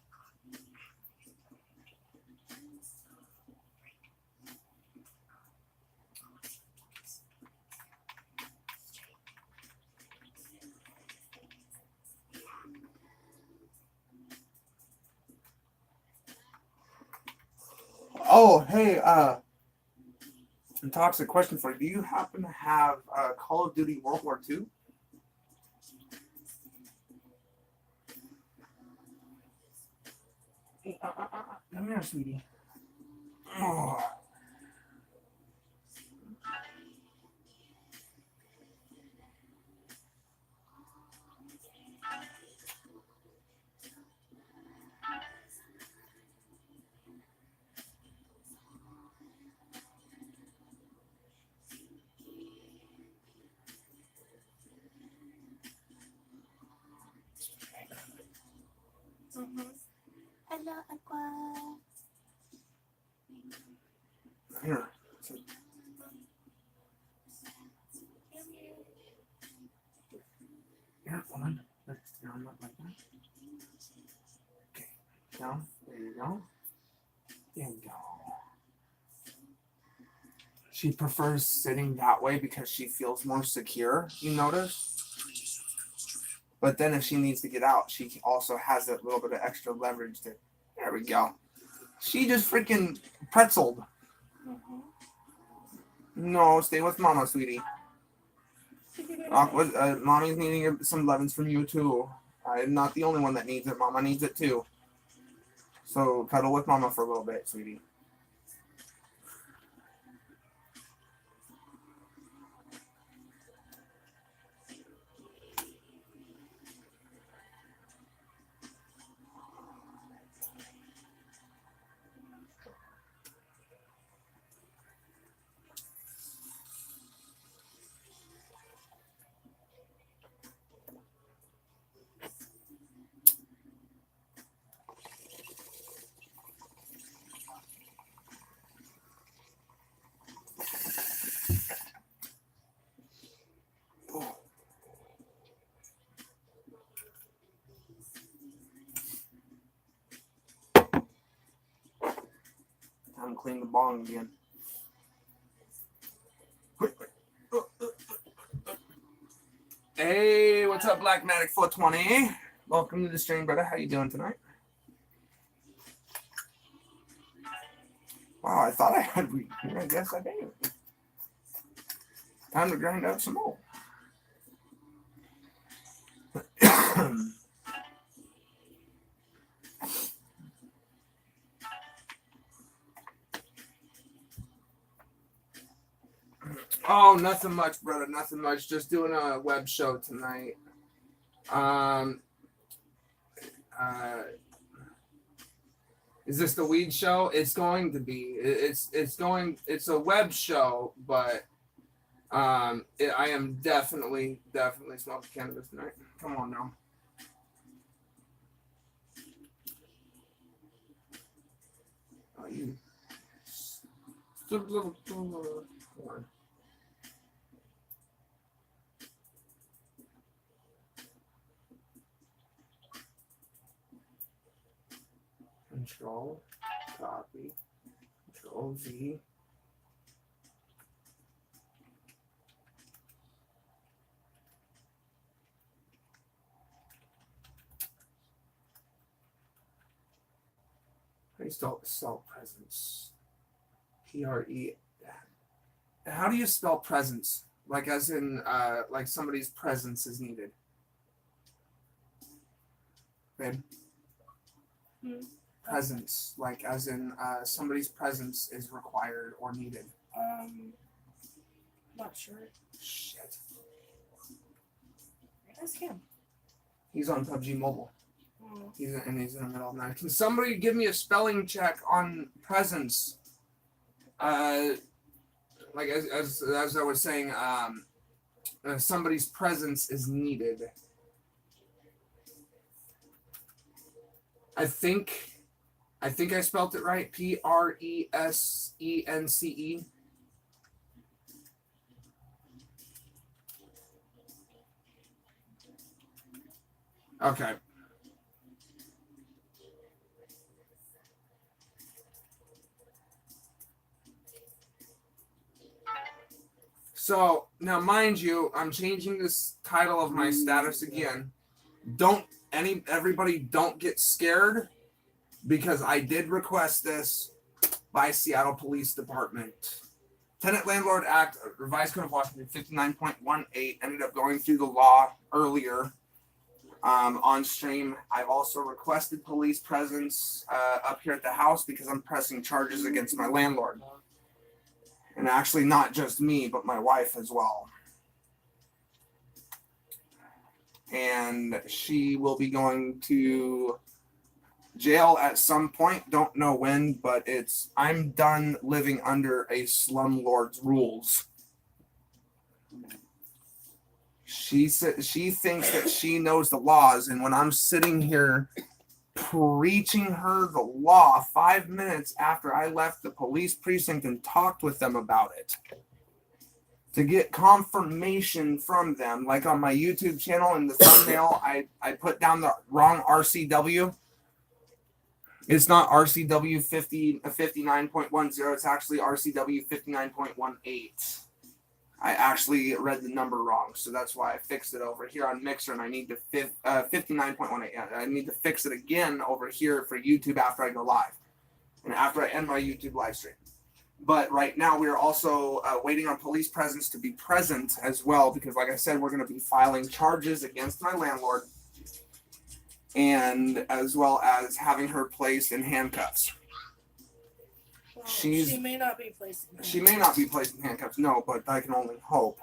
Oh, hey, toxic question for you. Do you happen to have Call of Duty World War II? Come here, sweetie. Oh. Hello, Aqua. Here. Here, woman. Let's down like that. Okay. Down. There you go. There you go. She prefers sitting that way because she feels more secure, you notice? But then if she needs to get out, she also has that little bit of extra leverage to. There we go. She just freaking pretzeled. No, stay with Mama, sweetie. Mommy's needing some levins from you too. I'm not the only one that needs it. Mama needs it too. So cuddle with Mama for a little bit, sweetie. Time to clean the bong again. Hey, what's up, Blackmatic 420? Welcome to the stream, brother. How you doing tonight? Wow, I thought I had weed. I guess I did. Time to grind up some more. Oh, nothing much, brother. Nothing much. Just doing a web show tonight. Is this the weed show? It's going to be. It's a web show, but I am definitely smoking cannabis tonight. Come on now. Oh, you. Control, copy, Control V. How do you spell presence? P-R-E. How do you spell presence? Like as in, like somebody's presence is needed. Babe? Presence, like as in somebody's presence is required or needed. Not sure. Shit. Ask him. He's on PUBG Mobile. He's in the middle of the night. Can somebody give me a spelling check on presence? Like as I was saying, somebody's presence is needed. I think I spelled it right. Presence. Okay. So now, mind you, I'm changing this title of my status again. Everybody don't get scared, because I did request this by Seattle Police Department. Tenant Landlord Act, Revised Code of Washington 59.18, ended up going through the law earlier. on stream. I've also requested police presence up here at the house because I'm pressing charges against my landlord. And actually not just me, but my wife as well. And she will be going to jail at some point. Don't know when, but I'm done living under a slumlord's rules. She thinks that she knows the laws, and when I'm sitting here preaching her the law 5 minutes after I left the police precinct and talked with them about it, to get confirmation from them, like on my YouTube channel in the thumbnail, I put down the wrong RCW. It's not RCW 59.10, it's actually RCW 59.18. I actually read the number wrong, so that's why I fixed it over here on Mixer, and I need to 59.18. I need to fix it again over here for YouTube after I go live, and after I end my YouTube live stream. But right now we are also waiting on police presence to be present as well, because like I said, we're going to be filing charges against my landlord, and as well as having her placed in handcuffs. Well, she may not be placed in handcuffs. No, but I can only hope.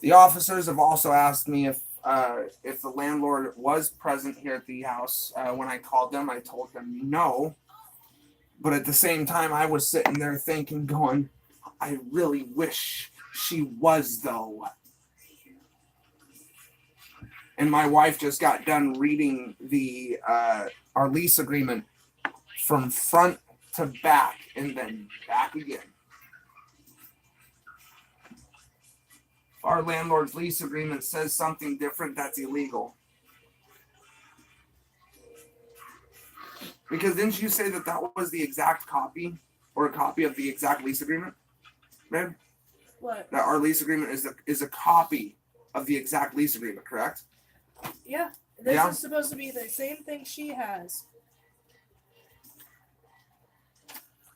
The officers have also asked me if the landlord was present here at the house. When I called them, I told them no. But at the same time, I was sitting there thinking, going, I really wish she was, though. And my wife just got done reading our lease agreement from front to back and then back again. If our landlord's lease agreement says something different, that's illegal. Because didn't you say that was the exact copy, or a copy of the exact lease agreement, babe? What? That our lease agreement is a copy of the exact lease agreement, correct? Yeah. This is supposed to be the same thing she has.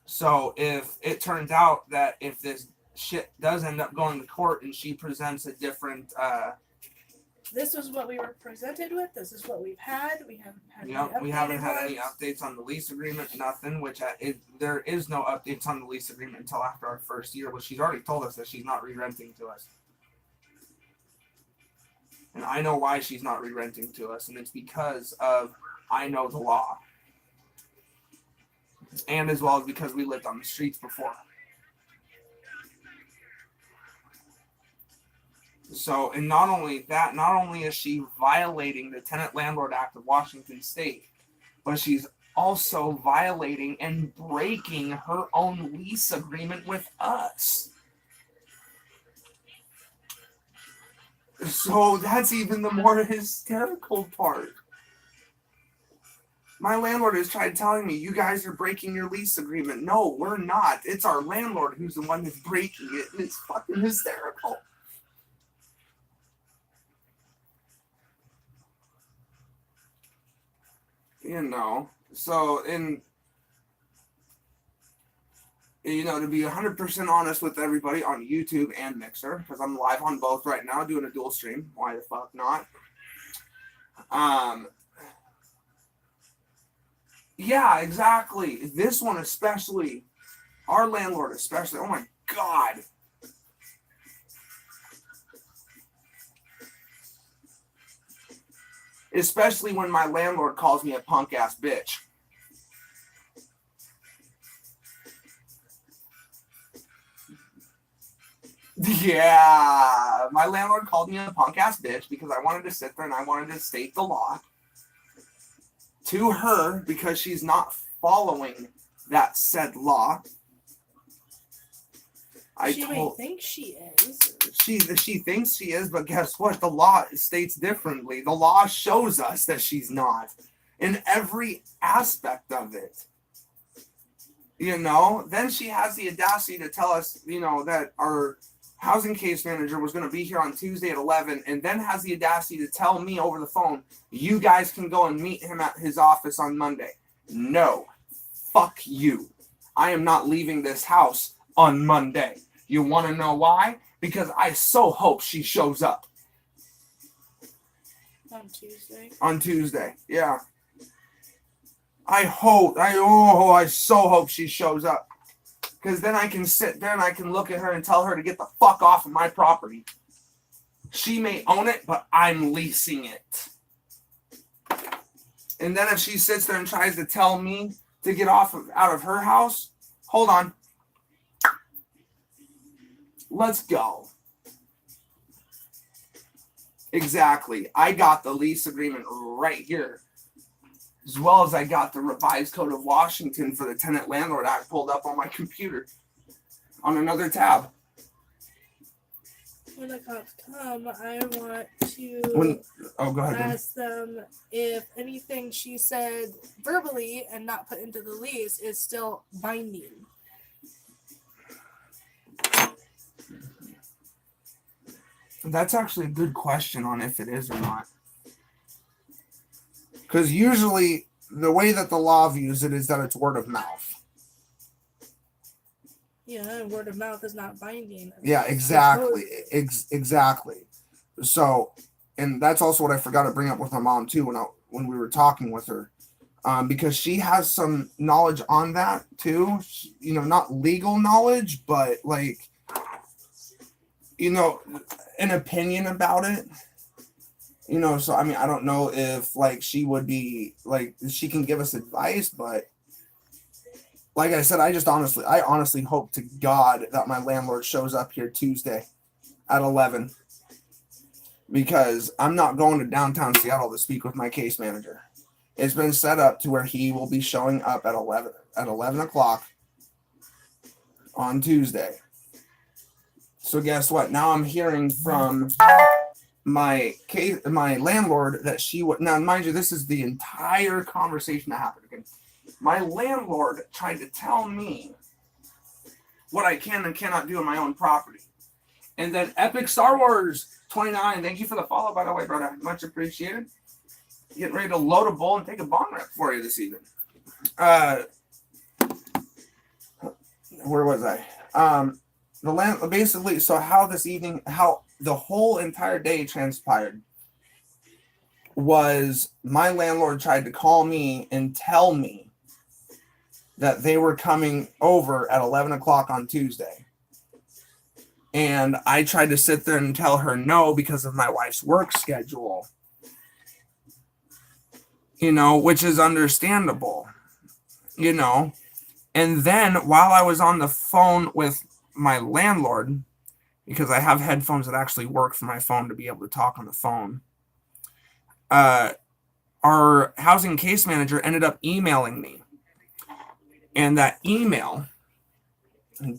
So if it turns out that if this shit does end up going to court and she presents a different this is what we were presented with. This is what we've had. We haven't had we haven't had any updates on the lease agreement, nothing, there is no updates on the lease agreement until after our first year, which she's already told us that she's not re-renting to us. And I know why she's not re-renting to us, and it's because of I know the law. And as well as because we lived on the streets before. So, and not only that, not only is she violating the Tenant Landlord Act of Washington State, but she's also violating and breaking her own lease agreement with us. So that's even the more hysterical part. My landlord has tried telling me, you guys are breaking your lease agreement. No, we're not. It's our landlord who's the one that's breaking it, and it's fucking hysterical. You know, so to be 100% honest with everybody on YouTube and Mixer, because I'm live on both right now doing a dual stream. Why the fuck not? Yeah, exactly. This one especially, our landlord especially. Oh my God. Especially when my landlord calls me a punk ass bitch. Yeah, my landlord called me a punk ass bitch because I wanted to sit there and I wanted to state the law to her because she's not following that said law. She may think she is. She thinks she is, but guess what? The law states differently. The law shows us that she's not in every aspect of it. Then she has the audacity to tell us, that our housing case manager was going to be here on Tuesday at 11, and then has the audacity to tell me over the phone, you guys can go and meet him at his office on Monday. No. Fuck you. I am not leaving this house on Monday. You want to know why? Because I so hope she shows up. On Tuesday. On Tuesday. Yeah. I so hope she shows up. Because then I can sit there and I can look at her and tell her to get the fuck off of my property. She may own it, but I'm leasing it. And then if she sits there and tries to tell me to get out of her house, hold on. Let's go. Exactly. I got the lease agreement right here. As well as I got the revised code of Washington for the Tenant Landlord Act pulled up on my computer on another tab. When the cops come, I want to Go ahead. ask them if anything she said verbally and not put into the lease is still binding. That's actually a good question on if it is or not. Because usually the way that the law views it is that it's word of mouth. Yeah, word of mouth is not binding. Yeah, exactly. Exactly. So, and that's also what I forgot to bring up with my mom too when we were talking with her, because she has some knowledge on that too. You know, not legal knowledge, but like, you know, an opinion about it. You know, so I mean, I don't know if like she would be like she can give us advice, but like I said, I honestly hope to God that my landlord shows up here Tuesday at 11, because I'm not going to downtown Seattle to speak with my case manager. It's been set up to where he will be showing up at 11 o'clock on Tuesday. So guess what? Now I'm hearing from my landlord that she would. Now, mind you, this is the entire conversation that happened. Okay? My landlord tried to tell me what I can and cannot do on my own property. And then Epic Star Wars 29, thank you for the follow, by the way, brother. Much appreciated. Getting ready to load a bowl and take a bong rip for you this evening. Where was I? Basically, so how the whole entire day transpired was my landlord tried to call me and tell me that they were coming over at 11 o'clock on Tuesday. And I tried to sit there and tell her no because of my wife's work schedule. You know, which is understandable. You know. And then while I was on the phone with my landlord, because I have headphones that actually work for my phone to be able to talk on the phone, our housing case manager ended up emailing me. And that email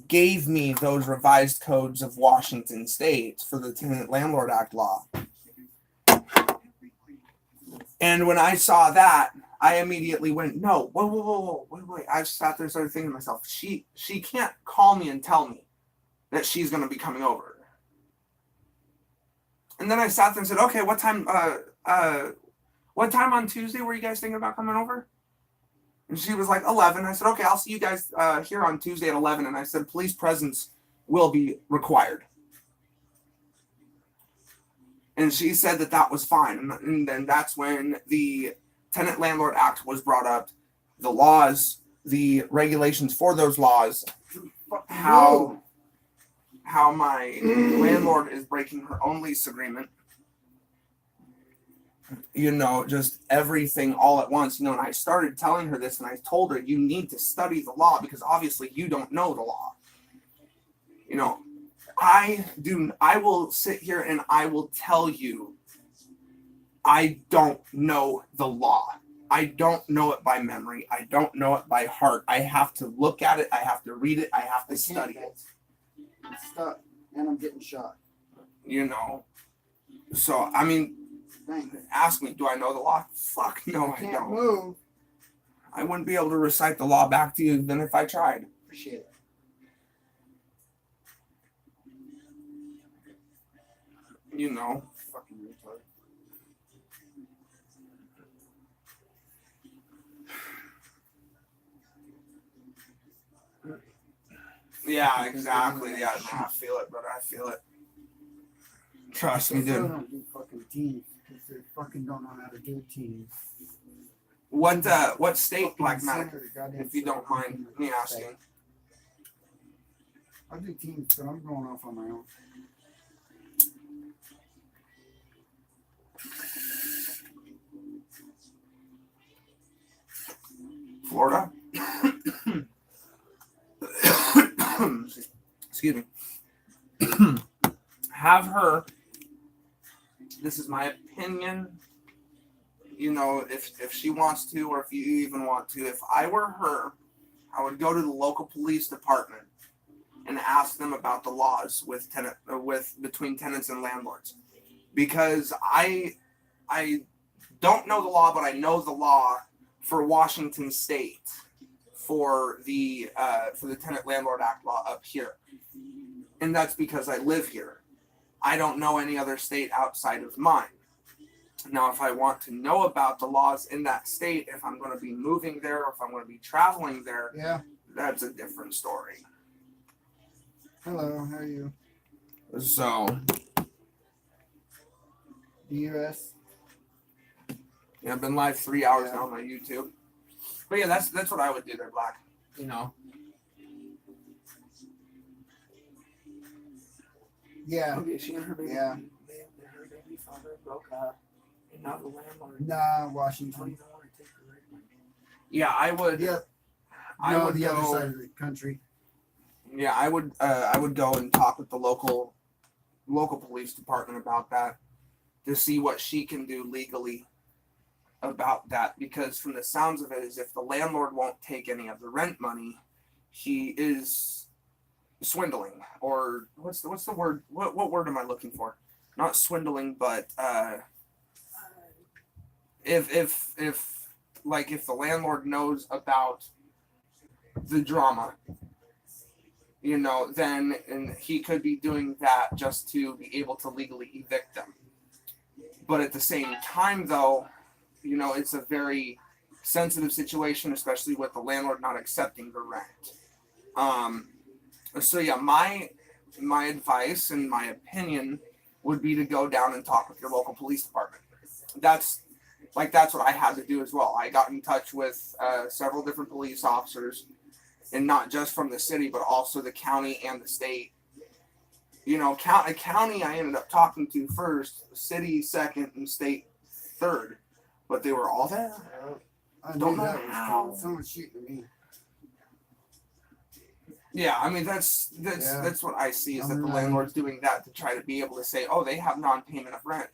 gave me those revised codes of Washington State for the Tenant Landlord Act law. And when I saw that, I immediately went, no, whoa, wait. I sat there and started thinking to myself, she can't call me and tell me that she's going to be coming over. And then I sat there and said, okay, what time on Tuesday were you guys thinking about coming over? And she was like, 11. I said, okay, I'll see you guys here on Tuesday at 11. And I said, police presence will be required. And she said that was fine. And then that's when the Tenant Landlord Act was brought up. The laws, the regulations for those laws, how my landlord is breaking her own lease agreement. You know, just everything all at once, you know, and I started telling her this and I told her, you need to study the law because obviously you don't know the law. You know, I will sit here and I will tell you, I don't know the law. I don't know it by memory. I don't know it by heart. I have to look at it. I have to read it. I have to study it. I'm stuck and I'm getting shot. You know, so, I mean, ask me, do I know the law? Fuck no, I don't. Move. I wouldn't be able to recite the law back to you even if I tried. Appreciate it. You know. Fucking retard. Yeah, exactly. Yeah, I feel it, brother. I feel it. Trust me, dude. Fucking teeth. They fucking don't know how to do teams. What state, Fucking Black Mac, center, goddamn if you don't center. mind me asking? I do teams, but I'm going off on my own. Florida. Excuse me. Have her. This is my opinion. You know, if she wants to, or if you even want to, if I were her, I would go to the local police department and ask them about the laws with between tenants and landlords, because I don't know the law, but I know the law for Washington State for the Tenant Landlord Act law up here, and that's because I live here. I don't know any other state outside of mine. Now, if I want to know about the laws in that state, if I'm going to be moving there or if I'm going to be traveling there, Yeah. that's a different story. Hello, how are you? So, US. yeah, I've been live 3 hours Yeah. now on my YouTube. But yeah, that's what I would do there, Black. You know. Yeah. Okay, she and her baby. Yeah. Her baby father broke up, and now the landlord Nah, don't Washington. even want to take the rent money. Yeah, I would. Yeah. I No, would the go, other side of the country. Yeah, I would go and talk with the local police department about that to see what she can do legally about that, because from the sounds of it is if the landlord won't take any of the rent money, he is swindling, or what's the word? What word am I looking for? Not swindling, but if the landlord knows about the drama, you know, then and he could be doing that just to be able to legally evict them. But at the same time, though, you know, it's a very sensitive situation, especially with the landlord not accepting the rent. So yeah, my advice and my opinion would be to go down and talk with your local police department. That's what I had to do as well. I got in touch with several different police officers, and not just from the city, but also the county and the state. You know, county I ended up talking to first, city second, and state third, but they were all there. I Don't knew know that was how. coming. Someone's shooting me. Yeah, I mean that's what I see is that the landlord's doing that to try to be able to say, oh, they have non-payment of rent.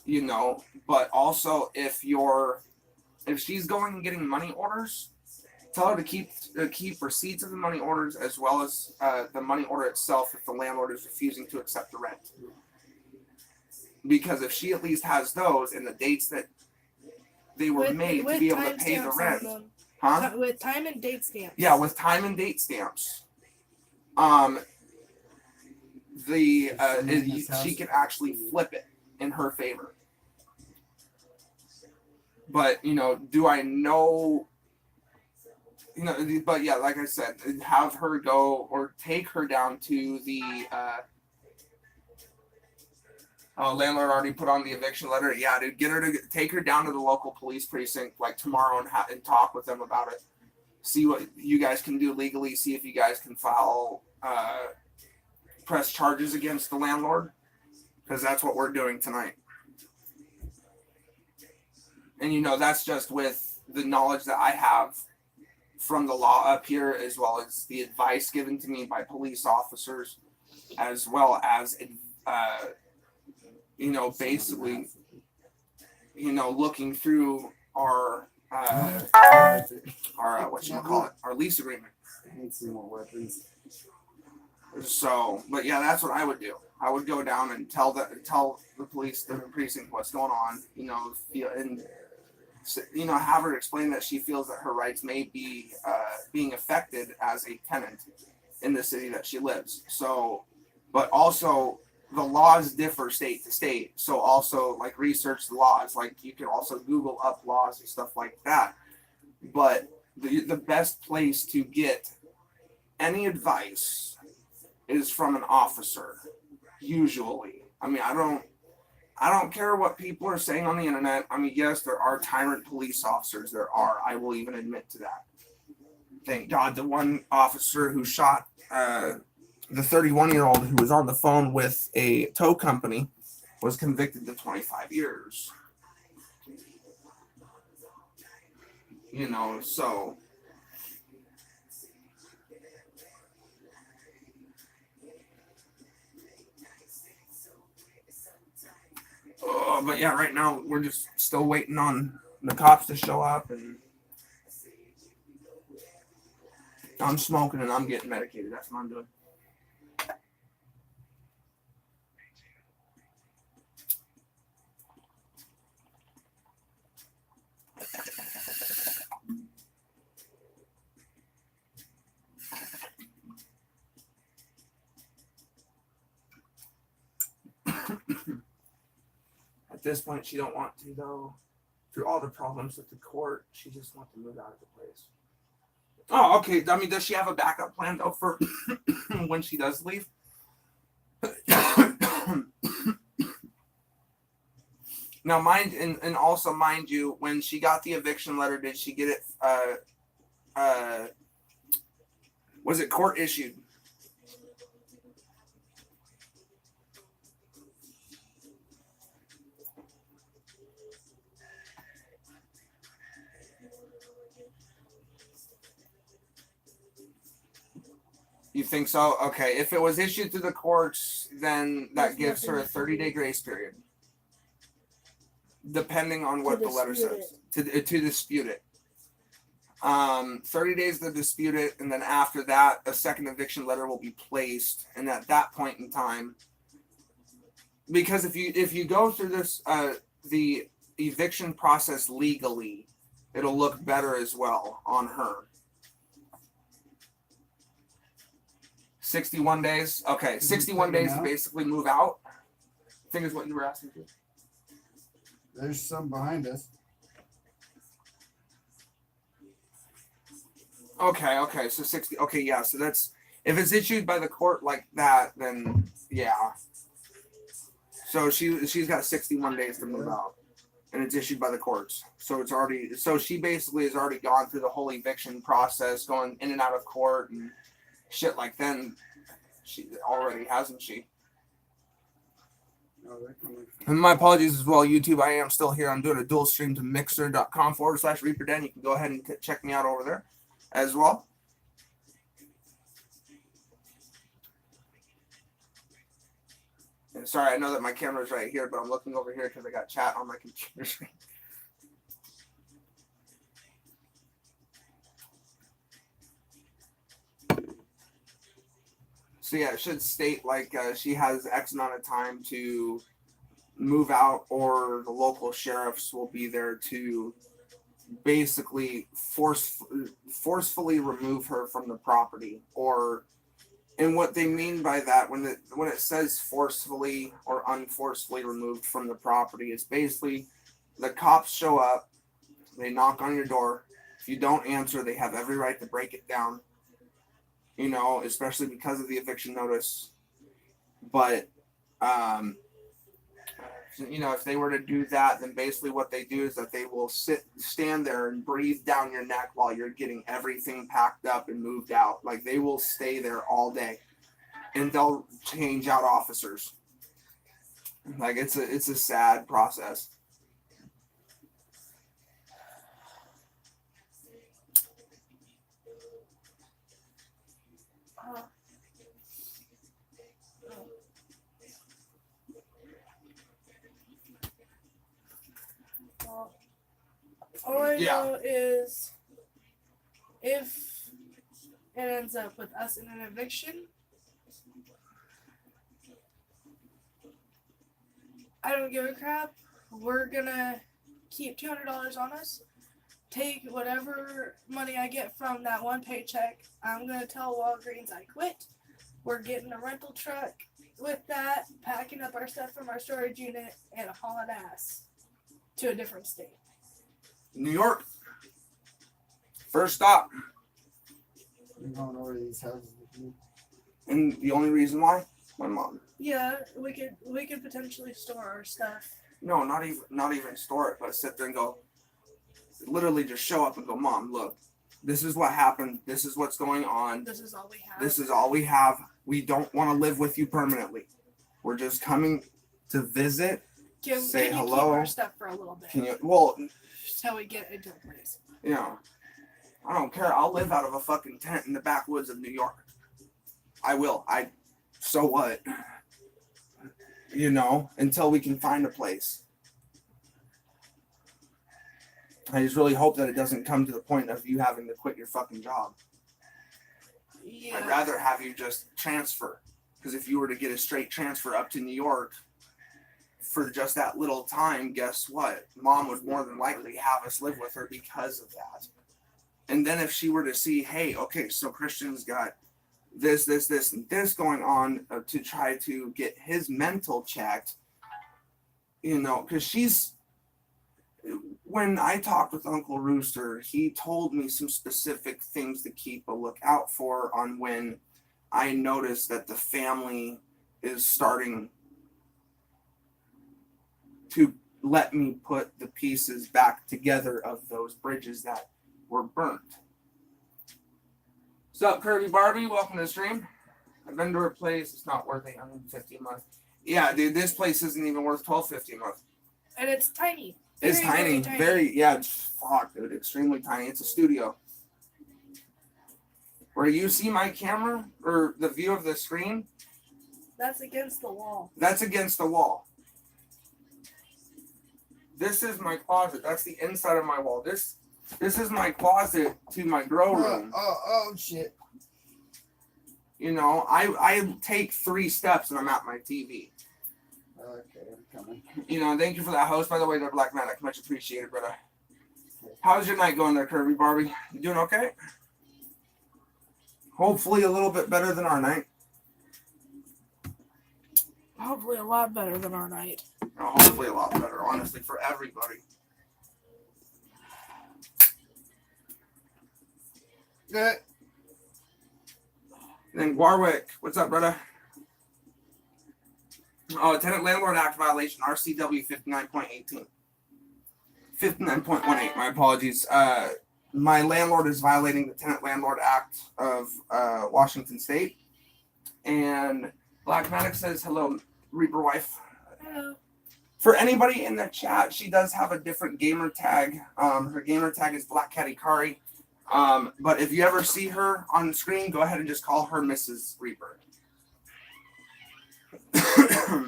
You know, but also if she's going and getting money orders, tell her to keep receipts of the money orders as well as the money order itself if the landlord is refusing to accept the rent. Because if she at least has those and the dates that they were made to be able to pay the rent. Huh? With time and date stamps. Yeah, with time and date stamps. She can actually flip it in her favor. But, you know, do I know? You know, but yeah, like I said, have her go or take her down to the landlord already put on the eviction letter. Yeah, dude, take her down to the local police precinct like tomorrow and talk with them about it. See what you guys can do legally. See if you guys can file press charges against the landlord, because that's what we're doing tonight. And you know, that's just with the knowledge that I have from the law up here, as well as the advice given to me by police officers, as well as you know, basically, you know, looking through our our lease agreement. I need some more weapons. So, but yeah, that's what I would do. I would go down and tell the police, the precinct, what's going on. You know, and you know, have her explain that she feels that her rights may be being affected as a tenant in the city that she lives. So, but also the laws differ state to state. So also like research the laws. Like you can also Google up laws and stuff like that. But the best place to get any advice is from an officer, usually. I mean, I don't care what people are saying on the internet. I mean, yes, there are tyrant police officers. There are. I will even admit to that. Thank God the one officer who shot the 31-year-old who was on the phone with a tow company was convicted to 25 years. You know, so. Oh, but yeah, right now we're just still waiting on the cops to show up, and I'm smoking and I'm getting medicated. That's what I'm doing. At this point, she don't want to, though. Through all the problems with the court, she just wants to move out of the place. Oh, okay. I mean, does she have a backup plan, though, for when she does leave? Now, and also mind you, when she got the eviction letter, did she get it? Was it court issued? You think so? Okay. If it was issued through the courts, then that gives her a 30-day grace period, depending on what the letter says. To dispute it. 30 days to dispute it, and then after that, a second eviction letter will be placed. And at that point in time, because if you go through this the eviction process legally, it'll look better as well on her. 61 days. Okay, 61 days to basically move out. I think is what you were asking for. There's some behind us. Okay, so 60. Okay, yeah, so that's if it's issued by the court like that, then yeah. So she's got 61 days to move out, and it's issued by the courts. So it's already she basically has already gone through the whole eviction process, going in and out of court and shit like then. She already hasn't she? And my apologies as well, YouTube. I am still here. I'm doing a dual stream to mixer.com/ReaperDen. You can go ahead and check me out over there as well. And sorry, I know that my camera's right here, but I'm looking over here because I got chat on my computer screen. So yeah, it should state like she has X amount of time to move out, or the local sheriffs will be there to basically forcefully remove her from the property. And what they mean by that, when it says forcefully or unforcefully removed from the property, is basically the cops show up, they knock on your door. If you don't answer, they have every right to break it down. You know, especially because of the eviction notice. But, you know, if they were to do that, then basically what they do is that they will stand there and breathe down your neck while you're getting everything packed up and moved out. Like, they will stay there all day, and they'll change out officers. Like, it's a sad process. All I know is if it ends up with us in an eviction, I don't give a crap. We're gonna keep $200 on us. Take whatever money I get from that one paycheck. I'm gonna tell Walgreens I quit. We're getting a rental truck with that, packing up our stuff from our storage unit, and hauling ass to a different state. New York. First stop. You're going over these houses with me. And the only reason why? my mom. Yeah, we could potentially store our stuff. No, not even store it, but sit there and go, literally just show up and go, Mom, look, this is what happened. This is what's going on. This is all we have. This is all we have. We don't want to live with you permanently. We're just coming to visit. Say can you hello. keep our stuff for a little bit Can you? Well, till we get into the place. you know, I don't care. I'll live out of a fucking tent in the backwoods of New York. I will. So what? You know, until we can find a place. I just really hope that it doesn't come to the point of you having to quit your fucking job. Yeah. I'd rather have you just transfer. Because if you were to get a straight transfer up to New York for just that little time, guess what? Mom would more than likely have us live with her because of that. And then if she were to see, hey, okay, so Christian's got this, and this going on to try to get his mental checked, you know, because when I talked with Uncle Rooster, he told me some specific things to keep a lookout for on when I noticed that the family is starting to let me put the pieces back together of those bridges that were burnt. What's up, Kirby Barbie? Welcome to the stream. I've been to her place. It's not worth $850 a month. Yeah, dude, this place isn't even worth $12.50 a month. And it's tiny. It's tiny. Very, yeah, fuck, dude, extremely tiny. It's a studio. Where you see my camera or the view of the screen, That's against the wall. that's against the wall. This is my closet. That's the inside of my wall. This is my closet to my grow room. Oh shit. You know, I take 3 steps and I'm at my TV. Okay, I'm coming. You know, thank you for that host, by the way, the Black Manic. Much appreciated, brother. How's your night going there, Kirby Barbie? You doing okay? Hopefully a little bit better than our night. Hopefully a lot better than our night. Hopefully a lot better, honestly, for everybody. Good. And then Warwick, what's up, brother? Oh, Tenant Landlord Act violation, RCW 59.18. 59.18, my apologies. My landlord is violating the Tenant Landlord Act of Washington State. And Black Manic says, hello, Reaper wife. Hello. For anybody in the chat, she does have a different gamer tag. Her gamer tag is Black Catty Kari. But if you ever see her on screen, go ahead and just call her Mrs. Reaper.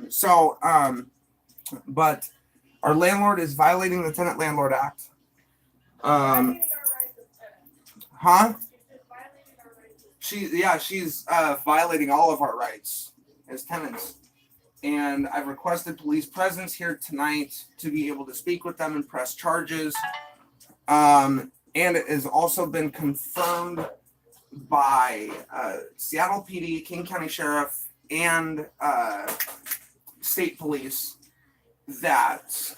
So, but our landlord is violating the Tenant Landlord Act. Huh? She's violating all of our rights as tenants. And I've requested police presence here tonight to be able to speak with them and press charges. And it has also been confirmed by Seattle PD, King County Sheriff, and state police that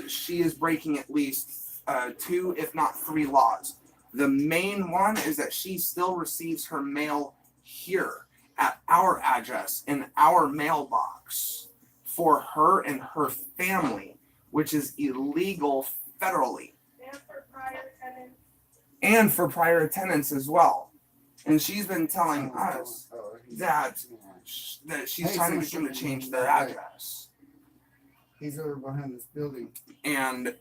she is breaking at least 2, if not 3 laws. The main one is that she still receives her mail here at our address in our mailbox for her and her family, which is illegal federally. And for prior tenants. And for prior tenants as well. And she's been telling us that she's trying to get them to change their address. He's over behind this building. And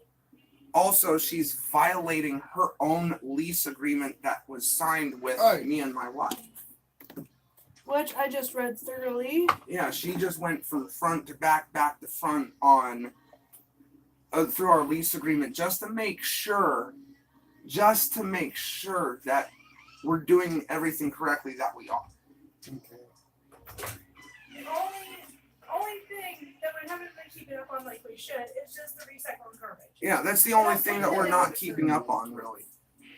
also she's violating her own lease agreement that was signed with me and my wife. Which I just read thoroughly. Yeah, she just went from front to back to front on through our lease agreement just to make sure that we're doing everything correctly that we are. Okay. The only thing that we haven't been keeping up on like we should is just the recycling garbage. Yeah, that's the only thing that we're not keeping up on, really,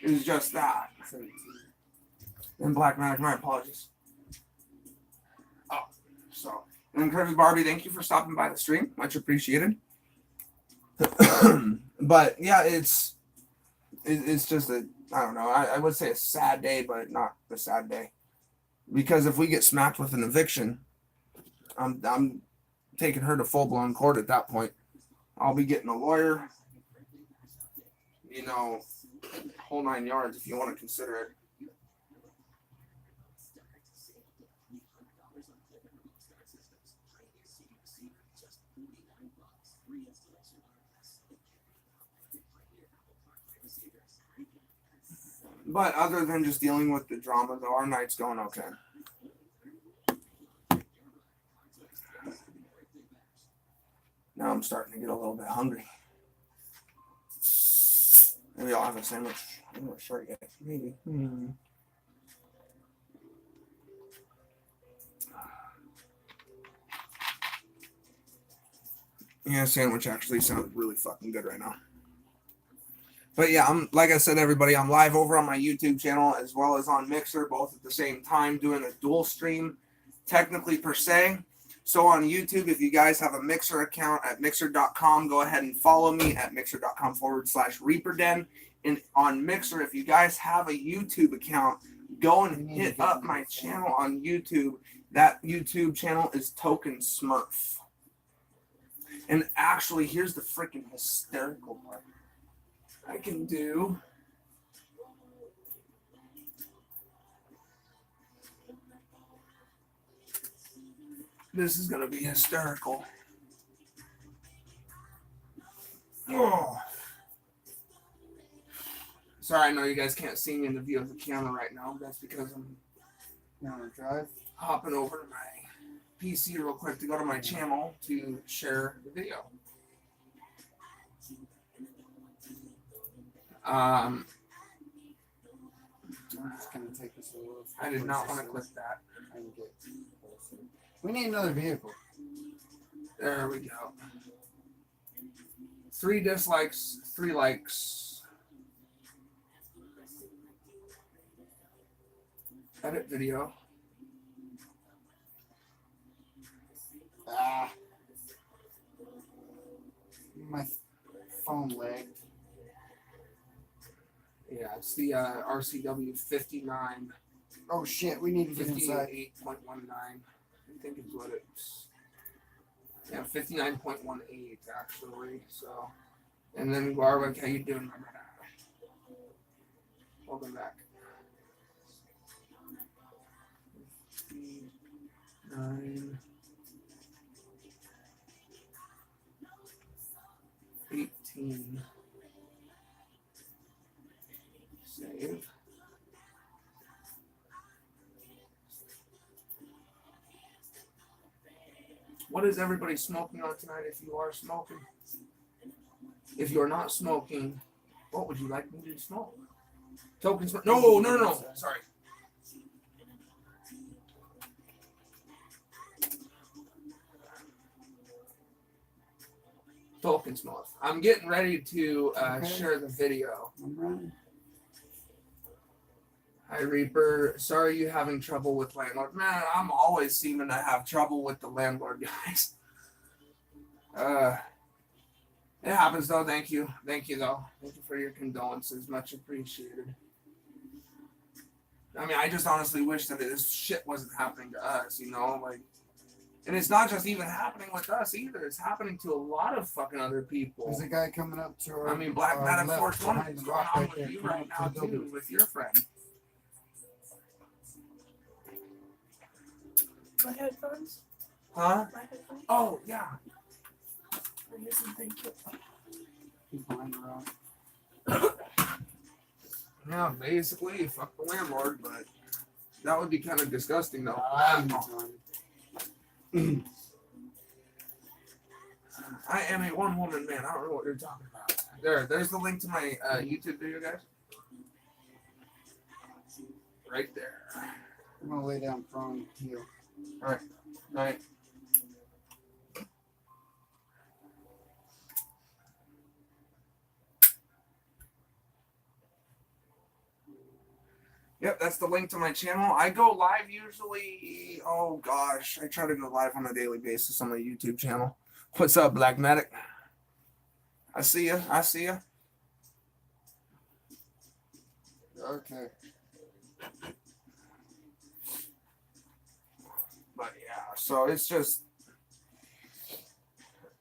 is just that. 17. And Black Magic, my apologies. Oh, so, and then Kirby Barbie, thank you for stopping by the stream. Much appreciated. But yeah, it's just I don't know. I would say a sad day, but not a sad day. Because if we get smacked with an eviction, I'm taking her to full blown court at that point. I'll be getting a lawyer, you know, whole 9 yards if you want to consider it. But other than just dealing with the drama, though, our night's going okay. Now I'm starting to get a little bit hungry. Maybe I'll have a sandwich. I'm not sure yet. Maybe. Yeah, sandwich actually sounds really fucking good right now. But yeah, I'm like I said, everybody, I'm live over on my YouTube channel as well as on Mixer, both at the same time, doing a dual stream, technically per se. So on YouTube, if you guys have a Mixer account at mixer.com, go ahead and follow me at mixer.com/ReaperDen. And on Mixer, if you guys have a YouTube account, go and hit up my channel on YouTube. That YouTube channel is Token Smurf. And actually, here's the freaking hysterical part. I can do this is gonna be hysterical. Oh. Sorry, I know you guys can't see me in the view of the camera right now. That's because I'm hopping over to my PC real quick to go to my channel to share the video. It's gonna take us a little. I did not want to click that. We need another vehicle. There we go. 3 dislikes, 3 likes. Edit video. My phone lagged. Yeah, it's the RCW 59. Oh shit, we need to get inside. 58.19. I think is what it's. Yeah, 59.18 actually. So, and then Garwick, how you doing, my brother? Welcome back. 59. 18. Save. What is everybody smoking on tonight if you are smoking? If you're not smoking, what would you like me to smoke? Token smoke? No. Sorry. Token smoke. I'm getting ready to share the video. Hi, Reaper. Sorry you having trouble with Landlord. Man, I'm always seeming to have trouble with the Landlord, guys. It happens, though. Thank you. Thank you, though. Thank you for your condolences. Much appreciated. I mean, I just honestly wish that this shit wasn't happening to us, you know? Like, and it's not just even happening with us, either. It's happening to a lot of fucking other people. There's a guy coming up to our. I mean, Black Madam left 420 behind is the going rock on right with there. you Come right up now, to the building. too, with your friend. My headphones? Huh? My headphones? Oh, yeah. I'm using, thank you. He's behind the rock. Yeah, basically, fuck the landlord, but that would be kind of disgusting, though. I am a one-woman man. I don't know what you're talking about. There's the link to my YouTube video, guys. Right there. I'm gonna lay down prone heel. All right. Yep, that's the link to my channel. I go live usually, oh gosh, I try to go live on a daily basis on my YouTube channel. What's up, Black Medic? I see ya. Okay. But yeah. so it's just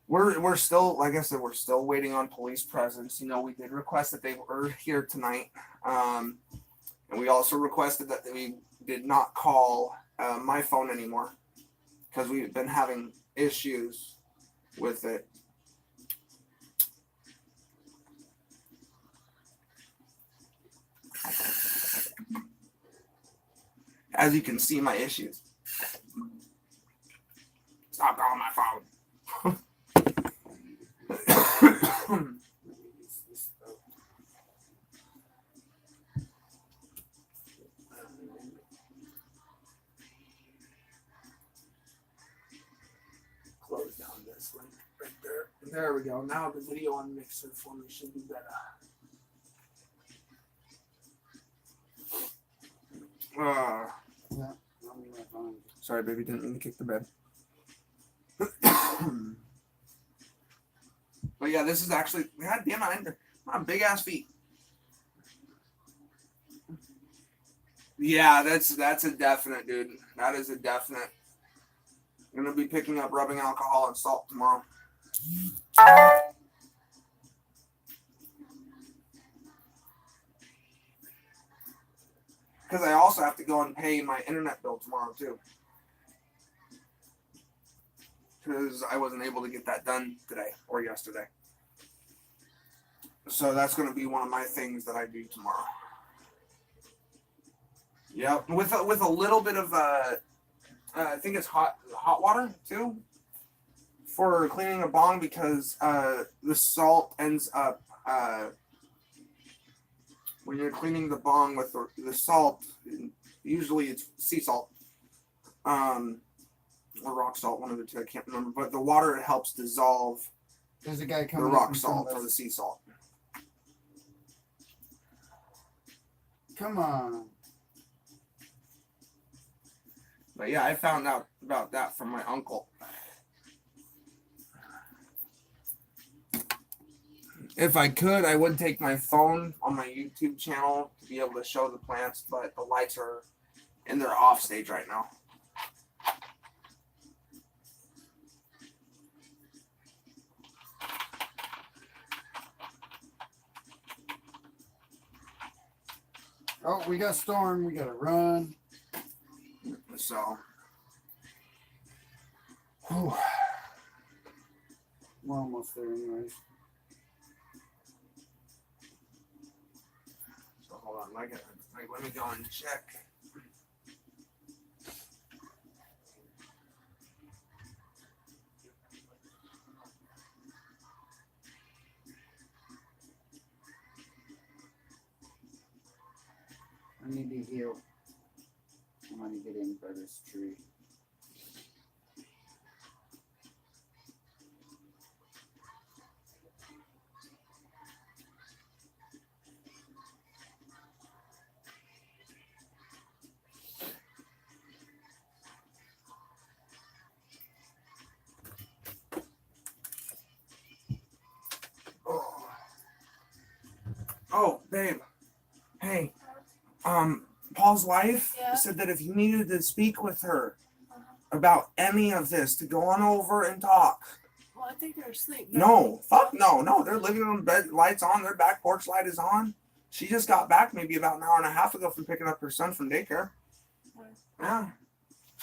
we're still, like I said, we're still waiting on police presence. You know, we did request that they were here tonight, and we also requested that we did not call my phone anymore because we've been having issues with it. As you can see, my issues. Stop calling my phone. Close down this one right there. There we go. Now the video on mixer for me should be better. Sorry, baby, didn't mean to kick the bed. But yeah, this is actually, god damn it, my big ass feet. Yeah, that's a definite, dude. That is a definite. I'm gonna be picking up rubbing alcohol and salt tomorrow. Because I also have to go and pay my internet bill tomorrow too. Because I wasn't able to get that done today or yesterday. So that's going to be one of my things that I do tomorrow. Yep, with a little bit of I think it's hot water too for cleaning a bong, because the salt ends up when you're cleaning the bong with the salt. Usually it's sea salt. Or rock salt, one of the two, I can't remember. But the water, it helps dissolve There's a guy the coming. rock salt or the sea salt. Come on. But yeah, I found out about that from my uncle. If I could, I would take my phone on my YouTube channel to be able to show the plants, but the lights are in their off stage right now. Oh, we got storm. We gotta run. So, Whew. We're almost there, anyways. so hold on, let me go and check. I need to heal. I want to get in by this tree. Oh, babe. Hey, Paul's wife Yeah. said that if you needed to speak with her about any of this, to go on over and talk. Well, I think they're asleep. No, fuck no. They're living room bed, lights on, their back porch light is on. She just got back maybe about an hour and a half ago from picking up her son from daycare. Yeah.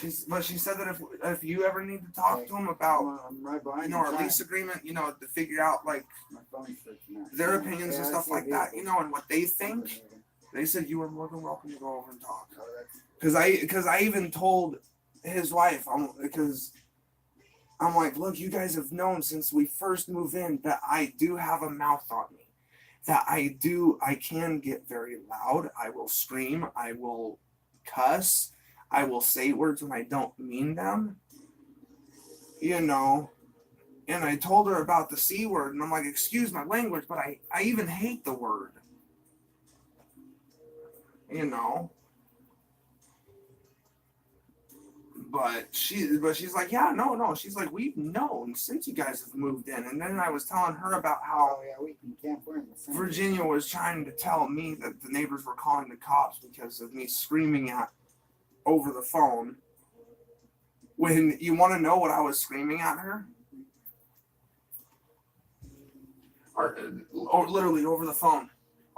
She said that if you ever need to talk to him about, I'm right behind our you. lease agreement, to figure out like My phone's freaking out. their opinions and Yeah, I stuff see like it. that, and what they think. They said you were more than welcome to go over and talk. Oh, that's- Because I even told his wife, because I'm like, look, you guys have known since we first moved in that I do have a mouth on me. That I can get very loud. I will scream. I will cuss. I will say words when I don't mean them. And I told her about the C word, and I'm like, excuse my language, but I even hate the word. But she's like, yeah, no. She's like, we've known since you guys have moved in. And then I was telling her about how Oh, yeah, we can camp. We're in the same. Virginia was trying to tell me that the neighbors were calling the cops because of me screaming over the phone. When you want to know what I was screaming at her, or literally over the phone,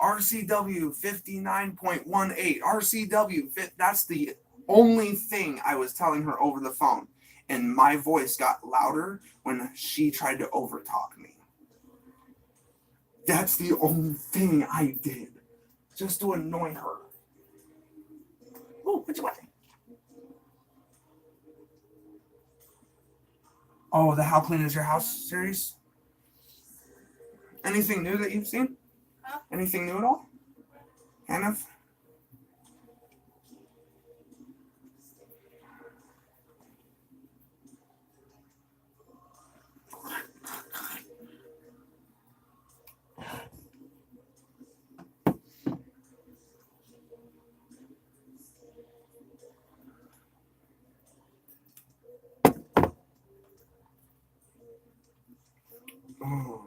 RCW 59.18, RCW, that's the only thing I was telling her over the phone. And my voice got louder when she tried to overtalk me. That's the only thing I did, just to annoy her. Oh, what you watching? Oh, the How Clean Is Your House series? Anything new that you've seen? Huh? Anything new at all? Kind of? Oh.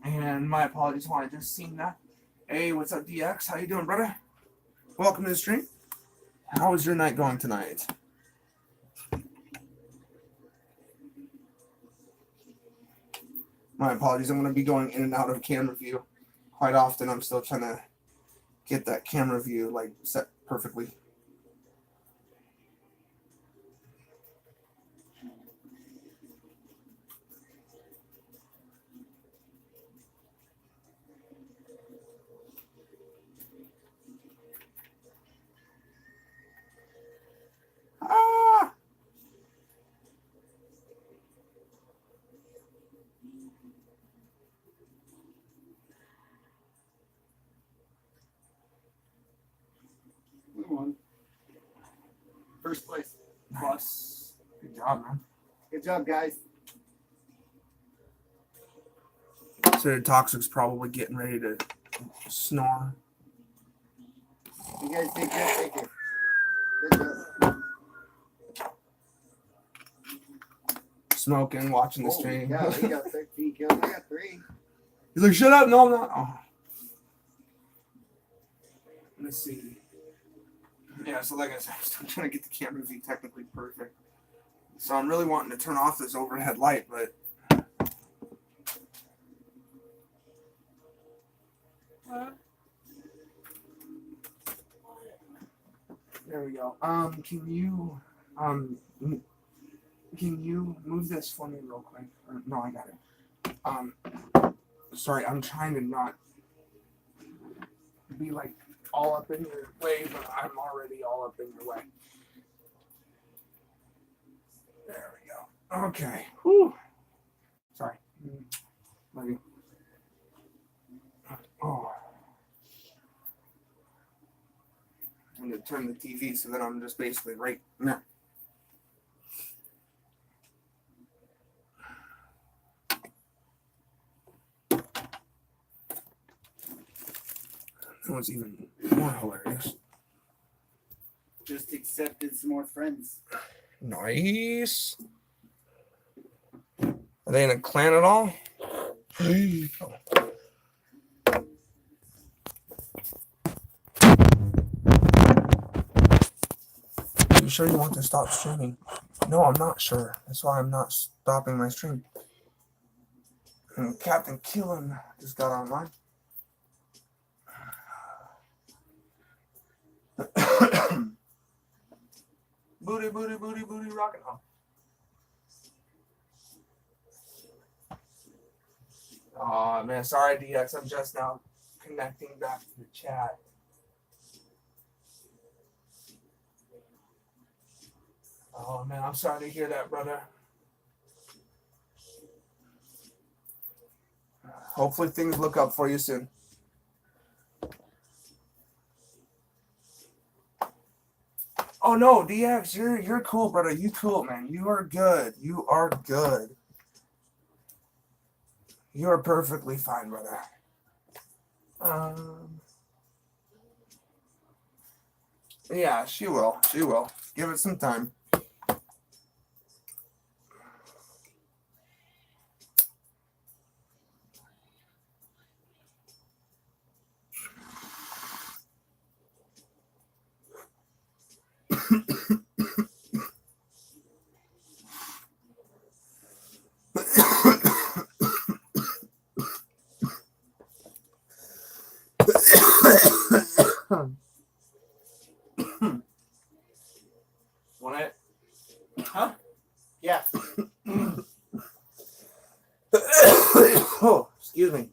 And my apologies when I just seen that. Hey, what's up, DX? How you doing, brother? Welcome to the stream. How is your night going tonight? My apologies. I'm going to be going in and out of camera view quite often. I'm still trying to get that camera view like set perfectly. Ah! We won. First place. Nice. Good job, man. Good job, guys. So Toxic's probably getting ready to snore. You guys did good. Thank you. Good job. Smoking, watching the Holy stream. cow, he got 13 kills. I got 3. He's like, shut up. No, I'm not. Oh. Let's see. Yeah, so like I said, I'm still trying to get the camera view technically perfect. So I'm really wanting to turn off this overhead light, but Huh? there we go. Can you move this for me real quick? Or, no, I got it. Sorry, I'm trying to not be like all up in your way, but I'm already all up in your way. There we go. Okay. Whew. Sorry. Love you. Oh. I'm gonna turn the TV so that I'm just basically right there. That was even more hilarious. Just accepted some more friends. Nice. Are they in a clan at all? You sure you want to stop streaming? No, I'm not sure. That's why I'm not stopping my stream. And Captain Killen just got online. Booty, booty, booty, booty, rockin' on. Oh man, sorry DX, I'm just now connecting back to the chat. Oh man, I'm sorry to hear that, brother. Hopefully things look up for you soon. Oh no, DX, you're cool, brother. You cool, man. You are good. You are good. You are perfectly fine, brother. Yeah, she will. She will. Give it some time. Want it? Huh? Yeah. Oh, excuse me.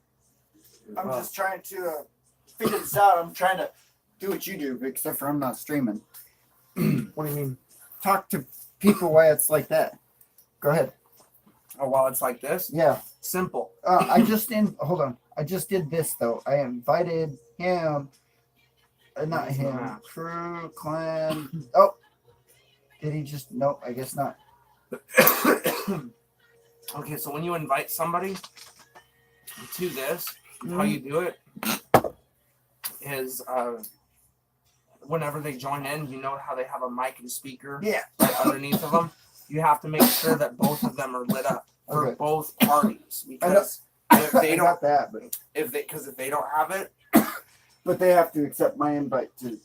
I'm just trying to figure this out. I'm trying to do what you do, except for I'm not streaming. What do you mean? Talk to people while it's like that. Go ahead. Oh, while it's like this? Yeah. Simple. Hold on. I just did this though. I invited him. Not He's him. not. Crew, clan. Oh. Did he just? Nope. I guess not. Okay, so when you invite somebody to this, how you do it is whenever they join in, you know how they have a mic and speaker Yeah. right underneath of them? You have to make sure that both of them are lit up for Okay. both parties, because if they I don't, got that, but if they don't have it, they have to accept my invite to.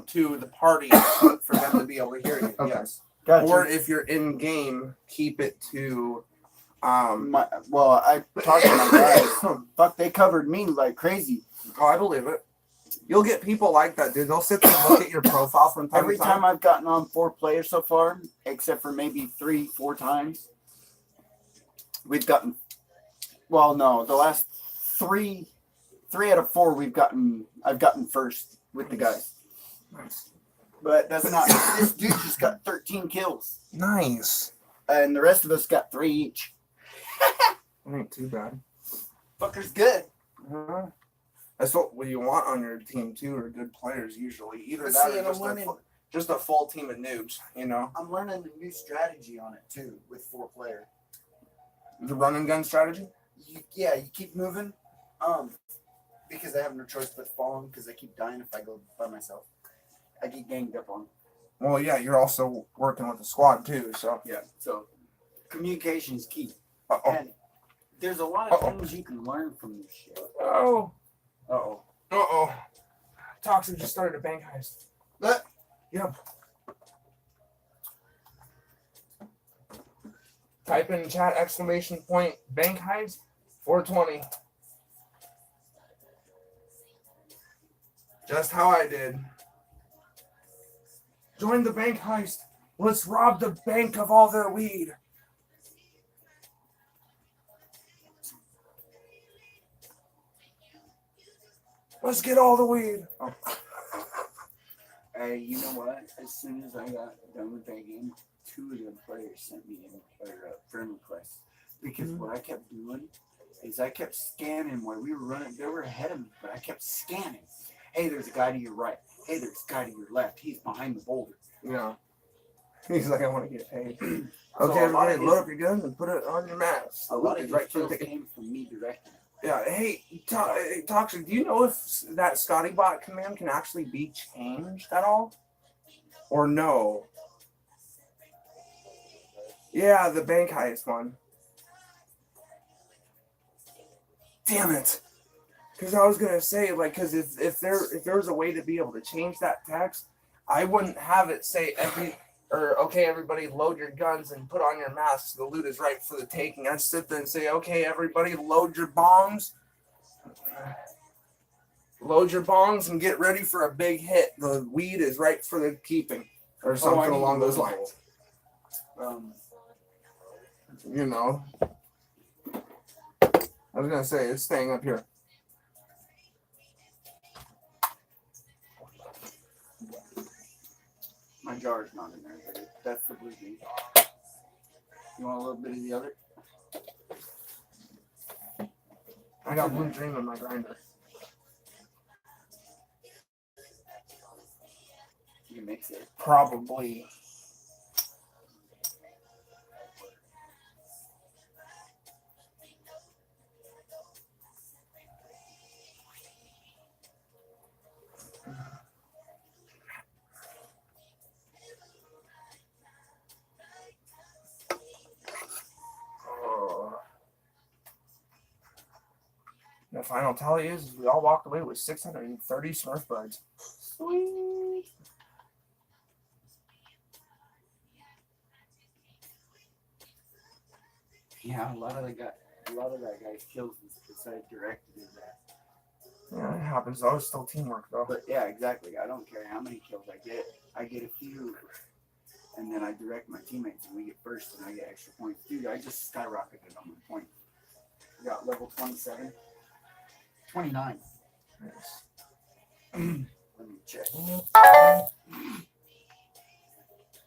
to the party for them to be able to hear you. Okay. Yes. Gotcha. Or if you're in game, keep it to I talked to my guys. Fuck, they covered me like crazy. Oh, I believe it. You'll get people like that, dude. They'll sit there and look at your profile from time Every to time. time I've gotten on 4 players so far, except for maybe 3-4 times, we've gotten. Well, no, the last 3 out of 4 I've gotten first with the guys. Nice. But that's not. This dude just got 13 kills, Nice. and the rest of us got 3 each. That ain't too bad. Fucker's good. That's what you want on your team too, are good players usually. Either But that see, or and just a full team of noobs, you know. I'm learning a new strategy on it too with 4 player. The run and gun strategy? You keep moving. Because I have no choice but to follow them because I keep dying if I go by myself. I get ganged up on. Well, yeah, you're also working with the squad too, so. Yeah. So communication is key. Uh-oh. And there's a lot of things you can learn from this shit. Oh. Uh-oh. Uh-oh. Toxic just started a bank heist. What? Yep. Type in chat ! Bank heist 420. Just how I did. Join the bank heist. Let's rob the bank of all their weed. Let's get all the weed. Oh. Hey, you know what? As soon as I got done with that game, 2 of the players sent me a friend request. Because what I kept doing is I kept scanning while we were running. They were ahead of me, but I kept scanning. Hey, there's a guy to your right. Hey, there's a guy to your left. He's behind the boulder. Yeah. He's like, I want to get paid. So Okay, a lot everybody, of load up your guns and put it on your mask. A lot of right these for the kills ticket. came from me directing. Yeah, hey, Toxic, do you know if that Scotty bot command can actually be changed at all? Or no? Yeah, the bank heist one. Damn it. Because I was going to say, like, because if there was a way to be able to change that text, I wouldn't have it say okay, everybody load your guns and put on your masks. The loot is right for the taking. I'd sit there and say, okay, everybody load your bongs. Load your bongs and get ready for a big hit. The weed is right for the keeping. Or something along those lines. You know. I was going to say, it's staying up here. My jar's not in there, but that's the blue bean. You want a little bit of the other? I got Blue Dream in my grinder. You can mix it. Probably. The final tally is we all walked away with 630 Smurf buds. Sweet. Yeah, a lot of that guy's kills is because I directed his ass. Yeah, it happens though. It's still teamwork though. But yeah, exactly. I don't care how many kills I get. I get a few, and then I direct my teammates, and we get first, and I get extra points. Dude, I just skyrocketed on my points. I got level 27. 29. Nice. Let me check.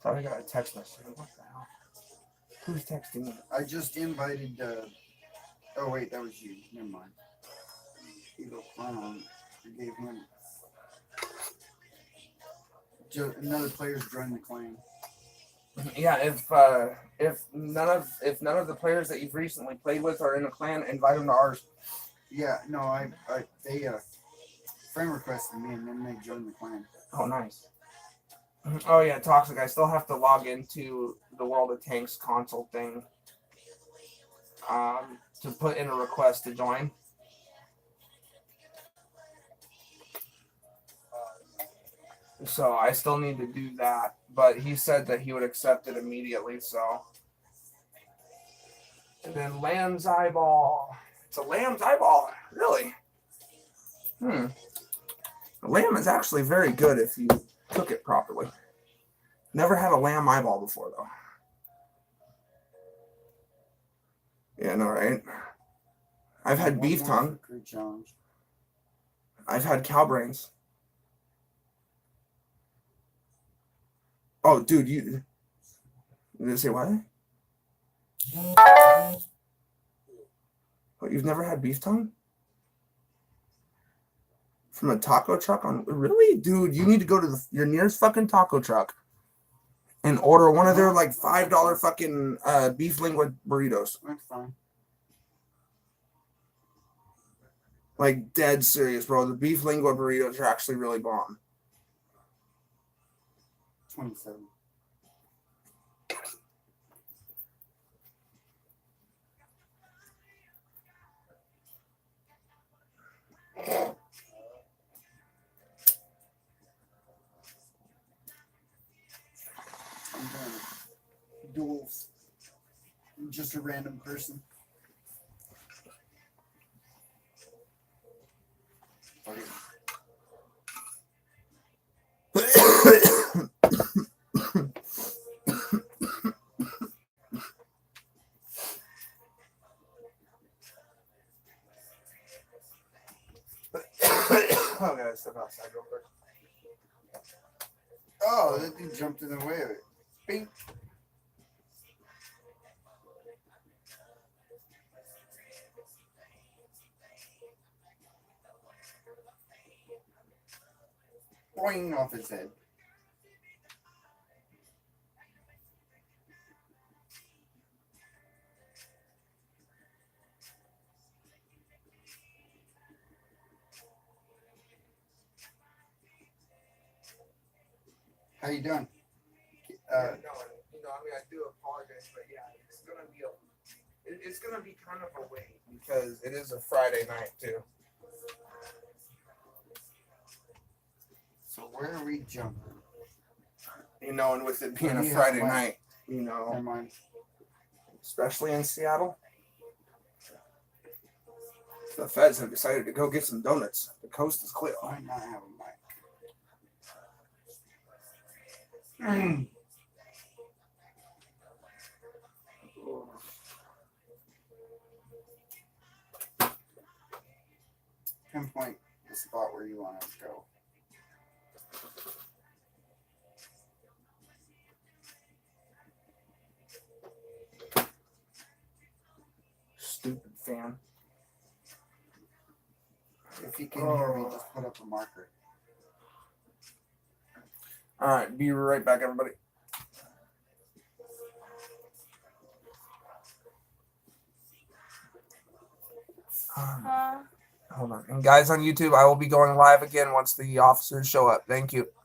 Thought I got a text message. What the hell? Who's texting me? I just invited. Oh wait, that was you. Never mind. Eagle Clown. I gave him. Another player's joined the clan. Yeah, if none of the players that you've recently played with are in a clan, invite them to ours. Yeah, no, they friend requested me, and then they joined the clan. Oh, nice. Oh yeah, Toxic. I still have to log into the World of Tanks console thing to put in a request to join. So I still need to do that, but he said that he would accept it immediately. So, and then Lamb's Eyeball. It's a Lamb's Eyeball, really. The lamb is actually very good if you cook it properly. Never had a lamb eyeball before though. Yeah, no, right? I've had beef tongue. I've had cow brains. Oh, dude, you did say what? What, you've never had beef tongue? From a taco truck on really? Dude, you need to go to your nearest fucking taco truck and order one of their like $5 fucking beef lingua burritos. That's fine. Like dead serious, bro. The beef lingua burritos are actually really bomb. 27. I'm doing duels. I'm just a random person. Okay. Oh, gotta step outside real quick. Oh, that thing jumped in the way of it. Bing. Boing off his head. How you doing? I do apologize, but yeah, it's gonna be kind of a wait because it is a Friday night too. So where are we jumping? You know, and with it being a Yeah, Friday why? night, you know, Never mind. especially in Seattle, the feds have decided to go get some donuts. The coast is clear. Why not have a mic? 10 point the spot where you want to go. Stupid fan. you can hear me, just put up a marker. All right, be right back, everybody. Hold on. And guys on YouTube, I will be going live again once the officers show up. Thank you.